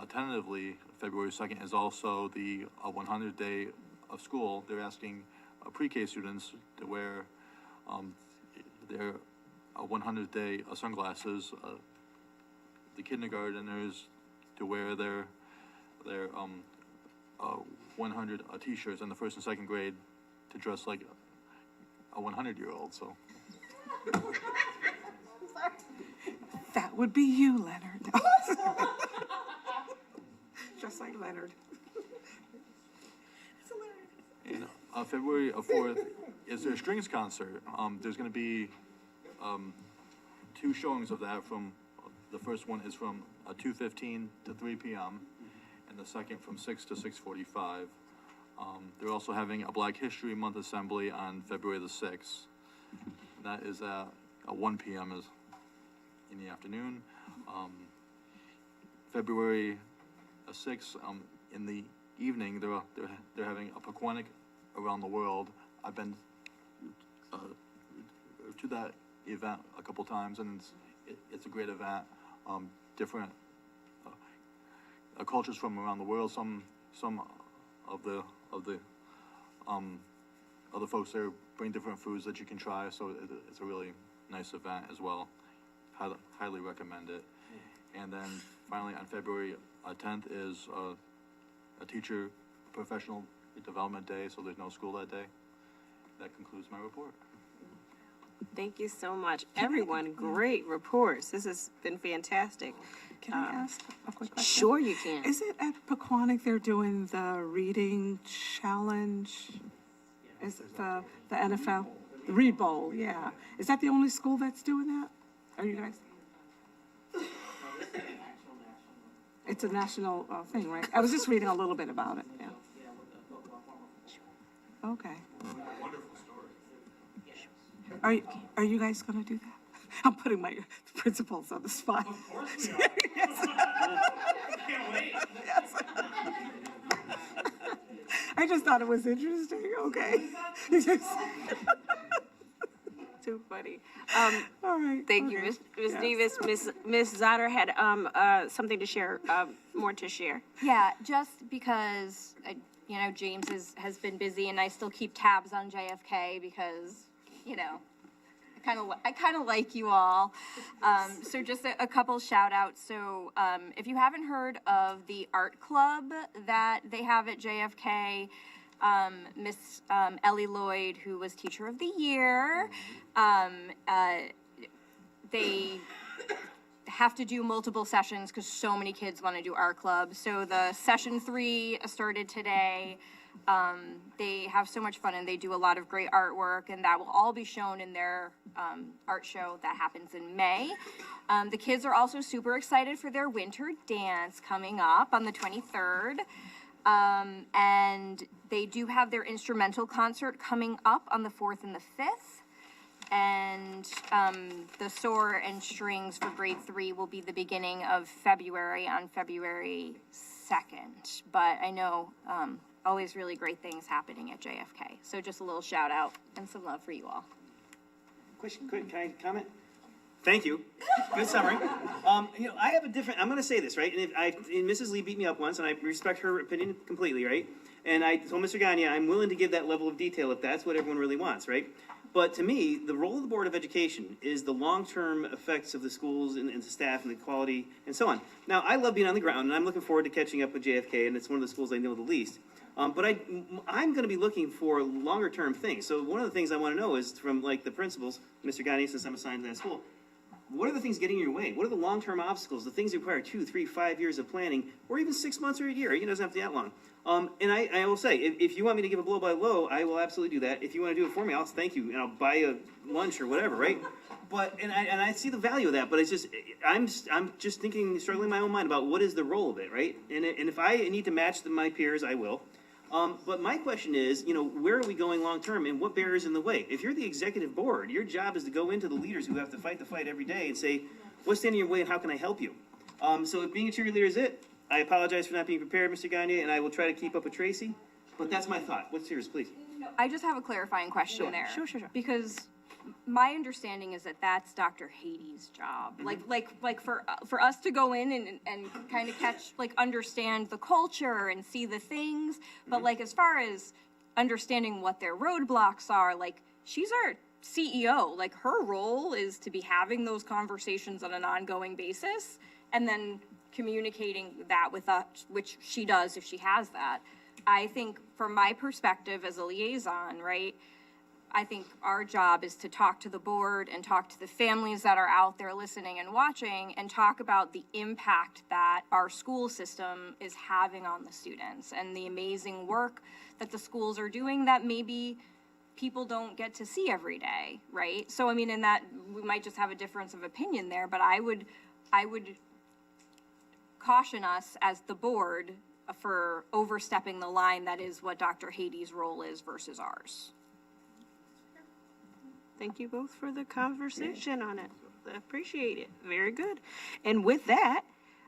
Tentatively, February 2nd is also the 100th day of school. They're asking pre-K students to wear their 100th day sunglasses, the kindergarteners to wear their 100 t-shirts, and the first and second grade to dress like a 100-year-old. So That would be you, Leonard. Just like Leonard. and February 4th is their strings concert. There's going to be 2 showings of that. From the first one is from 2:15 to 3 p.m. and the second from 6 to 6:45. They're also having a Black History Month assembly on February the 6th. That is at 1 p.m. is in the afternoon. February 6th in the evening, they're having a Pequannock Around the World. I've been to that event a couple times, and it's a great event. Different cultures from around the world. Some of the other folks there bring different foods that you can try. So it's a really nice event as well. Highly recommend it. And then finally on February 10th is a teacher professional development day. So there's no school that day. That concludes my report. Thank you so much, everyone. Great reports. This has been fantastic. Can I ask a quick question? Sure you can. Is it at Pequannock they're doing the reading challenge? Is it the NFL? The Read Bowl, yeah. Is that the only school that's doing that? Are you guys? It's a national thing, right? I was just reading a little bit about it, yeah. Okay. Are you guys gonna do that? I'm putting my principals on the spot. Of course we are. Yes. I can't wait. Yes. I just thought it was interesting, okay. Too funny. All right. Thank you, Ms. Davis. Ms. Zotter had something to share, more to share. Yeah, just because, you know, James has been busy and I still keep tabs on JFK because, you know, I kind of like you all. So just a couple shout outs. So if you haven't heard of the art club that they have at JFK, Miss Ellie Lloyd, who was Teacher of the Year, they have to do multiple sessions because so many kids want to do art club. So the session 3 started today. They have so much fun and they do a lot of great artwork, and that will all be shown in their art show that happens in May. The kids are also super excited for their winter dance coming up on the 23rd. And they do have their instrumental concert coming up on the 4th and the 5th. And the Soar and Strings for grade 3 will be the beginning of February, on February 2nd. But I know always really great things happening at JFK. So just a little shout out and some love for you all. Question, quick, can I comment? Thank you. Good summary. I have a different, I'm gonna say this, right? And Mrs. Lee beat me up once, and I respect her opinion completely, right? And I told Mr. Gagne, I'm willing to give that level of detail if that's what everyone really wants, right? But to me, the role of the Board of Education is the long-term effects of the schools and the staff and the quality and so on. Now, I love being on the ground, and I'm looking forward to catching up with JFK, and it's one of the schools I know the least. But I'm going to be looking for longer-term things. So one of the things I want to know is from, like, the principals, Mr. Gagne, since I'm assigned to that school, what are the things getting in your way? What are the long-term obstacles, the things that require 2, 3, 5 years of planning, or even 6 months or a year? It doesn't have to be that long. And I will say, if you want me to give a blow-by-blow, I will absolutely do that. If you want to do it for me, I'll thank you, and I'll buy you lunch or whatever, right? But, and I see the value of that, but it's just, I'm just thinking, struggling in my own mind about what is the role of it, right? And if I need to match my peers, I will. But my question is, where are we going long-term, and what barriers in the way? If you're the executive board, your job is to go into the leaders who have to fight the fight every day and say, what's standing in your way and how can I help you? So if being a cheerleader is it, I apologize for not being prepared, Mr. Gagne, and I will try to keep up with Tracy, but that's my thought. What's yours, please? I just have a clarifying question there. Sure. Because my understanding is that that's Dr. Hady's job. Like for us to go in and kind of understand the culture and see the things, but as far as understanding what their roadblocks are, she's our CEO. Her role is to be having those conversations on an ongoing basis and then communicating that with us, which she does if she has that. I think from my perspective as a liaison, right, I think our job is to talk to the board and talk to the families that are out there listening and watching and talk about the impact that our school system is having on the students and the amazing work that the schools are doing that maybe people don't get to see every day, right? So, in that, we might just have a difference of opinion there, but I would caution us as the board for overstepping the line that is what Dr. Hady's role is versus ours. Thank you both for the conversation on it. I appreciate it. Very good. And with that,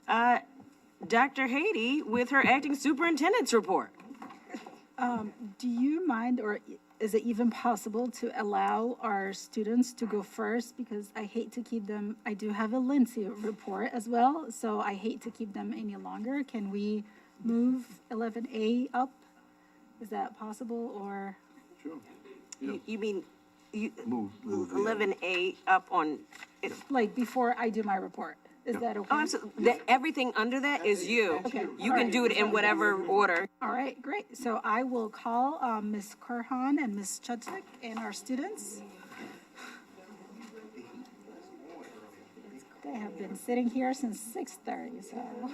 Dr. Hady with her acting superintendent's report. Do you mind, or is it even possible to allow our students to go first? Because I hate to keep them, I do have a Lindsay report as well, so I hate to keep them any longer. Can we move 11A up? Is that possible, or? Sure. You mean Move 11A up on? Before I do my report? Is that okay? Oh, absolutely. Everything under that is you. Okay. You can do it in whatever order. All right, great. So I will call Ms. Kurhan and Ms. Chudzik and our students. They have been sitting here since 6:30, so.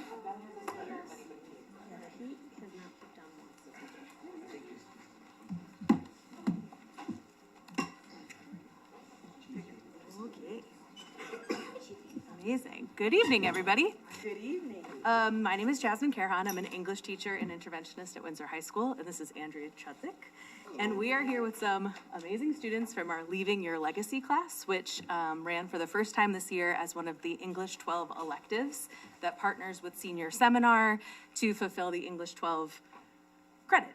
Amazing. Good evening, everybody. Good evening. My name is Jasmine Carhan. I'm an English teacher and interventionist at Windsor High School, and this is Andrea Chudzik. And we are here with some amazing students from our Leaving Your Legacy class, which ran for the first time this year as one of the English 12 electives that partners with Senior Seminar to fulfill the English 12 credit.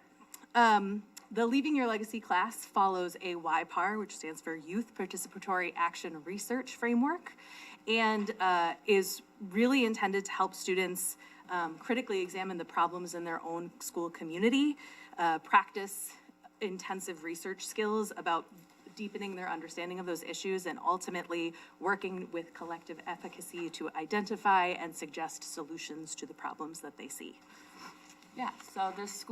The Leaving Your Legacy class follows a YPAR, which stands for Youth Participatory Action Research Framework, and is really intended to help students critically examine the problems in their own school community, practice intensive research skills about deepening their understanding of those issues and ultimately working with collective efficacy to identify and suggest solutions to the problems that they see. Yeah, so this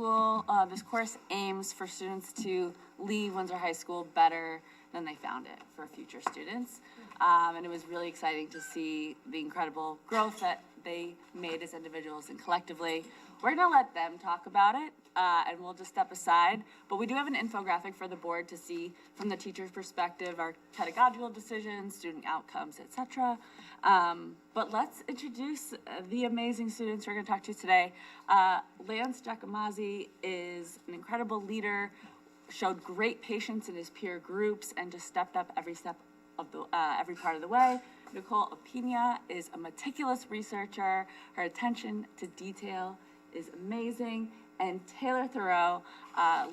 course aims for students to leave Windsor High School better than they found it for future students. And it was really exciting to see the incredible growth that they made as individuals and collectively. We're gonna let them talk about it, and we'll just step aside. But we do have an infographic for the board to see from the teacher's perspective, our pedagogical decisions, student outcomes, etc. But let's introduce the amazing students we're gonna talk to today. Lance Giacomazzi is an incredible leader, showed great patience in his peer groups, and just stepped up every step of the every part of the way. Nicole Opina is a meticulous researcher. Her attention to detail is amazing. And Taylor Thoreau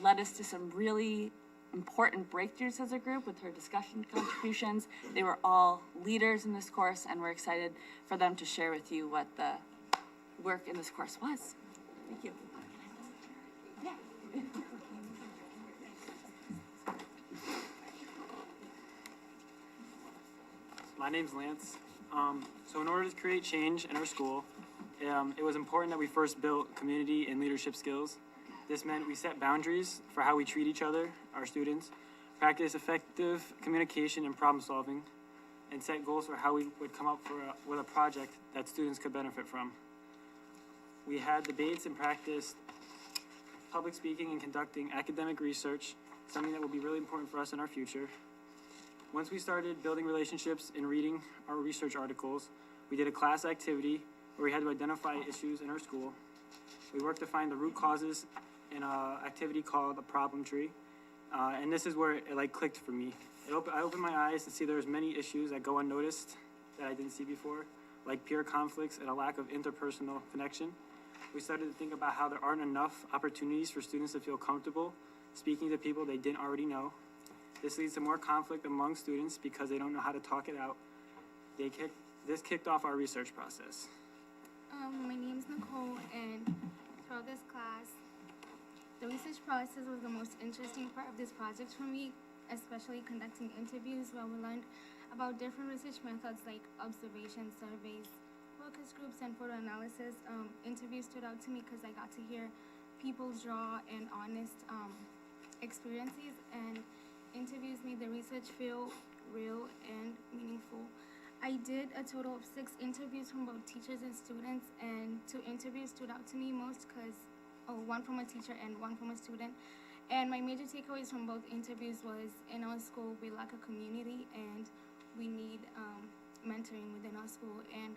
led us to some really important breakthroughs as a group with her discussion contributions. They were all leaders in this course, and we're excited for them to share with you what the work in this course was. Thank you. Yeah. My name's Lance. So in order to create change in our school, it was important that we first built community and leadership skills. This meant we set boundaries for how we treat each other, our students, practice effective communication and problem solving, and set goals for how we would come up with a project that students could benefit from. We had debates and practiced public speaking and conducting academic research, something that will be really important for us in our future. Once we started building relationships and reading our research articles, we did a class activity where we had to identify issues in our school. We worked to find the root causes in an activity called a problem tree. And this is where it clicked for me. I opened my eyes to see there's many issues that go unnoticed that I didn't see before, like peer conflicts and a lack of interpersonal connection. We started to think about how there aren't enough opportunities for students to feel comfortable speaking to people they didn't already know. This leads to more conflict among students because they don't know how to talk it out. This kicked off our research process. My name's Nicole, and throughout this class, the research process was the most interesting part of this project for me, especially conducting interviews where we learned about different research methods like observation, surveys, focus groups, and photo analysis. Interviews stood out to me because I got to hear people's raw and honest experiences, and interviews made the research feel real and meaningful. I did a total of 6 interviews from both teachers and students, and 2 interviews stood out to me most because, one from a teacher and one from a student. And my major takeaways from both interviews was, in our school, we lack a community and we need mentoring within our school. And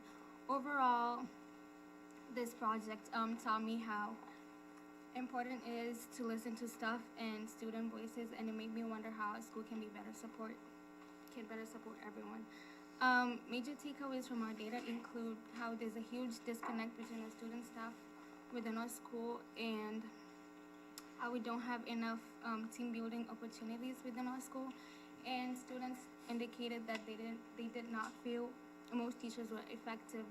overall, this project taught me how important it is to listen to staff and student voices, and it made me wonder how a school can better support everyone. Major takeaways from our data include how there's a huge disconnect between our student staff within our school and how we don't have enough team building opportunities within our school, and students indicated that they did not feel most teachers were effective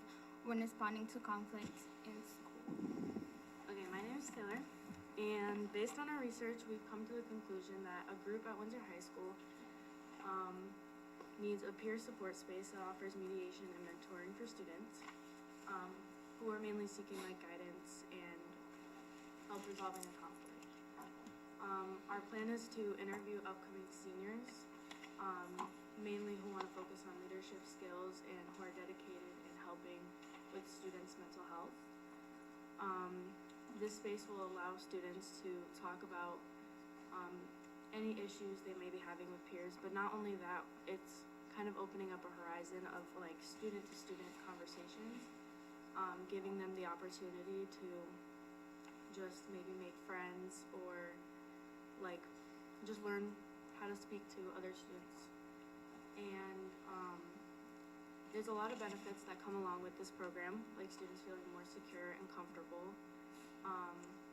when responding to conflicts in school. Okay, my name is Taylor, and based on our research, we've come to the conclusion that a group at Windsor High School needs a peer support space that offers mediation and mentoring for students who are mainly seeking guidance and help resolving a conflict. Our plan is to interview upcoming seniors, mainly who want to focus on leadership skills and who are dedicated in helping with students' mental health. This space will allow students to talk about any issues they may be having with peers, but not only that, it's kind of opening up a horizon of student-to-student conversations, giving them the opportunity to just maybe make friends or just learn how to speak to other students. And there's a lot of benefits that come along with this program, like students feeling more secure and comfortable,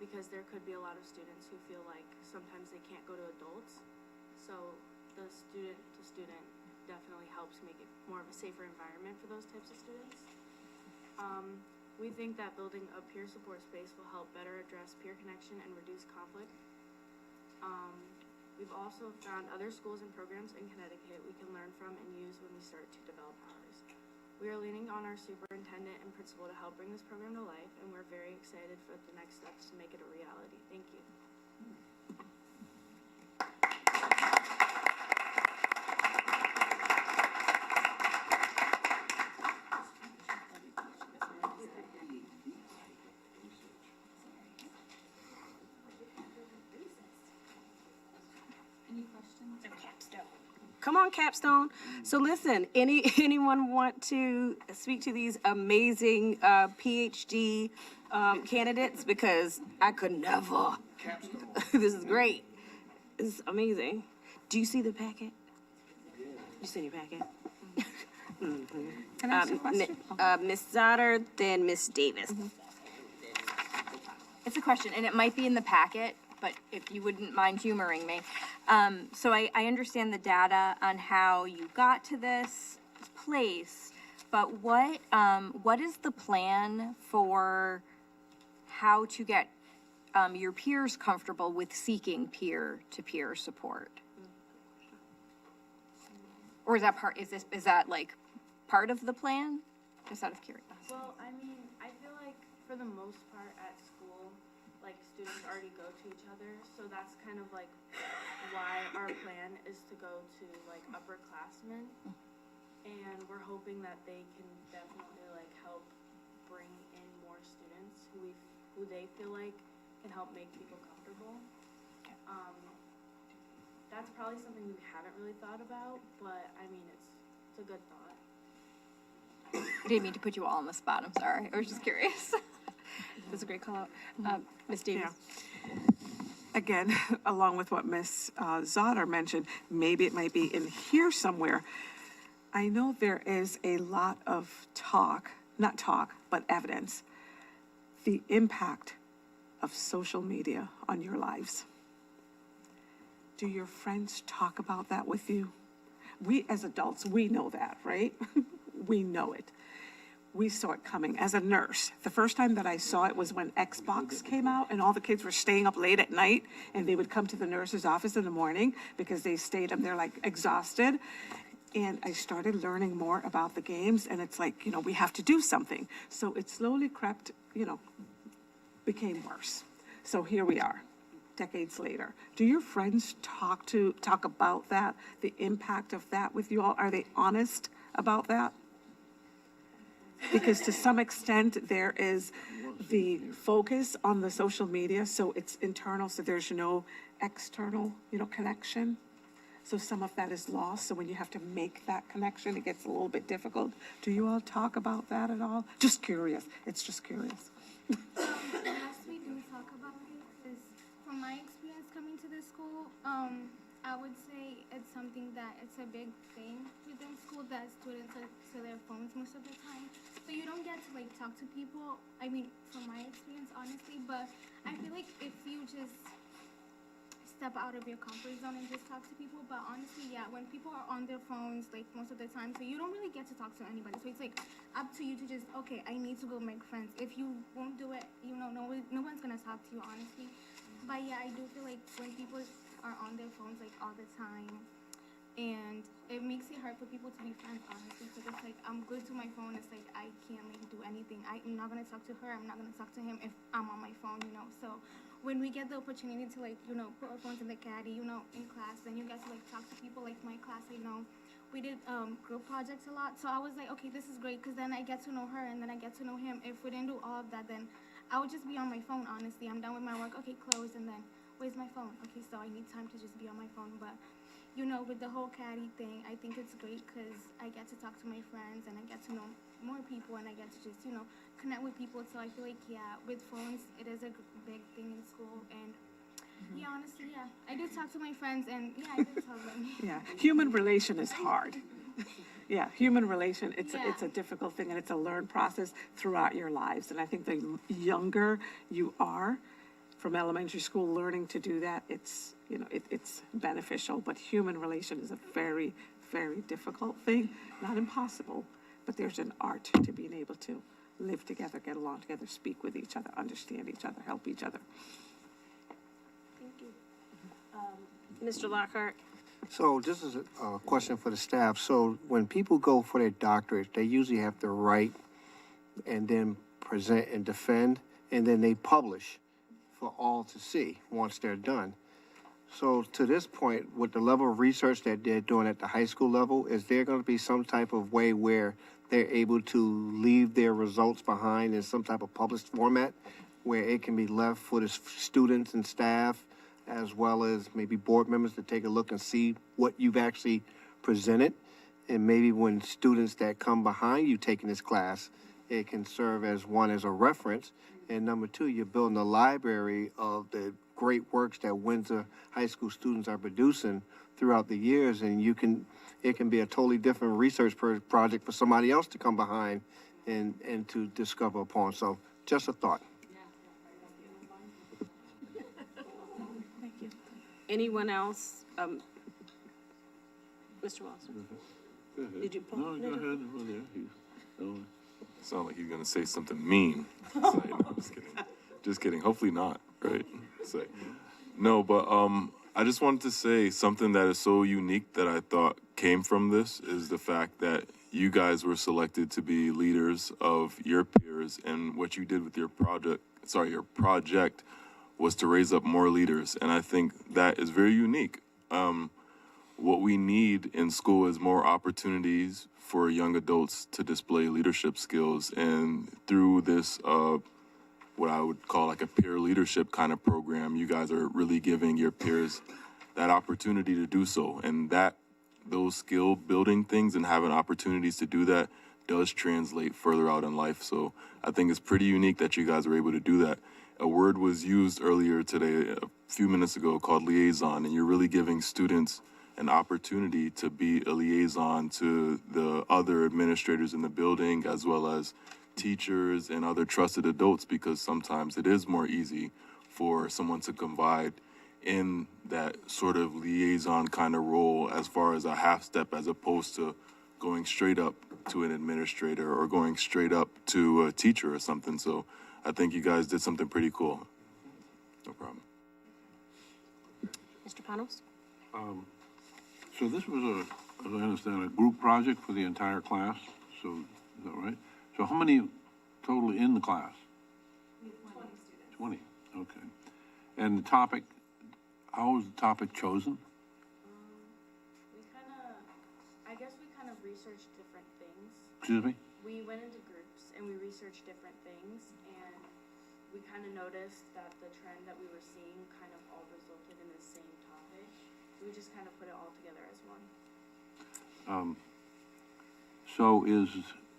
because there could be a lot of students who feel like sometimes they can't go to adults. So the student-to-student definitely helps make it more of a safer environment for those types of students. We think that building a peer support space will help better address peer connection and reduce conflict. We've also found other schools and programs in Connecticut we can learn from and use when we start to develop ours. We are leaning on our superintendent and principal to help bring this program to life, and we're very excited for the next steps to make it a reality. Thank you. Come on, Capstone. So listen, anyone want to speak to these amazing PhD candidates? Because I could never. This is great. This is amazing. Do you see the packet? You see your packet? Can I ask you a question? Ms. Zotter, then Ms. Davis. It's a question, and it might be in the packet, but if you wouldn't mind humoring me. So I understand the data on how you got to this place, but what is the plan for how to get your peers comfortable with seeking peer-to-peer support? Or is that like part of the plan? Just out of curiosity. Well, I mean, I feel like for the most part at school, like students already go to each other, so that's kind of like why our plan is to go to like upperclassmen, and we're hoping that they can definitely like help bring in more students who they feel like can help make people comfortable. That's probably something we haven't really thought about, but I mean, it's a good thought. I didn't mean to put you all on the spot, I'm sorry. I was just curious. That's a great call out. Ms. Davis. Yeah. Again, along with what Ms. Zotter mentioned, maybe it might be in here somewhere. I know there is a lot of not talk, but evidence, the impact of social media on your lives. Do your friends talk about that with you? We as adults, we know that, right? We know it. We saw it coming. As a nurse, the first time that I saw it was when Xbox came out and all the kids were staying up late at night and they would come to the nurse's office in the morning because they stayed up there like exhausted. And I started learning more about the games, and it's like, we have to do something. So it slowly crept, became worse. So here we are, decades later. Do your friends talk about that, the impact of that with you all? Are they honest about that? Because to some extent, there is the focus on the social media, so it's internal, so there's no external, connection. So some of that is lost, so when you have to make that connection, it gets a little bit difficult. Do you all talk about that at all? Just curious, it's just curious. Yes, we do talk about it, because from my experience coming to this school, I would say it's something that it's a big thing within school that students are to their phones most of the time. So you don't get to talk to people, I mean, from my experience, honestly, but I feel like if you just step out of your comfort zone and just talk to people, but honestly, yeah, when people are on their phones, most of the time, so you don't really get to talk to anybody. So it's up to you to just, okay, I need to go make friends. If you won't do it, no one's gonna talk to you, honestly. But yeah, I do feel like when people are on their phones all the time, and it makes it hard for people to be friends, honestly, because it's I'm glued to my phone. It's I can't do anything. I'm not gonna talk to her. I'm not gonna talk to him if I'm on my phone, So when we get the opportunity to put our phones in the caddy, in class, then you get to talk to people. Like my class, we did group projects a lot. So I was okay, this is great, because then I get to know her and then I get to know him. If we didn't do all of that, then I would just be on my phone, honestly. I'm done with my work. Okay, close, and then where's my phone? Okay, so I need time to just be on my phone. But with the whole caddy thing, I think it's great because I get to talk to my friends and I get to know more people and I get to just, connect with people. So I feel with phones, it is a big thing in school. And honestly, I do talk to my friends and I do talk to them. Yeah, human relation is hard. Yeah, human relation, it's a difficult thing, and it's a learned process throughout your lives. And I think the younger you are from elementary school learning to do that, it's beneficial. But human relation is a very, very difficult thing. Not impossible, but there's an art to being able to live together, get along together, speak with each other, understand each other, help each other. Thank you. Mr. Lockhart? So this is a question for the staff. So when people go for their doctorate, they usually have to write and then present and defend, and then they publish for all to see once they're done. So to this point, with the level of research that they're doing at the high school level, is there going to be some type of way where they're able to leave their results behind in some type of published format where it can be left for the students and staff as well as maybe board members to take a look and see what you've actually presented? And maybe when students that come behind you taking this class, it can serve as one as a reference. And number two, you're building a library of the great works that Windsor High School students are producing throughout the years, and it can be a totally different research project for somebody else to come behind and to discover upon. So just a thought. Thank you. Anyone else? Mr. Wilson? Go ahead. Did you pull? No, go ahead. Over there. Sound like you're gonna say something mean. It's like, no, I'm just kidding. Just kidding. Hopefully not, right? It's like, no, but I just wanted to say something that is so unique that I thought came from this is the fact that you guys were selected to be leaders of your peers, and what you did with your project was to raise up more leaders, and I think that is very unique. What we need in school is more opportunities for young adults to display leadership skills, and through this what I would call like a peer leadership kind of program, you guys are really giving your peers that opportunity to do so, and that those skill building things and having opportunities to do that does translate further out in life. So I think it's pretty unique that you guys are able to do that. A word was used earlier today, a few minutes ago, called liaison, and you're really giving students an opportunity to be a liaison to the other administrators in the building, as well as teachers and other trusted adults, because sometimes it is more easy for someone to confide in that sort of liaison kind of role as far as a half step, as opposed to going straight up to an administrator or going straight up to a teacher or something. So I think you guys did something pretty cool. No problem. Mr. Panos? So this was as I understand, a group project for the entire class. So is that right? So how many total in the class? 20 students. 20, okay. And the topic, how was the topic chosen? I guess we kind of researched different things. Excuse me? We went into groups and we researched different things, and we kind of noticed that the trend that we were seeing kind of all resulted in the same topic. So we just kind of put it all together as one. So is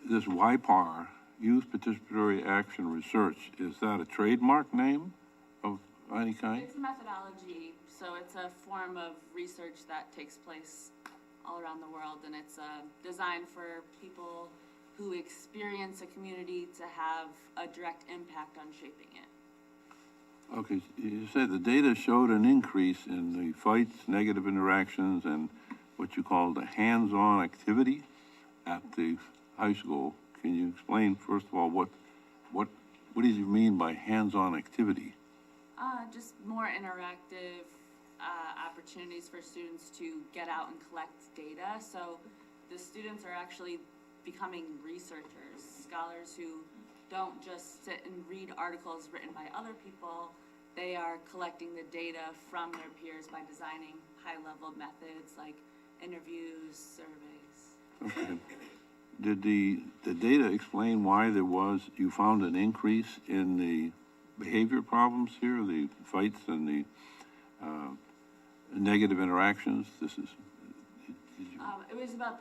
this YPAR, Youth Participatory Action Research, is that a trademark name of any kind? It's a methodology, so it's a form of research that takes place all around the world, and it's designed for people who experience a community to have a direct impact on shaping it. Okay, you said the data showed an increase in the fights, negative interactions, and what you call the hands-on activity at the high school. Can you explain, first of all, what did you mean by hands-on activity? Just more interactive opportunities for students to get out and collect data. So the students are actually becoming researchers, scholars who don't just sit and read articles written by other people. They are collecting the data from their peers by designing high-level methods like interviews, surveys. Okay. Did the data explain why you found an increase in the behavior problems here, the fights and the negative interactions? It was about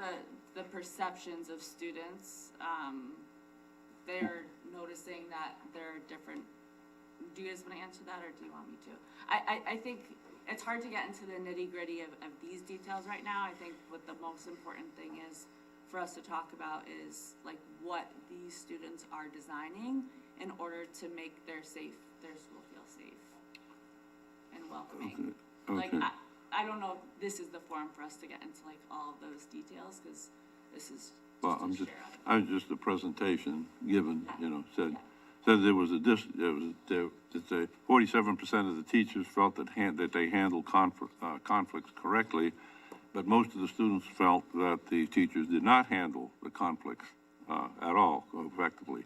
the perceptions of students. They're noticing that there are different. Do you guys want to answer that, or do you want me to? I think it's hard to get into the nitty-gritty of these details right now. I think what the most important thing is for us to talk about is like what these students are designing in order to make their school feel safe and welcoming. Okay. Like I don't know if this is the forum for us to get into like all of those details, because this is just the presentation given, said there was that 47% of the teachers felt that they handled conflicts correctly, but most of the students felt that the teachers did not handle the conflicts at all effectively.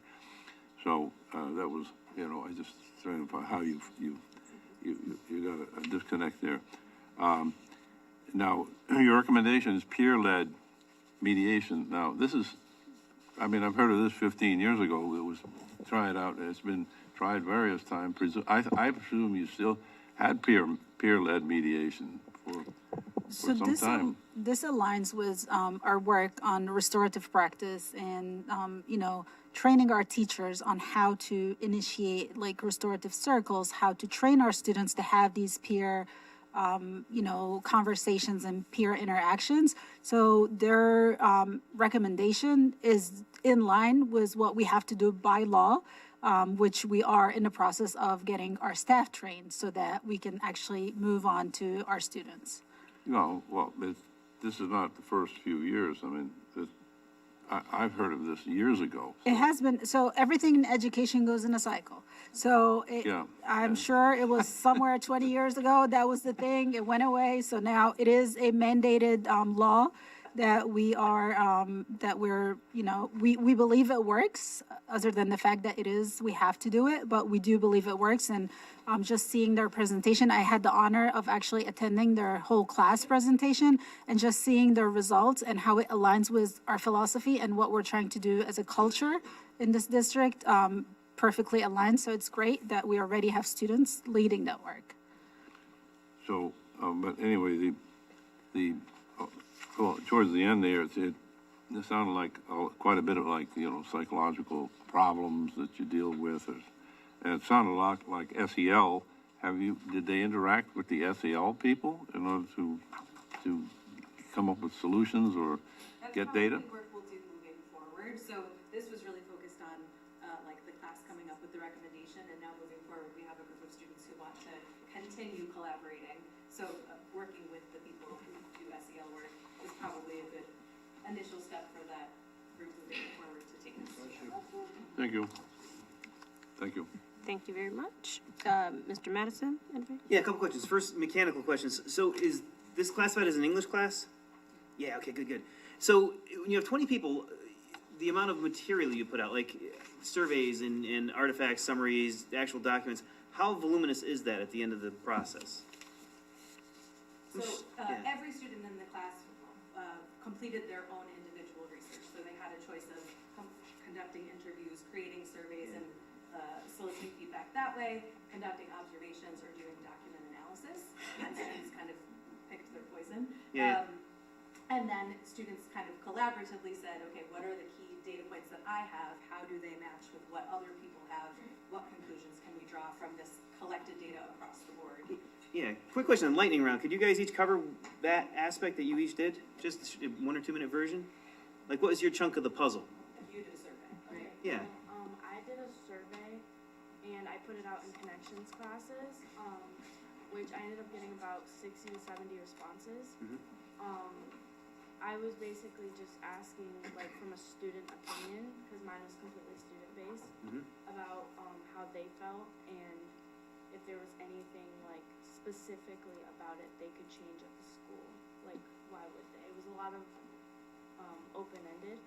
So that was, I just saying about how you got a disconnect there. Now, your recommendation is peer-led mediation. Now, this is, I've heard of this 15 years ago. It was tried out. It's been tried various times. I presume you still had peer-led mediation for some time. This aligns with our work on restorative practice and, training our teachers on how to initiate like restorative circles, how to train our students to have these peer conversations and peer interactions. So their recommendation is in line with what we have to do by law, which we are in the process of getting our staff trained so that we can actually move on to our students. No, well, this is not the first few years. I've heard of this years ago. It has been, so everything in education goes in a cycle. So I'm sure it was somewhere 20 years ago, that was the thing, it went away. So now it is a mandated law that we believe it works, other than the fact that we have to do it, but we do believe it works. And just seeing their presentation, I had the honor of actually attending their whole class presentation and just seeing their results and how it aligns with our philosophy and what we're trying to do as a culture in this district, perfectly aligned. So it's great that we already have students leading that work. So, but anyway, towards the end there, it sounded like quite a bit of psychological problems that you deal with. And it sounded a lot like SEL. Did they interact with the SEL people in order to come up with solutions or get data? That's work we'll do moving forward. So this was really focused on the class coming up with the recommendation, and now moving forward, we have a group of students who want to continue collaborating. So working with the people who do SEL work is probably a good initial step for that group moving forward to take this. Thank you. Thank you. Thank you very much. Mr. Madison? Anything? Yeah, a couple questions. First, mechanical questions. So is this classified as an English class? Yeah, okay, good. So when you have 20 people, the amount of material you put out, like surveys and artifacts, summaries, actual documents, how voluminous is that at the end of the process? So every student in the class completed their own individual research. So they had a choice of conducting interviews, creating surveys, and soliciting feedback that way, conducting observations, or doing document analysis. And students kind of picked their poison. Yeah. And then students kind of collaboratively said, okay, what are the key data points that I have? How do they match with what other people have? What conclusions can we draw from this collected data across the board? Yeah, quick question on lightning round. Could you guys each cover that aspect that you each did? Just a 1 or 2 minute version? Like, what was your chunk of the puzzle? You did a survey, right? Yeah. I did a survey and I put it out in connections classes, which I ended up getting about 60 to 70 responses. I was basically just asking, like, from a student opinion, because mine was completely student-based, about how they felt and if there was anything, like, specifically about it they could change at the school. Like, why would they? It was a lot of open-ended,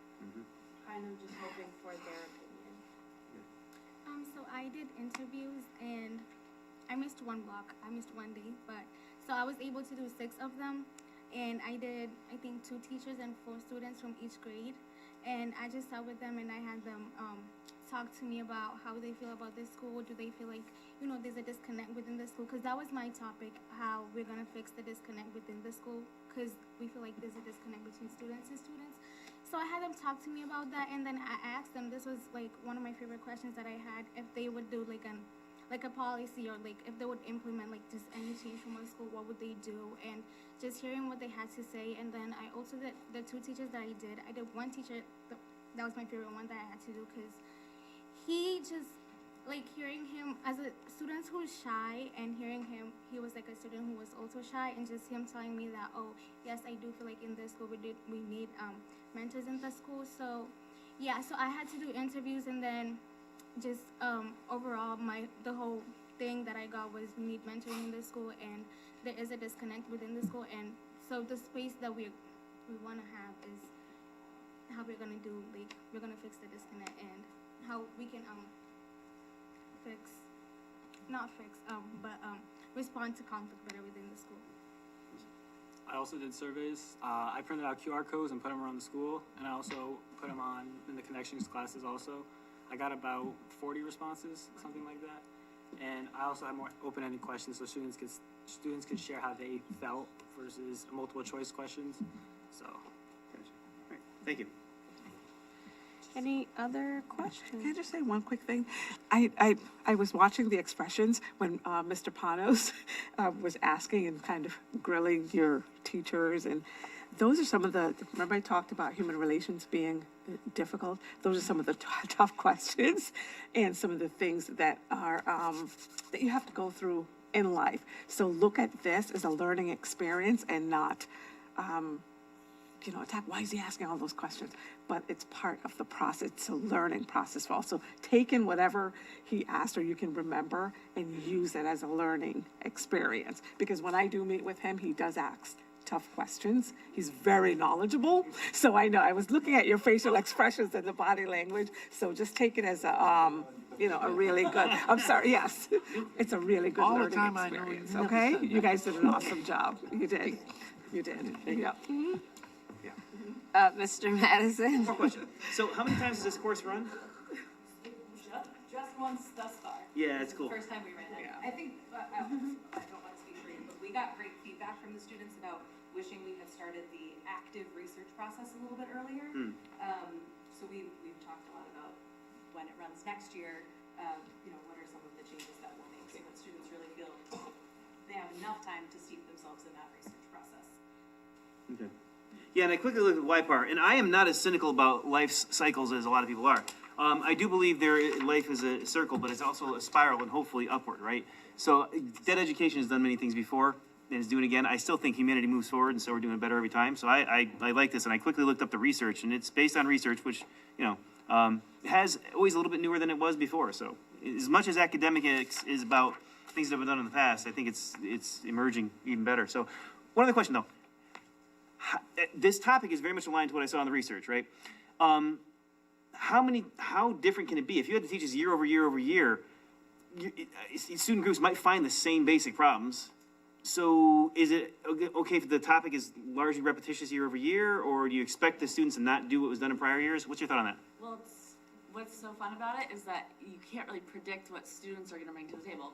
kind of just hoping for their opinion. So I did interviews and I missed one block. I missed one day, but so I was able to do 6 of them. And I did, I think, 2 teachers and 4 students from each grade. And I just sat with them and I had them talk to me about how they feel about this school. Do they feel like, there's a disconnect within the school? Because that was my topic, how we're going to fix the disconnect within the school. Because we feel like there's a disconnect between students and students. So I had them talk to me about that. And then I asked them, this was like one of my favorite questions that I had, if they would do like a policy, or like if they would implement like just any change from my school, what would they do? And just hearing what they had to say. And then I also did the 2 teachers that I did one teacher that was my favorite one that I had to do, because he just, like, hearing him as a student who's shy, and hearing him, he was like a student who was also shy, and just him telling me that, oh yes, I do feel like in this school we need mentors in the school. So yeah, so I had to do interviews, and then just overall the whole thing that I got was we need mentoring in the school, and there is a disconnect within the school, and so the space that we want to have is how we're gonna do, like, we're gonna fix the disconnect and how we can respond to conflict better within the school. I also did surveys. I printed out QR codes and put them around the school, and I also put them on in the connections classes also. I got about 40 responses, something like that. And I also had more open-ended questions so students could share how they felt versus multiple choice questions. So, Thank you. Any other questions? Can I just say one quick thing? I was watching the expressions when Mr. Panos was asking and kind of grilling your teachers, and those are some of the, remember I talked about human relations being difficult? Those are some of the tough questions and some of the things that are, that you have to go through in life. So look at this as a learning experience and not, attack, why is he asking all those questions? But it's part of the process. It's a learning process for all. So take in whatever he asked or you can remember and use it as a learning experience. Because when I do meet with him, he does ask tough questions. He's very knowledgeable. So I know, I was looking at your facial expressions and the body language. So just take it as a really good, I'm sorry, yes. It's a really good All the learning time I know you experience, never okay? said You guys did an awesome job. You did. Yeah. Mr. Madison? More question. So how many times does this course run? Just once thus far. Yeah, it's cool. First time we ran it. I think, I don't want to speak for you, but we got great feedback from the students about wishing we had started the active research process a little bit earlier. So we've talked a lot about when it runs next year, what are some of the changes that we'll make so that students really feel they have enough time to steep themselves in that research process. Okay. Yeah, and I quickly looked at the Y part, and I am not as cynical about life's cycles as a lot of people are. I do believe life is a circle, but it's also a spiral and hopefully upward, right? So debt education has done many things before and is doing it again. I still think humanity moves forward, and so we're doing it better every time. So I like this, and I quickly looked up the research, and it's based on research, which, has always a little bit newer than it was before. So as much as academics is about things that have been done in the past, I think it's emerging even better. So one other question, though. This topic is very much aligned to what I saw in the research, right? How different can it be? If you had to teach us year over year over year, student groups might find the same basic problems. So is it okay if the topic is largely repetitious year over year, or do you expect the students to not do what was done in prior years? What's your thought on that? Well, what's so fun about it is that you can't really predict what students are going to bring to the table.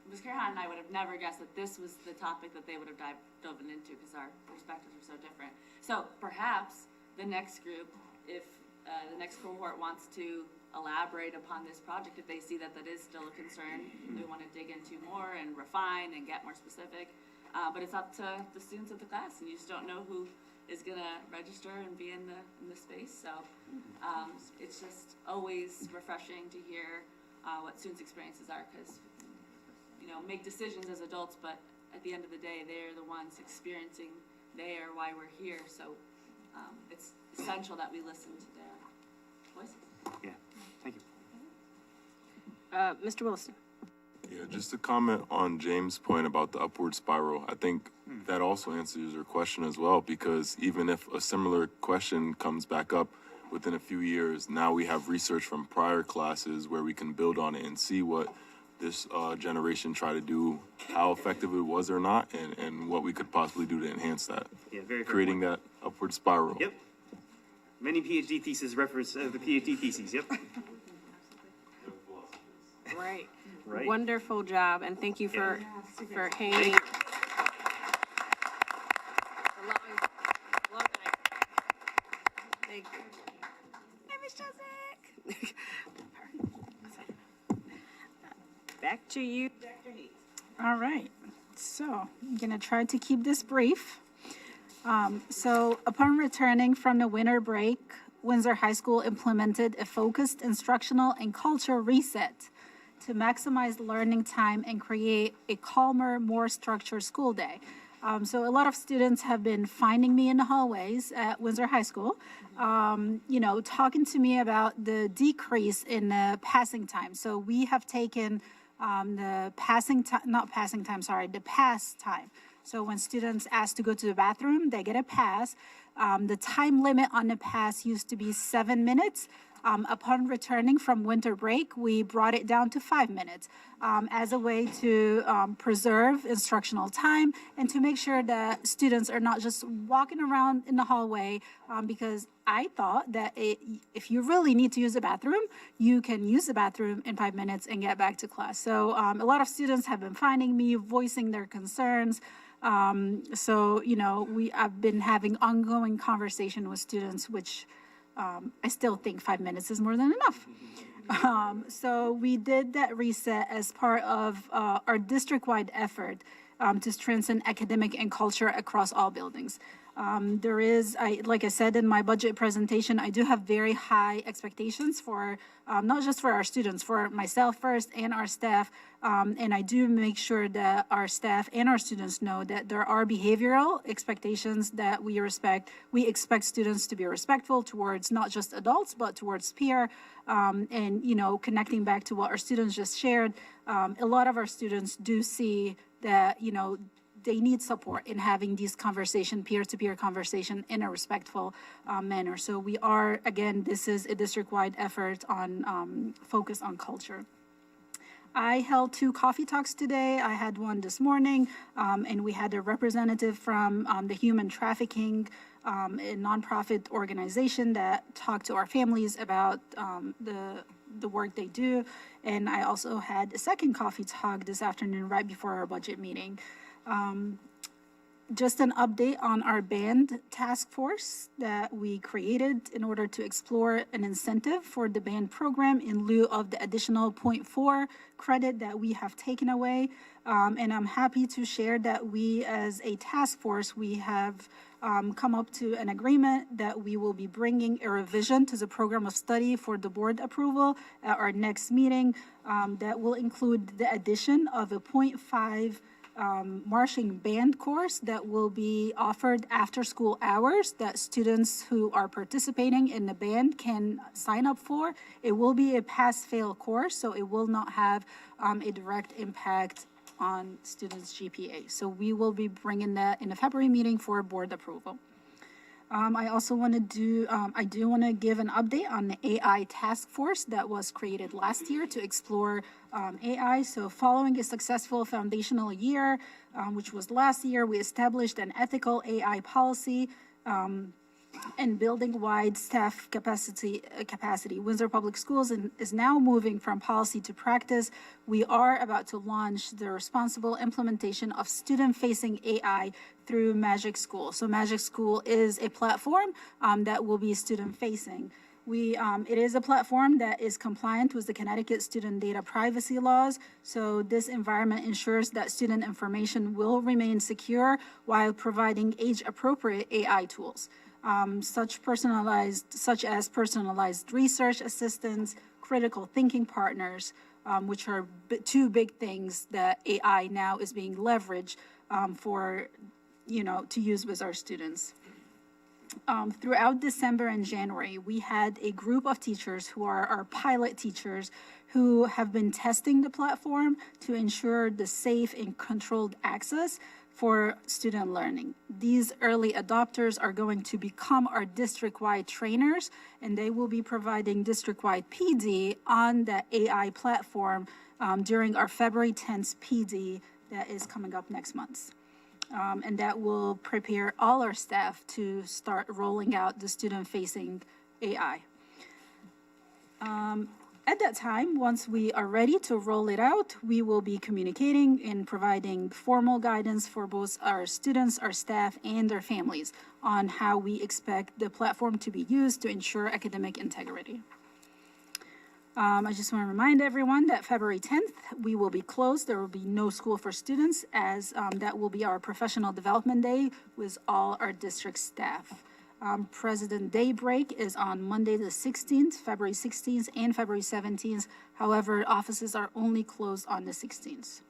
Ms. Carahan and I would have never guessed that this was the topic that they would have dove into because our perspectives are so different. So perhaps the next group, if the next cohort wants to elaborate upon this project, if they see that is still a concern, we want to dig into more and refine and get more specific. But it's up to the students of the class, and you just don't know who is going to register and be in the space. So it's just always refreshing to hear what students' experiences are because make decisions as adults, but at the end of the day, they're the ones experiencing, they are why we're here. So it's essential that we listen to their voices. Yeah, thank you. Mr. Wilson? Yeah, just to comment on James' point about the upward spiral, I think that also answers your question as well, because even if a similar question comes back up within a few years, now we have research from prior classes where we can build on it and see what this generation try to do, how effective it was or not, and what we could possibly do to enhance that. Yeah, very fair creating point. that upward spiral. Yep. Many PhD theses reference the PhD theses. Yep. Right. Right. Wonderful job, and thank you for hanging. Thank you. Hey, Ms. Cheswick. Back to you, Dr. Heath. All right, so I'm gonna try to keep this brief. So upon returning from the winter break, Windsor High School implemented a focused instructional and cultural reset to maximize learning time and create a calmer, more structured school day. So a lot of students have been finding me in the hallways at Windsor High School, talking to me about the decrease in the passing time. So we have taken the passing time, not passing time, sorry, the pass time. So when students ask to go to the bathroom, they get a pass. The time limit on the pass used to be 7 minutes. Upon returning from winter break, we brought it down to 5 minutes as a way to preserve instructional time and to make sure that students are not just walking around in the hallway because I thought that if you really need to use the bathroom, you can use the bathroom in 5 minutes and get back to class. So a lot of students have been finding me, voicing their concerns. So, you know, I've been having ongoing conversation with students, which I still think 5 minutes is more than enough. So we did that reset as part of our district-wide effort to strengthen academic and culture across all buildings. There is, like I said in my budget presentation, I do have very high expectations for not just for our students, for myself first and our staff. And I do make sure that our staff and our students know that there are behavioral expectations that we respect. We expect students to be respectful towards not just adults, but towards peer. And, you know, connecting back to what our students just shared, a lot of our students do see that, you know, they need support in having these conversation, peer-to-peer conversation in a respectful manner. So we are, again, this is a district-wide effort on focus on culture. I held 2 coffee talks today. I had one this morning, and we had a representative from the Human Trafficking, a nonprofit organization that talked to our families about the work they do. And I also had a second coffee talk this afternoon right before our budget meeting. Just an update on our band task force that we created in order to explore an incentive for the band program in lieu of the additional 0.4 credit that we have taken away. And I'm happy to share that we, as a task force, we have come up to an agreement that we will be bringing a revision to the program of study for the board approval at our next meeting that will include the addition of a 0.5 marching band course that will be offered after school hours that students who are participating in the band can sign up for. It will be a pass-fail course, so it will not have a direct impact on students' GPA. So we will be bringing that in the February meeting for board approval. I also want to do want to give an update on the AI task force that was created last year to explore AI. So following a successful foundational year, which was last year, we established an ethical AI policy and building-wide staff capacity. Windsor Public Schools is now moving from policy to practice. We are about to launch the responsible implementation of student-facing AI through Magic School. So Magic School is a platform that will be student-facing. It is a platform that is compliant with the Connecticut student data privacy laws. So this environment ensures that student information will remain secure while providing age-appropriate AI tools. Such as personalized research assistants, critical thinking partners, which are 2 big things that AI now is being leveraged for, to use with our students. Throughout December and January, we had a group of teachers who are our pilot teachers who have been testing the platform to ensure the safe and controlled access for student learning. These early adopters are going to become our district-wide trainers, and they will be providing district-wide PD on the AI platform during our February 10th PD that is coming up next month. And that will prepare all our staff to start rolling out the student-facing AI. At that time, once we are ready to roll it out, we will be communicating and providing formal guidance for both our students, our staff, and their families on how we expect the platform to be used to ensure academic integrity. I just want to remind everyone that February 10th, we will be closed. There will be no school for students, as that will be our professional development day with all our district staff. President Day break is on Monday the 16th, February 16th and February 17th. However, offices are only closed on the 16th.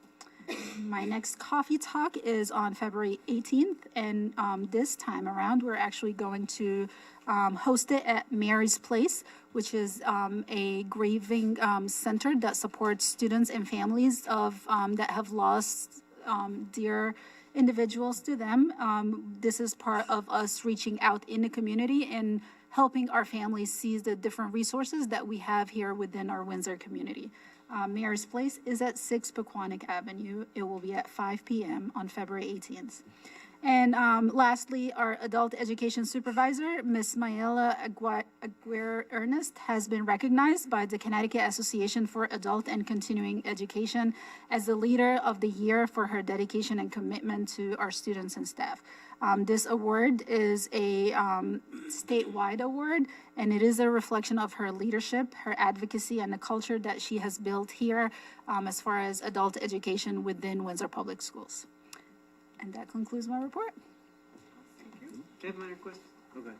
My next coffee talk is on February 18th, and this time around, we're actually going to host it at Mary's Place, which is a grieving center that supports students and families of that have lost dear individuals to them. This is part of us reaching out in the community and helping our families seize the different resources that we have here within our Windsor community. Mayor's Place is at 6 Pequannock Avenue. It will be at 5 p.m. on February 18th. And lastly, our adult education supervisor, Ms. Mayela Aguirre Ernest, has been recognized by the Connecticut Association for Adult and Continuing Education as the Leader of the Year for her dedication and commitment to our students and staff. This award is a statewide award, and it is a reflection of her leadership, her advocacy, and the culture that she has built here as far as adult education within Windsor Public Schools. And that concludes my report. Do you have minor questions? Okay.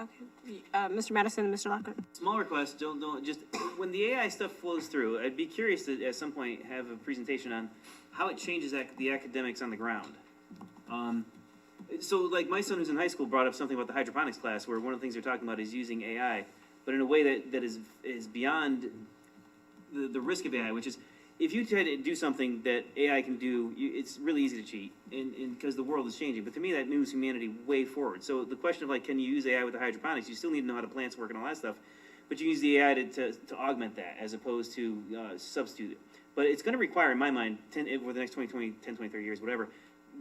Okay, Mr. Madison and Mr. Lockhart. Small request, don't, just, when the AI stuff flows through, I'd be curious to, at some point, have a presentation on how it changes the academics on the ground. So, like, my son who's in high school brought up something about the hydroponics class, where one of the things they're talking about is using AI, but in a way that is beyond the risk of AI, which is, if you try to do something that AI can do, it's really easy to cheat, and because the world is changing. But to me, that moves humanity way forward. So the question of, like, can you use AI with the hydroponics? You still need to know how the plants work and all that stuff, but you use the AI to augment that as opposed to substitute it. But it's going to require, in my mind, over the next 10, 20, 30 years, whatever,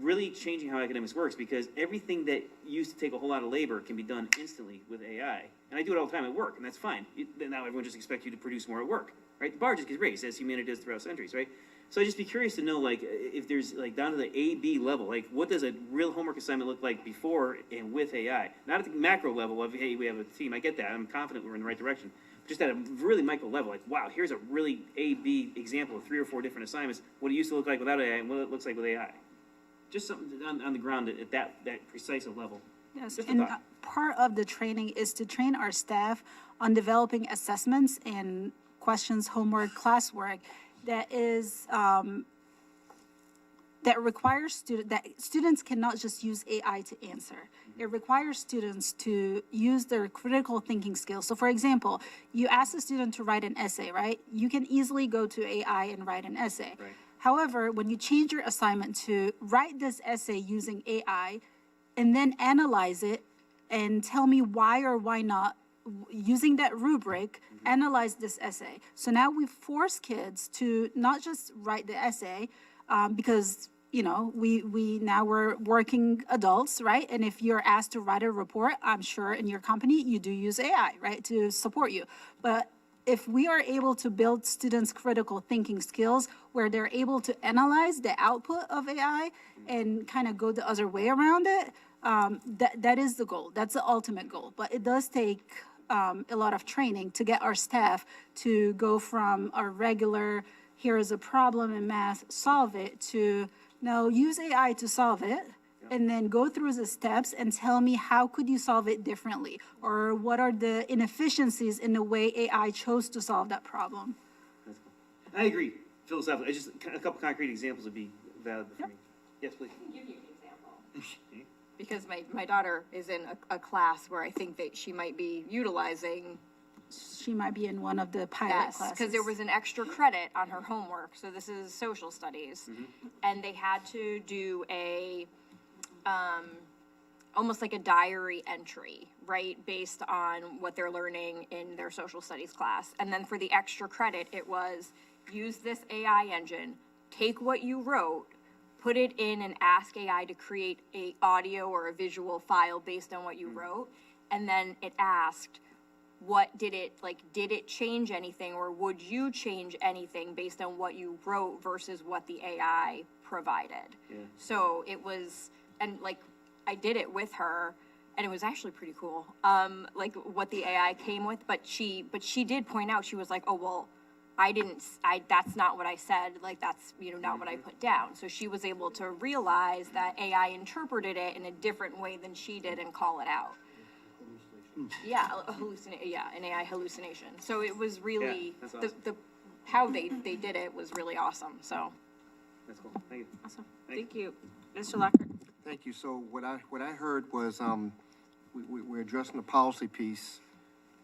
really changing how academics works, because everything that used to take a whole lot of labor can be done instantly with AI. And I do it all the time at work, and that's fine. Now everyone just expects you to produce more at work, right? The bar just gets raised, as humanity does throughout centuries, right? So I'd just be curious to know, like, if there's, like, down to the A-B level, like, what does a real homework assignment look like before and with AI? Not at the macro level of, hey, we have a team. I get that. I'm confident we're in the right direction. But just at a really micro level, like, wow, here's a really A-B example of 3 or 4 different assignments, what it used to look like without AI and what it looks like with AI. Just something on the ground at that precise level. Yes, and part of the training is to train our staff on developing assessments and questions, homework, classwork that is that requires that students cannot just use AI to answer. It requires students to use their critical thinking skills. So, for example, you ask a student to write an essay, right? You can easily go to AI and write an essay. Right. However, when you change your assignment to write this essay using AI and then analyze it and tell me why or why not, using that rubric, analyze this essay. So now we force kids to not just write the essay because, you know, we're working adults, right? And if you're asked to write a report, I'm sure in your company you do use AI, right, to support you. But if we are able to build students' critical thinking skills where they're able to analyze the output of AI and kind of go the other way around it, that is the goal. That's the ultimate goal. But it does take a lot of training to get our staff to go from our regular, here is a problem in math, solve it, to no, use AI to solve it, and then go through the steps and tell me how could you solve it differently, or what are the inefficiencies in the way AI chose to solve that problem. That's cool. I agree, philosophically. Just a couple concrete examples would be valuable for me. Yes, please. I can give you an example. Because my daughter is in a class where I think that she might be utilizing. She might be in one of the pilot classes. Because there was an extra credit on her homework. So this is social studies. And they had to do a almost like a diary entry, right, based on what they're learning in their social studies class. And then for the extra credit, it was use this AI engine, take what you wrote, put it in and ask AI to create a audio or a visual file based on what you wrote. And then it asked, did it change anything, or would you change anything based on what you wrote versus what the AI provided? Yeah. So it was, and like, I did it with her, and it was actually pretty cool, like what the AI came with, but she did point out, she was like, oh, well, that's not what I said, like, that's, not what I put down. So she was able to realize that AI interpreted it in a different way than she did and call it out. Yeah, an AI hallucination. So it was really, Yeah, that's awesome. how they did it was really awesome, so. That's cool, thank you. Awesome, thank you. Mr. Lockhart? Thank you. So what I heard was, we're addressing the policy piece,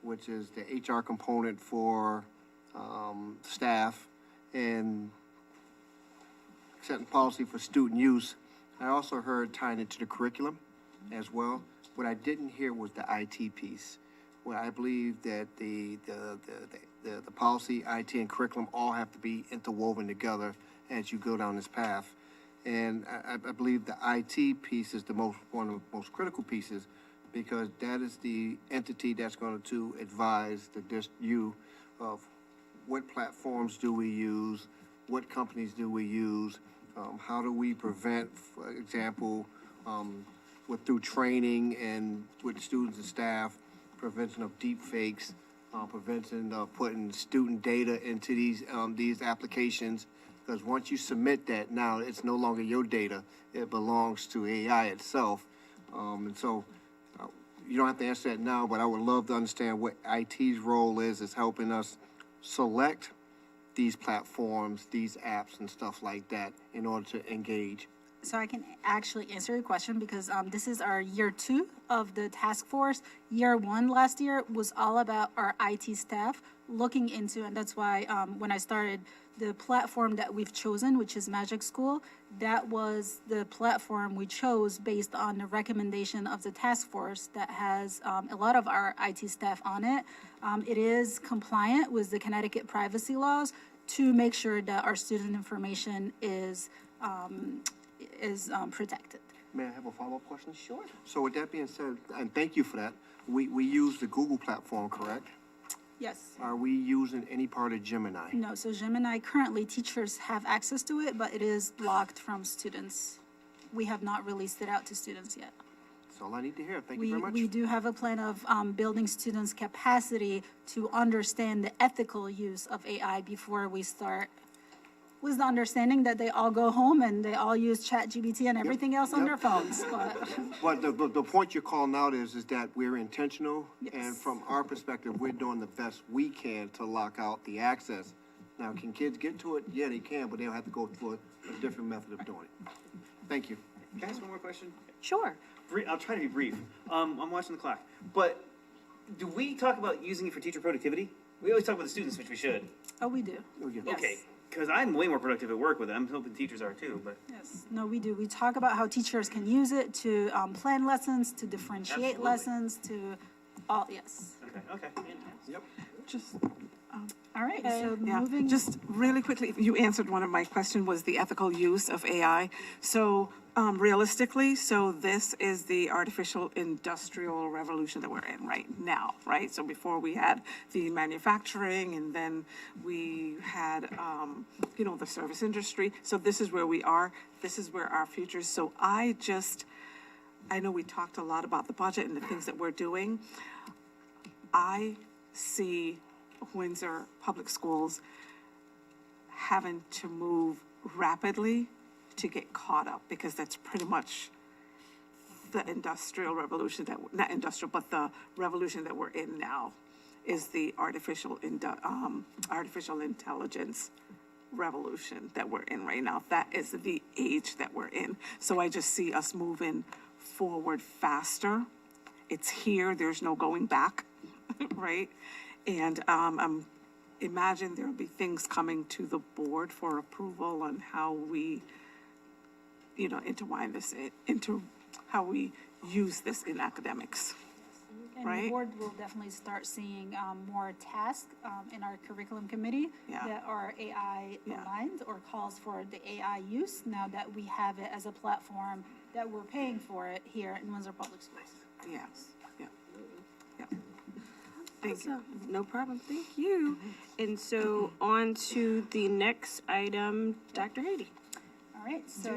which is the HR component for, staff, and setting policy for student use. I also heard tying it to the curriculum as well. What I didn't hear was the IT piece, where I believe that the policy, IT, and curriculum all have to be interwoven together as you go down this path. And I believe the IT piece is one of the most critical pieces, because that is the entity that's going to advise you of what platforms do we use, what companies do we use, how do we prevent, for example, through training and with students and staff, prevention of deep fakes, prevention of putting student data into these applications. Because once you submit that, now it's no longer your data, it belongs to AI itself. And so you don't have to answer that now, but I would love to understand what IT's role is helping us select these platforms, these apps and stuff like that in order to engage. So I can actually answer your question, because this is our year 2 of the task force. Year 1 last year was all about our IT staff looking into, and that's why when I started, the platform that we've chosen, which is Magic School, that was the platform we chose based on the recommendation of the task force that has a lot of our IT staff on it. It is compliant with the Connecticut privacy laws to make sure that our student information is protected. May I have a follow-up question? Sure. So with that being said, and thank you for that, we use the Google platform, correct? Yes. Are we using any part of Gemini? No, so Gemini, currently teachers have access to it, but it is locked from students. We have not released it out to students yet. That's all I need to hear. Thank you very much. We do have a plan of building students' capacity to understand the ethical use of AI before we start, with the understanding that they all go home and they all use ChatGPT and everything else on their phones, But the point you're calling out is that we're intentional, and from our perspective, we're doing the best we can to lock out the access. Now, can kids get to it? Yeah, they can, but they'll have to go through a different method of doing it. Thank you. Can I ask one more question? Sure. I'll try to be brief. I'm watching the clock. But do we talk about using it for teacher productivity? We always talk about the students, which we should. Oh, we do. Okay, because I'm way more productive at work with it. I'm hoping teachers are too, but. Yes, no, we do. We talk about how teachers can use it to plan lessons, to differentiate Absolutely. lessons, to all, yes. Okay. Yep. Just, All right, okay. so Yeah, moving. just really quickly, you answered one of my questions, was the ethical use of AI. So realistically, so this is the artificial industrial revolution that we're in right now, right? So before we had the manufacturing, and then we had, the service industry. So this is where we are. This is where our future is. So I know we talked a lot about the budget and the things that we're doing. I see Windsor Public Schools having to move rapidly to get caught up, because that's pretty much the industrial revolution not industrial, but the revolution that we're in now is the artificial intelligence revolution that we're in right now. That is the age that we're in. So I just see us moving forward faster. It's here, there's no going back, right? And imagine there'll be things coming to the board for approval on how we, intertwine this into how we use this in academics. And right? the board will definitely start seeing more tasks in our curriculum committee that are AI aligned or calls for the AI use, now that we have it as a platform that we're paying for it here in Windsor Public Schools. Yes, yeah. Thank you. No problem, thank you. And so on to the next item, Dr. Haiti. All right, so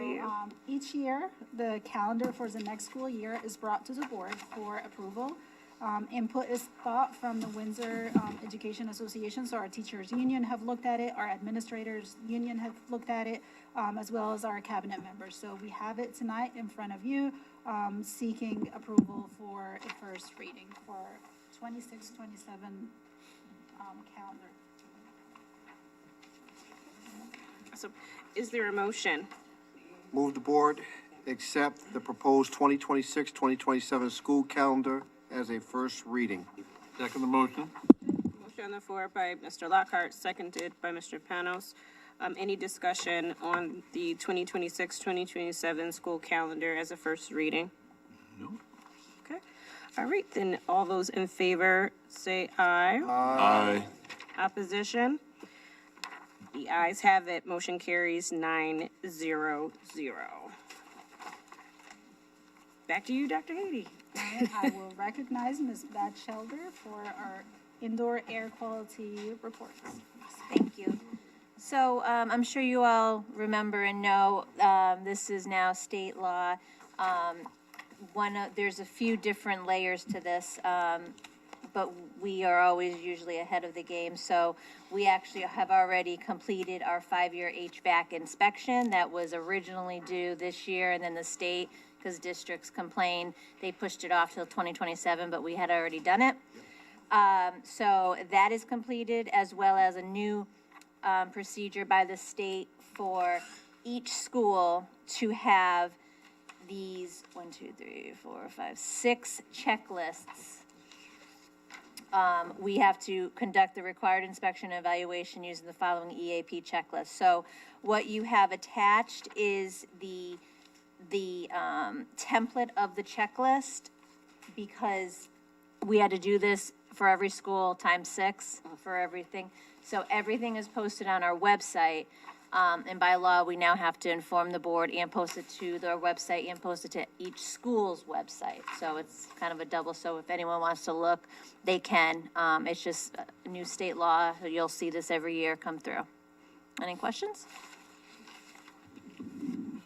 each year, the calendar for the next school year is brought to the board for approval. Input is sought from the Windsor Education Association, so our teachers union have looked at it, our administrators union have looked at it, as well as our cabinet members. So we have it tonight in front of you, seeking approval for a first reading for 26-27 calendar. So is there a motion? Move the board accept the proposed 2026-2027 school calendar as a first reading. Second the motion? Motion on the floor by Mr. Lockhart, seconded by Mr. Panos. Any discussion on the 2026-2027 school calendar as a first reading? No. Okay. All right, then all those in favor say aye. Aye. Opposition? The ayes have it. Motion carries 9-0-0. Back to you, Dr. Haiti. And I will recognize Ms. Batchelder for our indoor air quality reports. Thank you. So I'm sure you all remember and know this is now state law. There's a few different layers to this, but we are always usually ahead of the game. So we actually have already completed our 5-year HVAC inspection that was originally due this year, and then the state, because districts complained, they pushed it off till 2027, but we had already done it. So that is completed, as well as a new procedure by the state for each school to have these 6 checklists. We have to conduct the required inspection and evaluation using the following EAP checklist. So what you have attached is the template of the checklist, because we had to do this for every school times 6 for everything. So everything is posted on our website. And by law, we now have to inform the board and post it to their website and post it to each school's website. So it's kind of a double. So if anyone wants to look, they can. It's just a new state law. You'll see this every year come through. Any questions?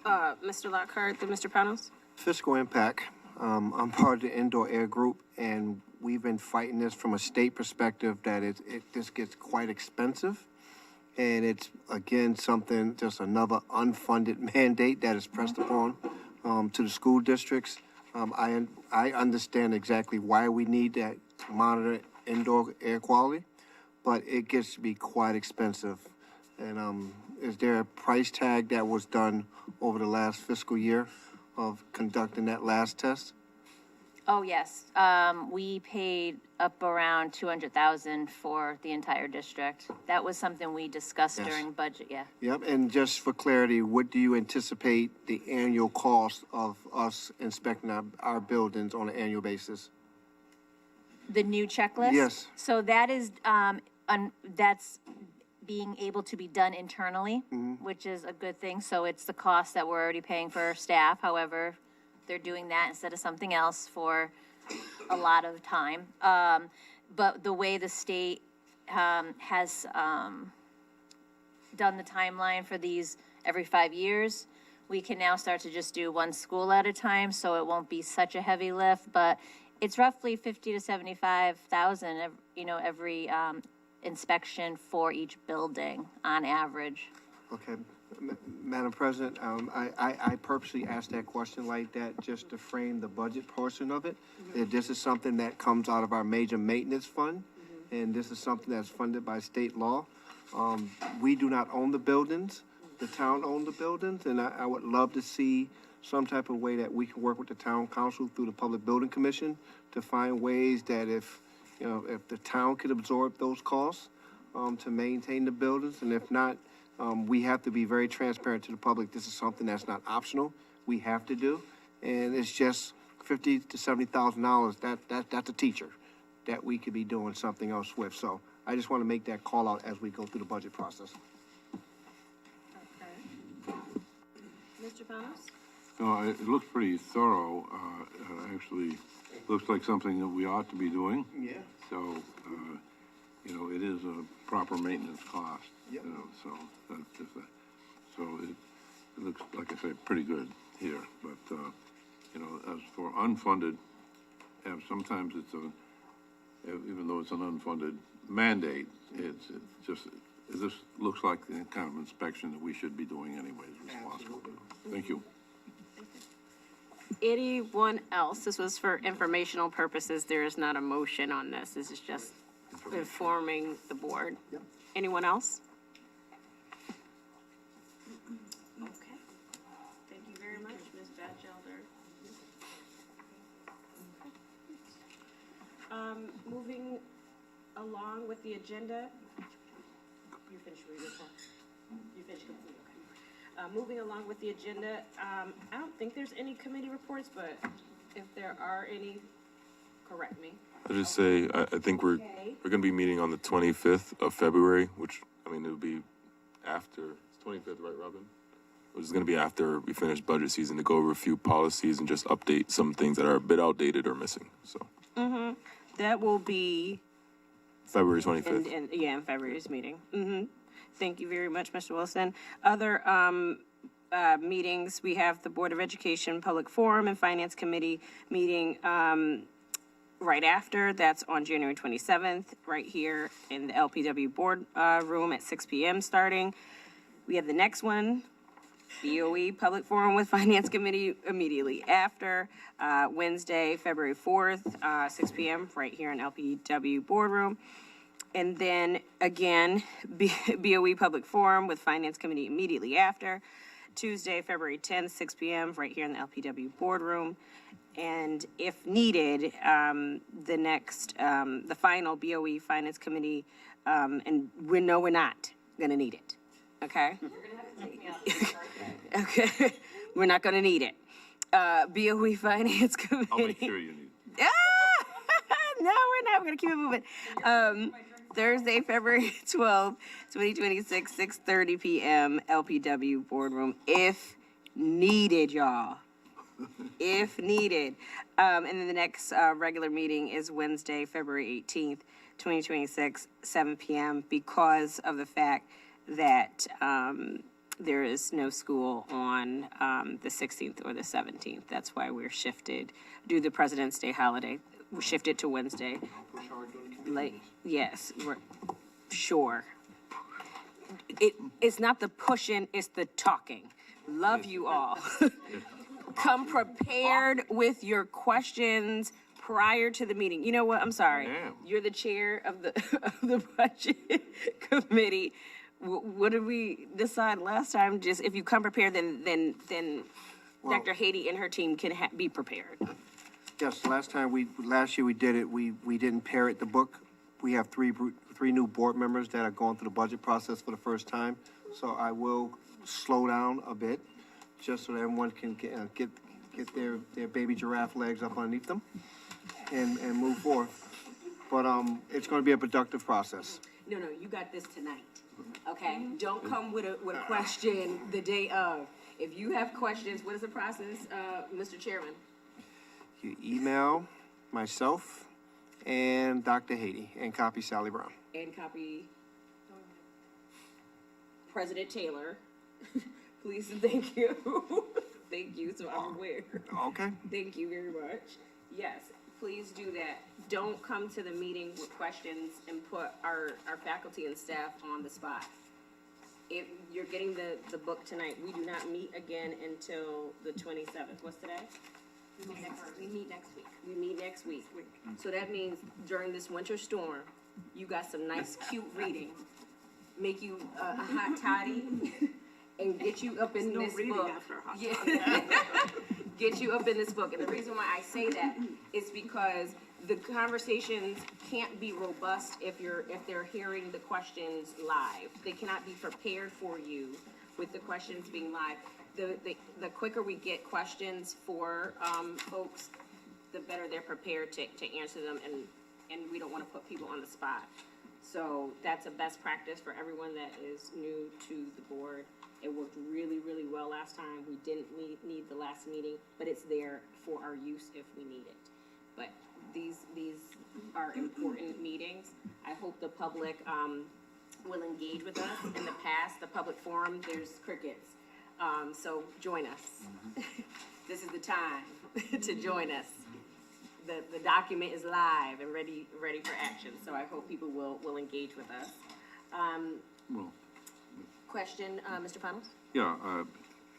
Mr. Lockhart, then Mr. Panos? Fiscal impact. I'm part of the indoor air group, and we've been fighting this from a state perspective that this gets quite expensive. And it's, again, something, just another unfunded mandate that is pressed upon to the school districts. I understand exactly why we need that to monitor indoor air quality, but it gets to be quite expensive. And is there a price tag that was done over the last fiscal year of conducting that last test? Oh, yes. We paid up around $200,000 for the entire district. That was something we discussed Yes. during budget, yeah. Yep, and just for clarity, what do you anticipate the annual cost of us inspecting our buildings on an annual basis? The new checklist? Yes. So that is, that's being able to be done internally, which is a good thing. So it's the cost that we're already paying for our staff. However, they're doing that instead of something else for a lot of time. But the way the state has done the timeline for these every 5 years, we can now start to just do one school at a time, so it won't be such a heavy lift. But it's roughly $50,000 to $75,000, every inspection for each building on average. Okay, Madam President, I purposely asked that question like that just to frame the budget portion of it. That this is something that comes out of our major maintenance fund, and this is something that's funded by state law. We do not own the buildings, the town owns the buildings, and I would love to see some type of way that we can work with the town council through the Public Building Commission to find ways that if the town could absorb those costs to maintain the buildings, and if not, we have to be very transparent to the public. This is something that's not optional. We have to do, and it's just $50,000 to $70,000. That's a teacher that we could be doing something else with. So I just want to make that call out as we go through the budget process. Mr. Panos? No, it looks pretty thorough. Actually, looks like something that we ought to be doing. Yeah. So, it is a proper maintenance cost. Yep. So that's just so it looks, like I say, pretty good here. But, as for unfunded, sometimes it's even though it's an unfunded mandate, this looks like the kind of inspection that we should be doing anyways, responsible. Thank you. Anyone else? This was for informational purposes. There is not a motion on this. This is just informing the board. Anyone else? moving along with the agenda. You finished reading, huh? You finished completely, okay. Moving along with the agenda, I don't think there's any committee reports, but if there are any, correct me. I just say, I think we're gonna be meeting on the 25th of February, which, I mean, it'll be after, it's 25th, right, Robin? Which is gonna be after we finish budget season to go over a few policies and just update some things that are a bit outdated or missing, so. Mm-hmm. That will be February 25th. in February's meeting. Mm-hmm. Thank you very much, Mr. Wilson. Other meetings, we have the Board of Education Public Forum and Finance Committee meeting right after. That's on January 27th, right here in the LPW Board room at 6 p.m. starting. We have the next one, BOE Public Forum with Finance Committee immediately after, Wednesday, February 4th, 6 p.m. right here in LPW Boardroom. And then again, BOE Public Forum with Finance Committee immediately after, Tuesday, February 10th, 6 p.m. right here in the LPW Boardroom. And if needed, the final BOE Finance Committee, and we're not gonna need it, okay? Okay, we're not gonna need it. BOE Finance Committee. I'll make sure you need it. No, we're not, we're gonna keep it moving. Thursday, February 12th, 2026, 6:30 p.m., LPW Boardroom, if needed, y'all. If needed. And then the next regular meeting is Wednesday, February 18th, 2026, 7 p.m. because of the fact that there is no school on the 16th or the 17th. That's why we're shifted, due to the President's Day holiday, we're shifted to Wednesday. Yes, we're sure. It's not the pushing, it's the talking. Love you all. Come prepared with your questions prior to the meeting. You know what? I'm sorry. Damn. You're the chair of the budget committee. What did we decide last time? Just if you come prepared, then Well- Dr. Haiti and her team can be prepared. Yes, last year we did it, we didn't parrot the book. We have three new board members that are going through the budget process for the first time. So I will slow down a bit, just so that everyone can get their baby giraffe legs up underneath them and move forward. But, it's gonna be a productive process. No, you got this tonight, okay? Don't come with a question the day of. If you have questions, what is the process, Mr. Chairman? You email myself and Dr. Haiti and copy Sally Brown. And copy President Taylor. Please and thank you. Thank you, so I'm aware. Okay. Thank you very much. Yes, please do that. Don't come to the meeting with questions and put our faculty and staff on the spot. If you're getting the book tonight, we do not meet again until the 27th. What's today? We meet next week. We meet next week. So that means during this winter storm, you got some nice, cute reading. Make you a hot toddy and get you up in this book. Get you up in this book. And the reason why I say that is because the conversations can't be robust if they're hearing the questions live. They cannot be prepared for you with the questions being live. The quicker we get questions for folks, the better they're prepared to answer them, and we don't want to put people on the spot. So that's a best practice for everyone that is new to the board. It worked really, really well last time. We didn't need the last meeting, but it's there for our use if we need it. But these are important meetings. I hope the public will engage with us. In the past, the public forum, there's crickets. So join us. This is the time to join us. The document is live and ready for action. So I hope people will engage with us. Well, Question, Mr. Funnels? yeah,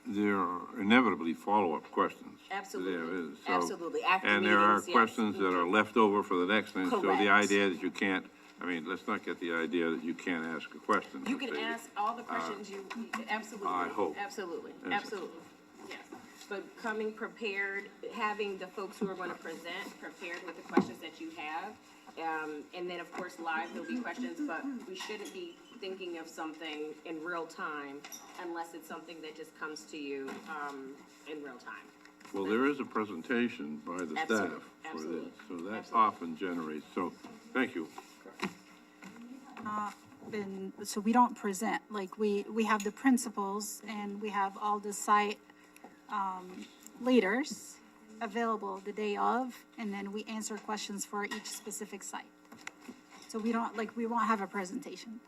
there are inevitably follow-up questions. Absolutely. There is. So- Absolutely. After And there are meetings, yes. questions that are left over for the next thing. So Correct. the idea that you can't, I mean, let's not get the idea that you can't ask a question. You can ask all the questions you, absolutely. I hope. Absolutely, Yes. absolutely, yes. but coming prepared, having the folks who are going to present prepared with the questions that you have. And then, of course, live, there'll be questions, but we shouldn't be thinking of something in real time unless it's something that just comes to you in real time. Well, there is a presentation by the staff for this, so that often generates, so, thank you. So we don't present, like, we have the principals and we have all the site leaders available the day of, and then we answer questions for each specific site. So we don't, like, we won't have a presentation.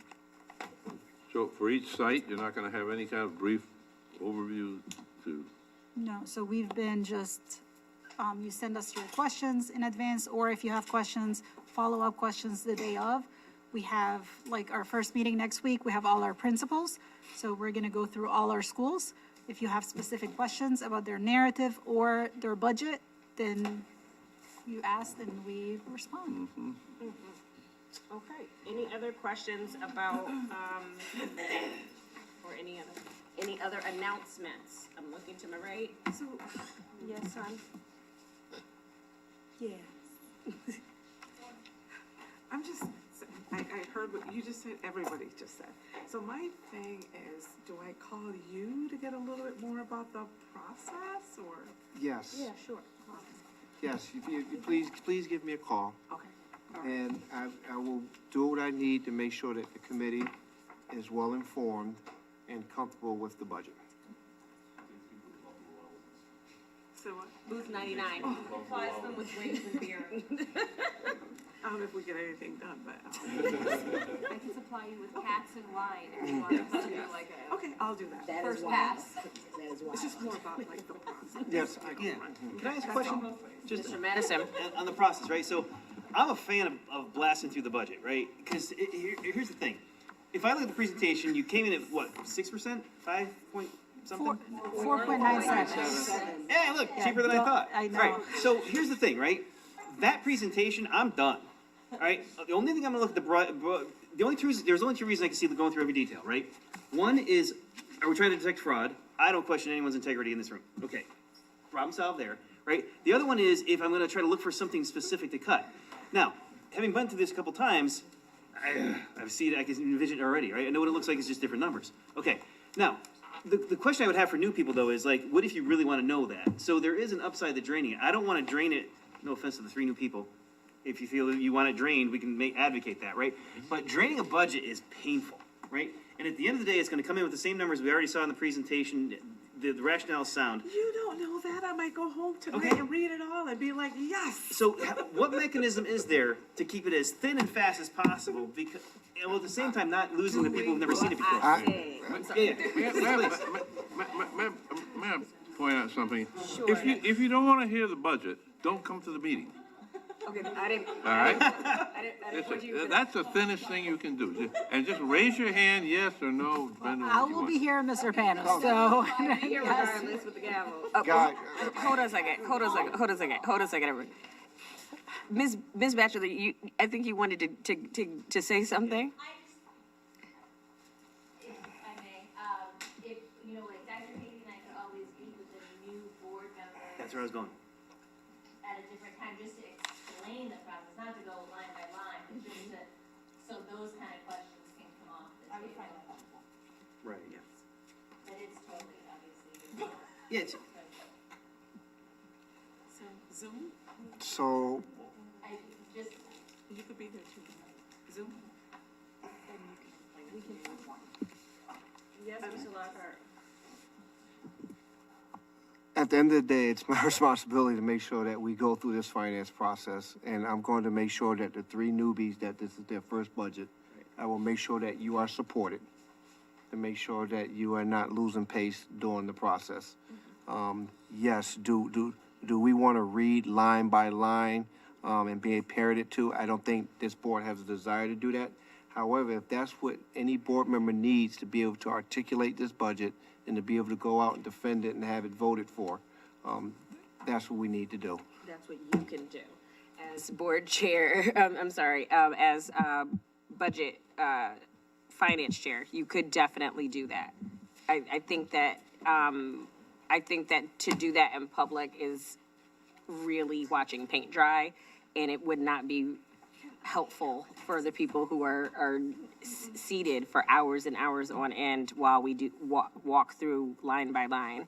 So for each site, you're not gonna have any kind of brief overview to, No, so we've been just, you send us your questions in advance, or if you have questions, follow-up questions the day of. We have, like, our first meeting next week, we have all our principals, so we're gonna go through all our schools. If you have specific questions about their narrative or their budget, then you ask and we respond. Okay, any other questions about, or any other announcements? I'm looking to my right. So, Yes, son? yes. I'm just, I heard what you just said, everybody just said. So my thing is, do I call you to get a little bit more about the process, or? Yes. Yeah, sure. Yes, if you please give me a call. Okay. And I will do what I need to make sure that the committee is well-informed and comfortable with the budget. So what? Booth 99, supplies them with wings and beer. I don't know if we get anything done, but. I can supply you with cats and wine if you want us to do like a. Okay, I'll do that. First pass. It's just more about like the process. Yes, Yeah. Can I ask a question? Just Mr. Madison. on the process, right? So I'm a fan of blasting through the budget, right? Because here's the thing. If I look at the presentation, you came in at what, 6%? 5 point something? 4.97. Yeah, look, cheaper than I thought. I know. Right. So here's the thing, right? That presentation, I'm done. All right. The only thing I'm gonna look at there's only two reasons I can see going through every detail, right? One is, are we trying to detect fraud? I don't question anyone's integrity in this room. Okay. Problem solved there, right? The other one is if I'm gonna try to look for something specific to cut. Now, having been through this a couple times, I've seen it, I can envision it already, right? I know what it looks like, it's just different numbers. Okay. Now, the question I would have for new people though is like, what if you really wanna know that? So there is an upside to draining it. I don't wanna drain it, no offense to the 3 new people. If you feel that you want it drained, we can advocate that, right? But draining a budget is painful, right? And at the end of the day, it's gonna come in with the same numbers we already saw in the presentation. The rationale is sound. You don't know that. I might go home tonight Okay. and read it all and be like, yes. So what mechanism is there to keep it as thin and fast as possible? Because, and while at the same time, not losing the people who've never seen it before. Yeah. may I point out something? If you don't wanna hear the budget, don't come to the meeting. Okay, I didn't. All right? I didn't want you to. That's the thinnest thing you can do. And just raise your hand, yes or no, depending on I what you will want. be here, Mr. Panos, so. I'll be here yes. regardless with the gavel. God. Hold on a second. everyone. Ms. Batchelor, I think you wanted to say something? If I may, if, you know, like Dr. Katie and I could always meet with a new board member That's where I was going. at a different time, just to explain the process, not to go line by line, but just to, so those kind of questions can come off the table. Right, yeah. But it's totally, obviously. Yeah, it's, So Zoom, So, I just, you could be there too. Zoom? Yes, Mr. Lockhart. at the end of the day, it's my responsibility to make sure that we go through this finance process. And I'm going to make sure that the 3 newbies, that this is their first budget. I will make sure that you are supported, to make sure that you are not losing pace during the process. Yes, do we want to read line by line and be parroted to? I don't think this board has a desire to do that. However, if that's what any board member needs to be able to articulate this budget and to be able to go out and defend it and have it voted for, that's what we need to do. That's what you can do as board chair, as budget, finance chair. You could definitely do that. I think that, I think that to do that in public is really watching paint dry, and it would not be helpful for the people who are seated for hours and hours on end while we do walk through line by line.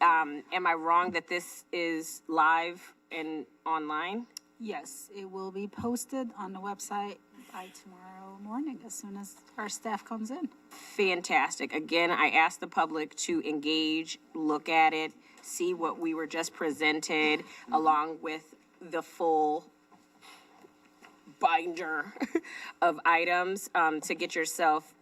Am I wrong that this is live and online? Yes, it will be posted on the website by tomorrow morning as soon as our staff comes in. Fantastic. Again, I ask the public to engage, look at it, see what we were just presented, along with the full binder of items, to get yourself,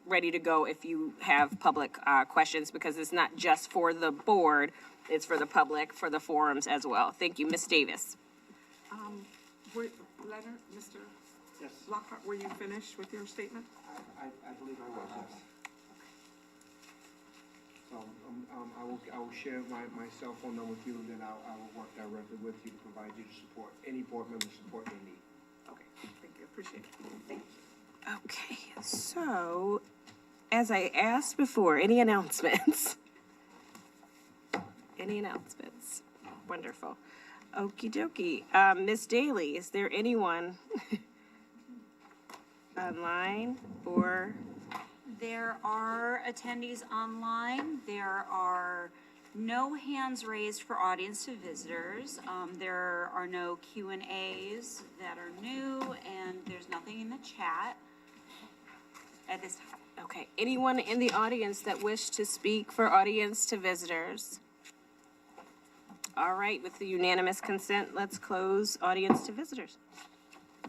ready to go if you have public questions, because it's not just for the board, it's for the public, for the forums as well. Thank you, Ms. Davis. Leonard, Mr. Lockhart, were you finished with your statement? I believe I was, yes. So, I will share my cell phone number with you, and then I will work directly with you to provide you the support, any board member support they need. Okay, thank you, appreciate it. Thank you. Okay, so, as I asked before, any announcements? Any announcements? Wonderful. Okie dokie. Ms. Daly, is there anyone online or? There are attendees online. There are no hands raised for audience to visitors. There are no Q&As that are new, and there's nothing in the chat at this time. Okay, anyone in the audience that wish to speak for audience to visitors? All right, with the unanimous consent, let's close audience to visitors.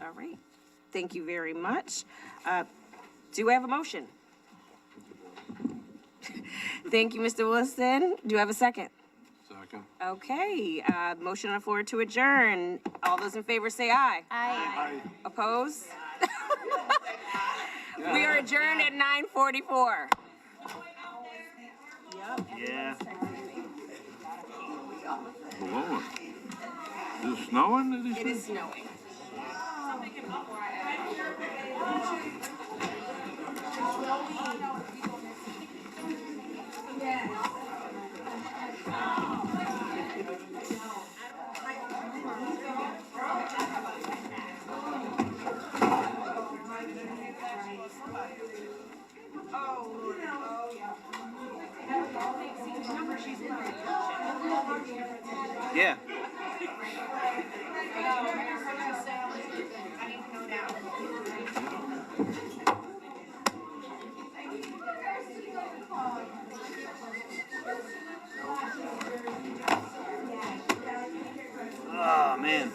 All right, thank you very much. Do I have a motion? Thank you, Mr. Wilson. Do I have a second? Second. Okay, motion on the floor to adjourn. All those in favor say aye. Aye. Opposed? We are adjourned at 9:44. Yeah. Blowing. Is it snowing? It is snowing. Yeah. Oh, man.